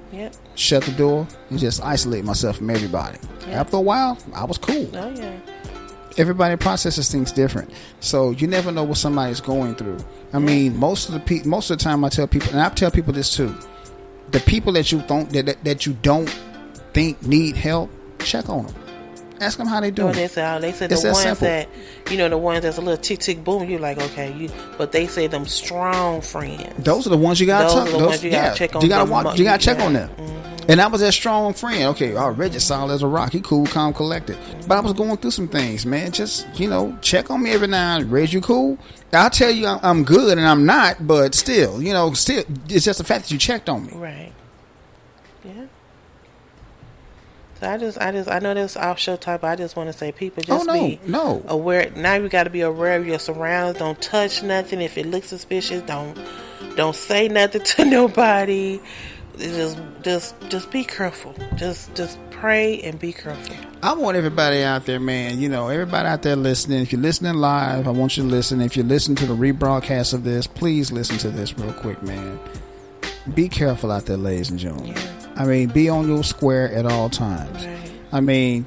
shut the door, and just isolate myself from everybody. After a while, I was cool. Oh yeah. Everybody processes things different, so you never know what somebody's going through. I mean, most of the time, I tell people, and I tell people this too. The people that you don't think need help, check on them. Ask them how they doing. They said the ones that, the ones that's a little tick tick boom. You're like, okay, but they say them strong friends. Those are the ones you gotta talk. Those are the ones you gotta check on. You gotta check on them. Mm-hmm. And I was that strong friend. Okay, Reggie solid as a rock. He cool, calm, collected. But I was going through some things, man. Just check on me every now and then. Reg, you cool? I'll tell you I'm good and I'm not, but still, it's just the fact that you checked on me. Right. Yeah. So I know this off show type, but I just want to say, people, just be aware. Now you got to be aware of your surroundings. Don't touch nothing. If it looks suspicious, don't say nothing to nobody. Just be careful. Just pray and be careful. I want everybody out there, man. Everybody out there listening. If you're listening live, I want you to listen. If you listen to the rebroadcast of this, please listen to this real quick, man. Be careful out there, ladies and gentlemen. Yeah. I mean, be on your square at all times. Right. I mean,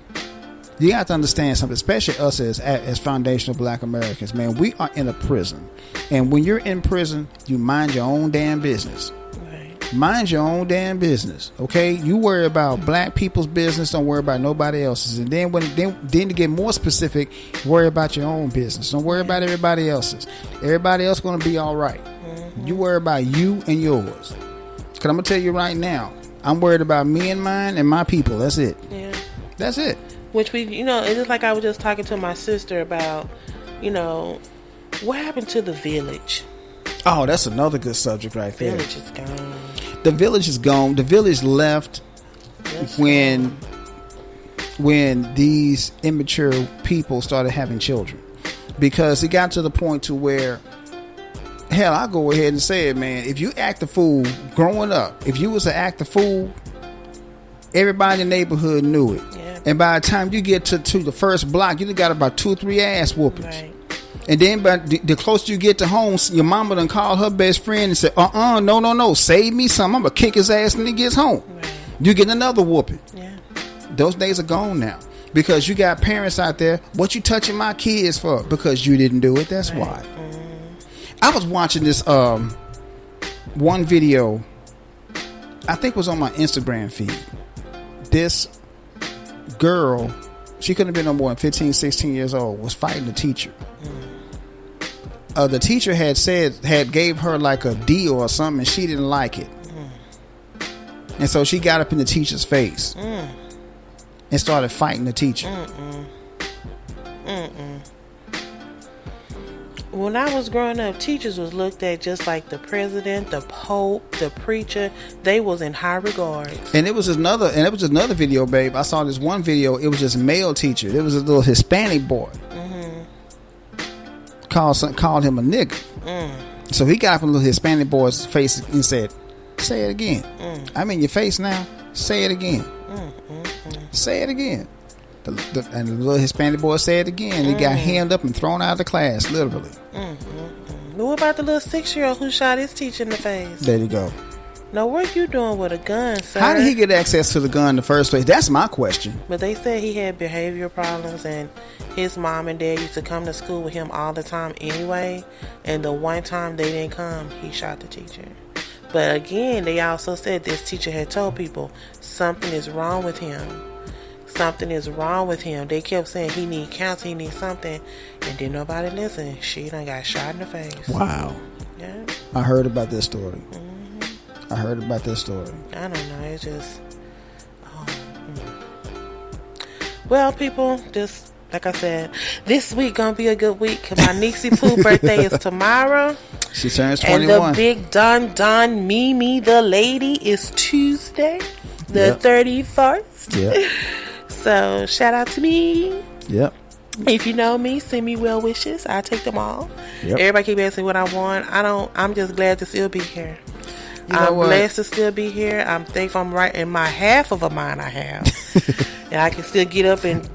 you have to understand something, especially us as foundational Black Americans, man. We are in a prison, and when you're in prison, you mind your own damn business. Mind your own damn business, okay? You worry about Black people's business. Don't worry about nobody else's. And then then to get more specific, worry about your own business. Don't worry about everybody else's. Everybody else going to be all right. Mm-hmm. You worry about you and yours. Because I'm going to tell you right now, I'm worried about me and mine and my people. That's it. Yeah. That's it. Which it's just like I was just talking to my sister about, what happened to the village? Oh, that's another good subject right there. The village is gone. The village is gone. The village left when these immature people started having children, because it got to the point to where, hell, I'll go ahead and say it, man. If you act a fool growing up, if you was to act a fool, everybody in the neighborhood knew it. Yeah. And by the time you get to the first block, you got about 2 or 3 ass whoopings. Right. And then, but the closer you get to home, your mama done call her best friend and say, no, save me some. I'm going to kick his ass when he gets home. Right. You get another whooping. Yeah. Those days are gone now. Because you got parents out there, what you touching my kids for? Because you didn't do it. That's why. I was watching this one video, I think it was on my Instagram feed. This girl, she couldn't have been no more than 15, 16 years old, was fighting the teacher. The teacher had gave her like a D or something, and she didn't like it. And so she got up in the teacher's face and started fighting the teacher. When I was growing up, teachers was looked at just like the president, the pope, the preacher. They was in high regards. And it was another video, babe. I saw this one video. It was just male teacher. It was a little Hispanic boy. Called him a nigga. So he got up in the little Hispanic boy's face and said, "Say it again. I'm in your face now. Say it again. Say it again." And the little Hispanic boy said it again. He got hemmed up and thrown out of the class, literally. What about the little 6-year-old who shot his teacher in the face? There you go. Now, what you doing with a gun, sir? How did he get access to the gun in the first place? That's my question. But they said he had behavioral problems, and his mom and dad used to come to school with him all the time anyway. And the one time they didn't come, he shot the teacher. But again, they also said this teacher had told people something is wrong with him. Something is wrong with him. They kept saying he need counseling, he need something, and didn't nobody listen. She done got shot in the face. Wow. Yeah. I heard about this story. I heard about this story. I don't know. It's just... Well, people, just like I said, this week gonna be a good week. My niecey Pooh birthday is tomorrow. She turns 21. And the big Don Mimi the lady is Tuesday, the 31st. Yep. So shout out to me. Yep. If you know me, send me well wishes. I take them all. Yep. Everybody keep asking what I want. I'm just glad to still be here. I'm blessed to still be here. I'm thankful I'm right in my half of a mind I have. And I can still get up and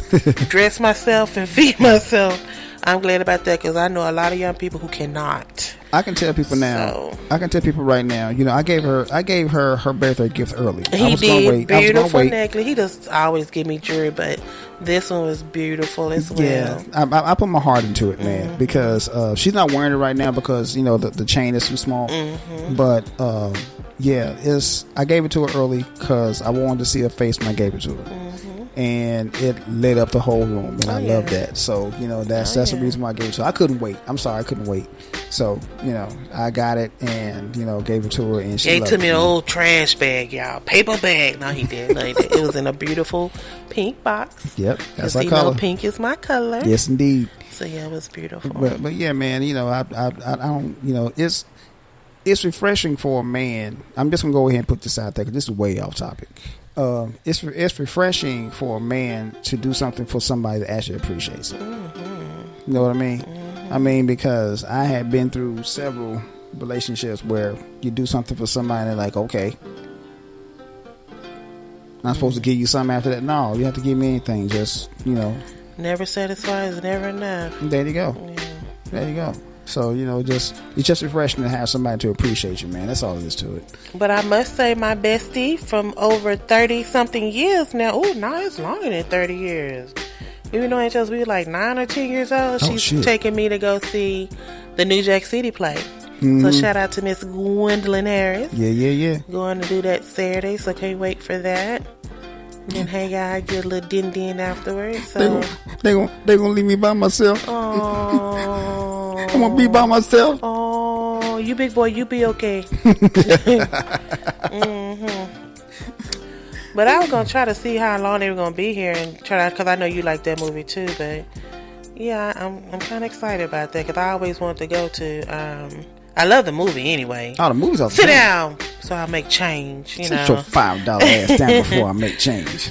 dress myself and feed myself. I'm glad about that, because I know a lot of young people who cannot. I can tell people now. So, I can tell people right now. I gave her her birthday gift early. He did. Beautiful necklace. He just always give me jewelry, but this one was beautiful as well. Yeah, I put my heart into it, man, because she's not wearing it right now because the chain is too small. But I gave it to her early because I wanted to see her face when I gave it to her. and it lit up the whole room, and I love that. So that's the reason why I gave it to her. I couldn't wait. I'm sorry, I couldn't wait. So I got it and gave it to her, and she gave to me an old trash bag, y'all, paper bag. No, he did. It was in a beautiful pink box. Yep, that's my color. Pink is my color. Yes, indeed. So it was beautiful. But yeah, man, I don't, it's refreshing for a man. I'm just gonna go ahead and put this out there because this is way off topic. It's refreshing for a man to do something for somebody that actually appreciates it. You know what I mean? I mean, because I had been through several relationships where you do something for somebody and they're like, okay, I'm supposed to give you something after that. No, you have to give me anything. Just, never satisfied is never enough. There you go. Yeah. There you go. So, it's just refreshing to have somebody to appreciate you, man. That's all there is to it. But I must say, my bestie from over 30-something years now. Oh, no, it's longer than 30 years. Even though we were like 9 or 10 years old, she's taking me to go see the New Jack City play. Mm-hmm. So shout out to Miss Gwendolyn Harris. Yeah. Going to do that Saturday, so can't wait for that. And then hang out, get a little din afterwards. So they gonna leave me by myself. Oh, I'm gonna be by myself. Oh, you big boy, you be okay. But I was gonna try to see how long they were gonna be here and try to, because I know you like that movie too. But yeah, I'm kind of excited about that because I always wanted to go to. I love the movie anyway. Oh, the movie's awesome. Sit down, so I'll make change. Sit your $5 ass down before I make change.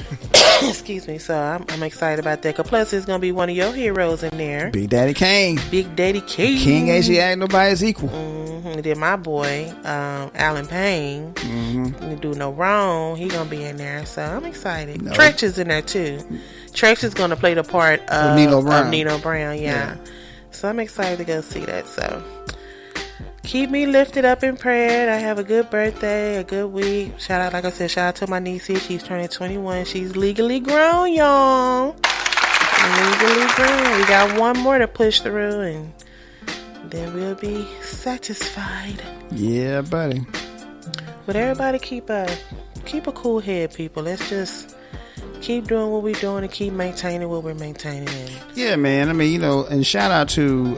Excuse me. So I'm excited about that. Cause plus, it's gonna be one of your heroes in there. Big Daddy Kane. Big Daddy Kane. King actually ain't nobody's equal. And then my boy, Alan Payne. Didn't do no wrong. He gonna be in there. So I'm excited. No. Tretch is in there too. Tretch is gonna play the part of Nino Brown. Yeah. So I'm excited to go see that. So. Keep me lifted up in prayer. I have a good birthday, a good week. Shout out to my niece here. She's turning 21. She's legally grown, y'all. Legally grown. We got one more to push through, and then we'll be satisfied. Yeah, buddy. But everybody keep a cool head, people. Let's just keep doing what we're doing and keep maintaining what we're maintaining. Yeah, man. I mean, and shout out to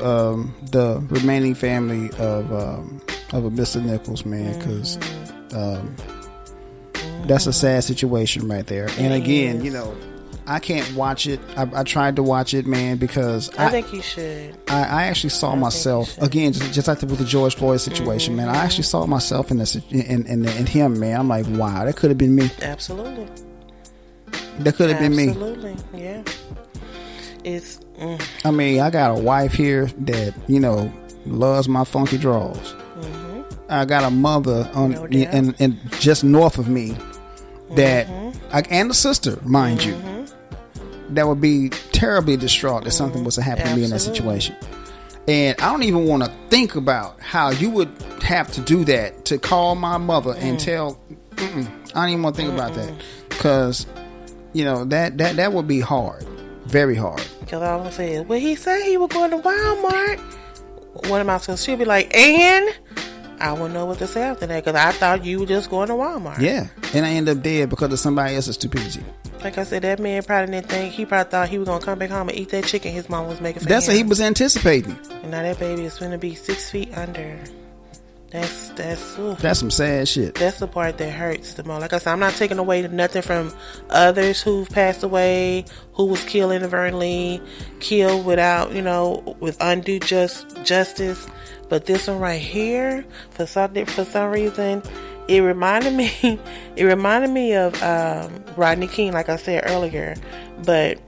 the remaining family of a Mr. Nichols, man, because that's a sad situation right there. And again, I can't watch it. I tried to watch it, man, because I think you should. I actually saw myself again, just like with the George Floyd situation, man. I actually saw myself in this in him, man. I'm like, wow, that could have been me. Absolutely. That could have been me. Absolutely, yeah. It's. I mean, I got a wife here that loves my funky draws. I got a mother and just north of me that, and a sister, mind you, that would be terribly distraught if something was to happen to me in that situation. And I don't even want to think about how you would have to do that to call my mother and tell. I don't even want to think about that because. That would be hard. Very hard. Because I was saying, well, he said he was going to Walmart. What am I supposed to? She'll be like, and I wouldn't know what to say after that because I thought you were just going to Walmart. Yeah. And I end up dead because of somebody else's stupidity. Like I said, that man probably didn't think, he probably thought he was going to come back home and eat that chicken his mom was making for him. That's what he was anticipating. And now that baby is going to be 6 feet under. That's some sad shit. That's the part that hurts the most. Like I said, I'm not taking away nothing from others who've passed away, who was killed inadvertently, killed without, with undue justice. But this one right here, for some reason, it reminded me of Rodney King, like I said earlier. But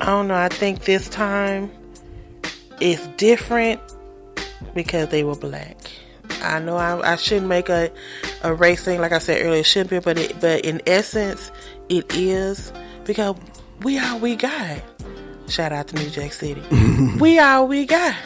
I don't know. I think this time it's different. Because they were black. I know I shouldn't make a race thing like I said earlier. It shouldn't be, but in essence, it is because we all we got. Shout out to New Jack City. We all we got.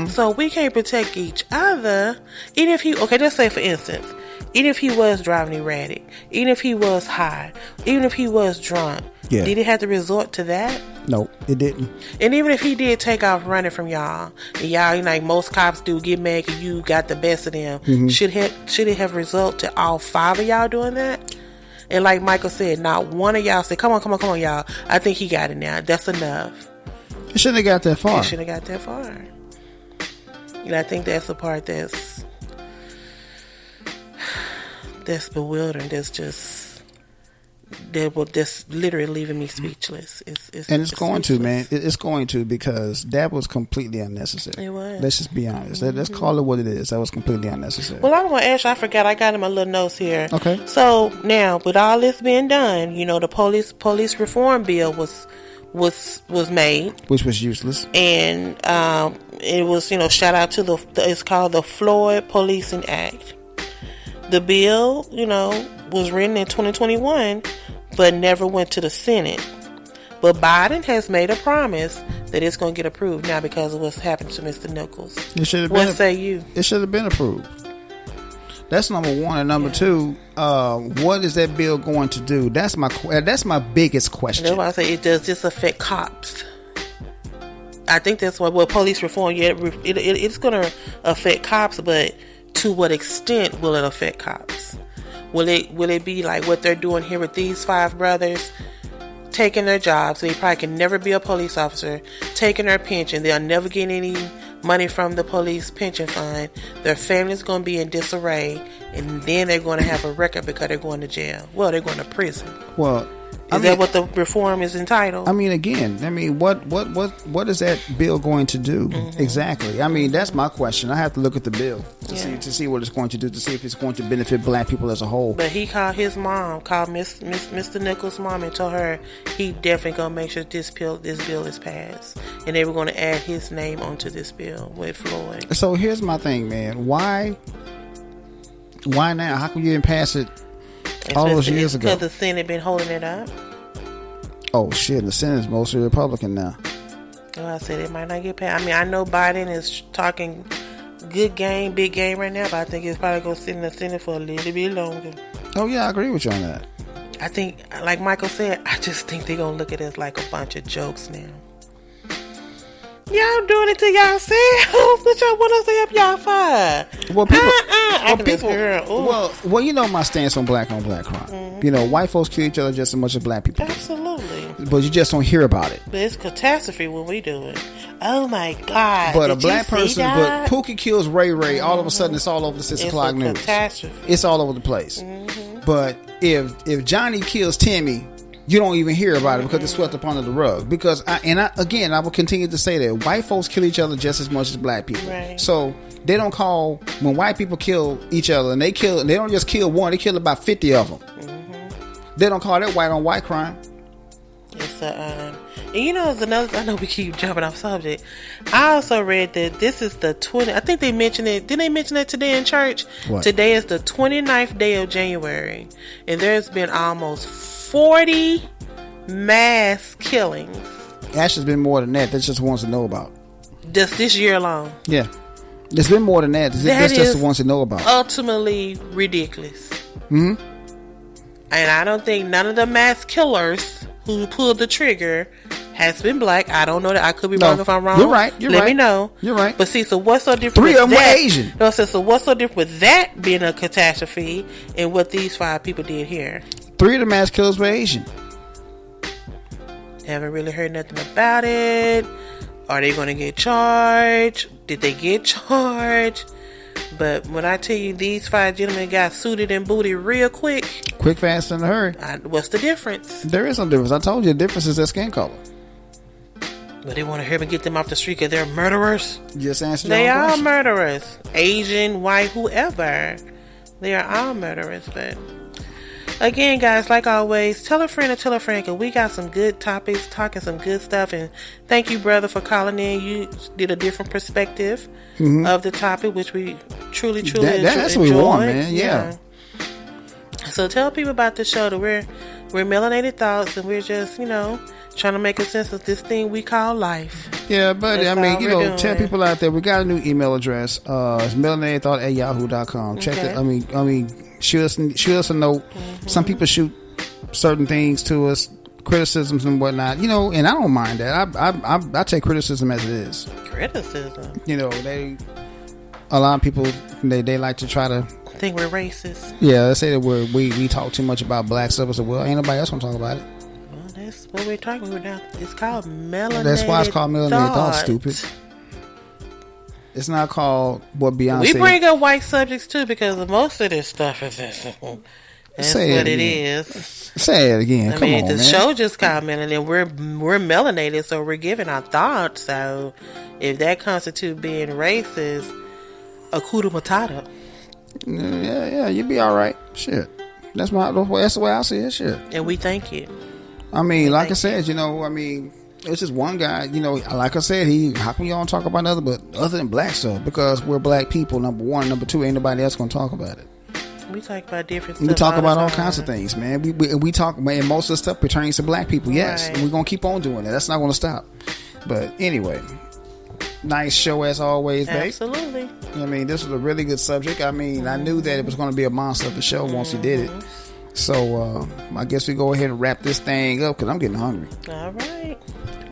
So we can't protect each other. Even if just say for instance, even if he was driving erratic, even if he was high, even if he was drunk, did he have to resort to that? No, it didn't. And even if he did take off running from y'all, and y'all, like most cops do, get mad because you got the best of them, should it have result to all 5 of y'all doing that? And like Michael said, not one of y'all said, come on, y'all. I think he got it now. That's enough. It shouldn't have got that far. It shouldn't have got that far. And I think that's the part that's bewildering. That's literally leaving me speechless. It's going to, man. It's going to, because that was completely unnecessary. It was. Let's just be honest. Let's call it what it is. That was completely unnecessary. Well, I'm going to ask you, I forgot, I got in my little notes here. Okay. So now, with all this being done, the police reform bill was made, which was useless, and it was, shout out to it's called the Floyd Policing Act. The bill, was written in 2021, but never went to the Senate. But Biden has made a promise that it's going to get approved now because of what's happened to Mr. Nichols. It should have been. What say you? It should have been approved. That's number one. And number two, what is that bill going to do? That's my biggest question. That's why I say, does this affect cops? I think that's what police reform. Yeah, it's going to affect cops, but to what extent will it affect cops? Will it be like what they're doing here with these 5 brothers, taking their jobs? They probably can never be a police officer, taking their pension. They'll never get any money from the police pension fund. Their family's going to be in disarray, and then they're going to have a record because they're going to jail. Well, they're going to prison. Well, is that what the reform is entitled? What is that bill going to do exactly? That's my question. I have to look at the bill to see what it's going to do, to see if it's going to benefit black people as a whole. But he called his mom, Mr. Nichols' mom, and told her he definitely gonna make sure this bill is passed, and they were going to add his name onto this bill with Floyd. So here's my thing, man. Why now? How come you didn't pass it all those years ago? Because the Senate been holding it up. Oh shit! The Senate is mostly Republican now. Well, I said it might not get passed. I know Biden is talking big game right now, but I think it's probably going to sit in the Senate for a little bit longer. Oh yeah, I agree with you on that. I think, like Michael said, I just think they're going to look at us like a bunch of jokes now. Y'all doing it to yourselves. What y'all want us to help y'all for? Well, people. My stance on black crime. Mm-hmm. White folks kill each other just as much as black people. Absolutely. But you just don't hear about it. But it's catastrophe when we do it. Oh my God! But a black person, but Pookie kills Ray. All of a sudden, it's all over the 6 o'clock news. Catastrophe. It's all over the place. Mm-hmm. But if Johnny kills Timmy, you don't even hear about it because it's swept up under the rug. Because I will continue to say that white folks kill each other just as much as black people. Right. So they don't call, when white people kill each other, and they don't just kill one, they kill about 50 of them. Mm-hmm. They don't call that white on white crime. It's it's another. I know we keep jumping off subject. I also read that this is the 20. I think they mentioned it. Didn't they mention it today in church? What? Today is the 29th day of January, and there's been almost 40 mass killings. Actually, it's been more than that. That's just ones to know about. Just this year alone. Yeah, it's been more than that. That's just the ones to know about. Ultimately ridiculous. Hmm. And I don't think none of the mass killers who pulled the trigger has been black. I don't know that. I could be wrong if I'm wrong. You're right. Let me know. You're right. But see, so what's so different? 3 of them were Asian. No, so what's so different with that being a catastrophe and what these 5 people did here? 3 of the mass killers were Asian. Haven't really heard nothing about it. Are they going to get charged? Did they get charged? But when I tell you these 5 gentlemen got suited and booted real quick, fast, in a hurry. What's the difference? There is no difference. I told you the difference is their skin color. But they want to hurry and get them off the street because they're murderers. Just answer They your own are question. murderers. Asian, white, whoever. They are all murderers. But again, guys, like always, tell a friend or tell a friend because we got some good topics, talking some good stuff. And thank you, brother, for calling in. You did a different perspective of the topic, which we truly that's enjoyed. what we want, man. Yeah. So tell people about the show that we're Melanated Thoughts, and we're just, trying to make a sense of this thing we call life. Yeah, but That's tell people out there, we got a new email address. It's melanatedthought@yahoo.com. Check it. Shoot us a note. Mm-hmm. Some people shoot certain things to us, criticisms and whatnot, and I don't mind that. I take criticism as it is. Criticism. A lot of people, they like to try to think we're racist. Yeah, they say that we talk too much about black stuff. I said, well, ain't nobody else gonna talk about it. Well, that's what we're talking about now. It's called melanated. That's why it's called melanated thought, stupid. It's not called what Beyonce. We bring up white subjects too because most of this stuff is this. That's what it is. Say it again. Come on, the man. show just called melanated. We're melanated, so we're giving our thoughts. So if that constitutes being racist, Akuta Matata. Yeah, you'd be all right. Shit. That's the way I see it. Shit. And we thank you. I mean, like I said, it's just one guy, like I said, how come you don't talk about other than black stuff? Because we're black people, number one. Number two, ain't nobody else gonna talk about it. We talk about different stuff. We talk about all kinds of things, man. We talk, man, most of the stuff pertains to black people, yes. Right. And we're gonna keep on doing it. That's not gonna stop. But anyway, nice show as always, babe. Absolutely. I mean, this was a really good subject. I mean, I knew that it was gonna be a monster of a show once you did it. So I guess we go ahead and wrap this thing up because I'm getting hungry. All right.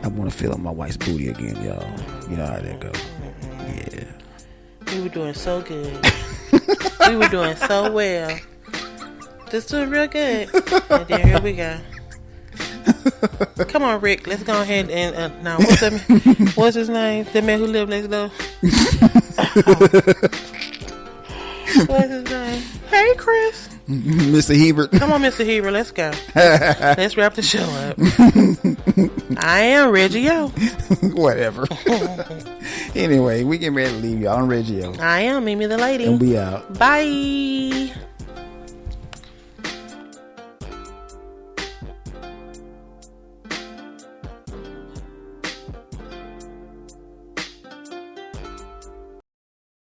I want to feel up my wife's booty again, y'all. You know how that go. Yeah. We were doing so good. We were doing so well. Just doing real good. And then here we go. Come on, Rick. Let's go ahead and now what's his name? The man who lived next door. What's his name? Hey, Chris. Mr. Hebert. Come on, Mr. Hebert. Let's go. Let's wrap the show up. I am Reggie O. Whatever. Anyway, we getting ready to leave y'all. I'm Reggie O. I am Mimi the Lady. And we out. Bye.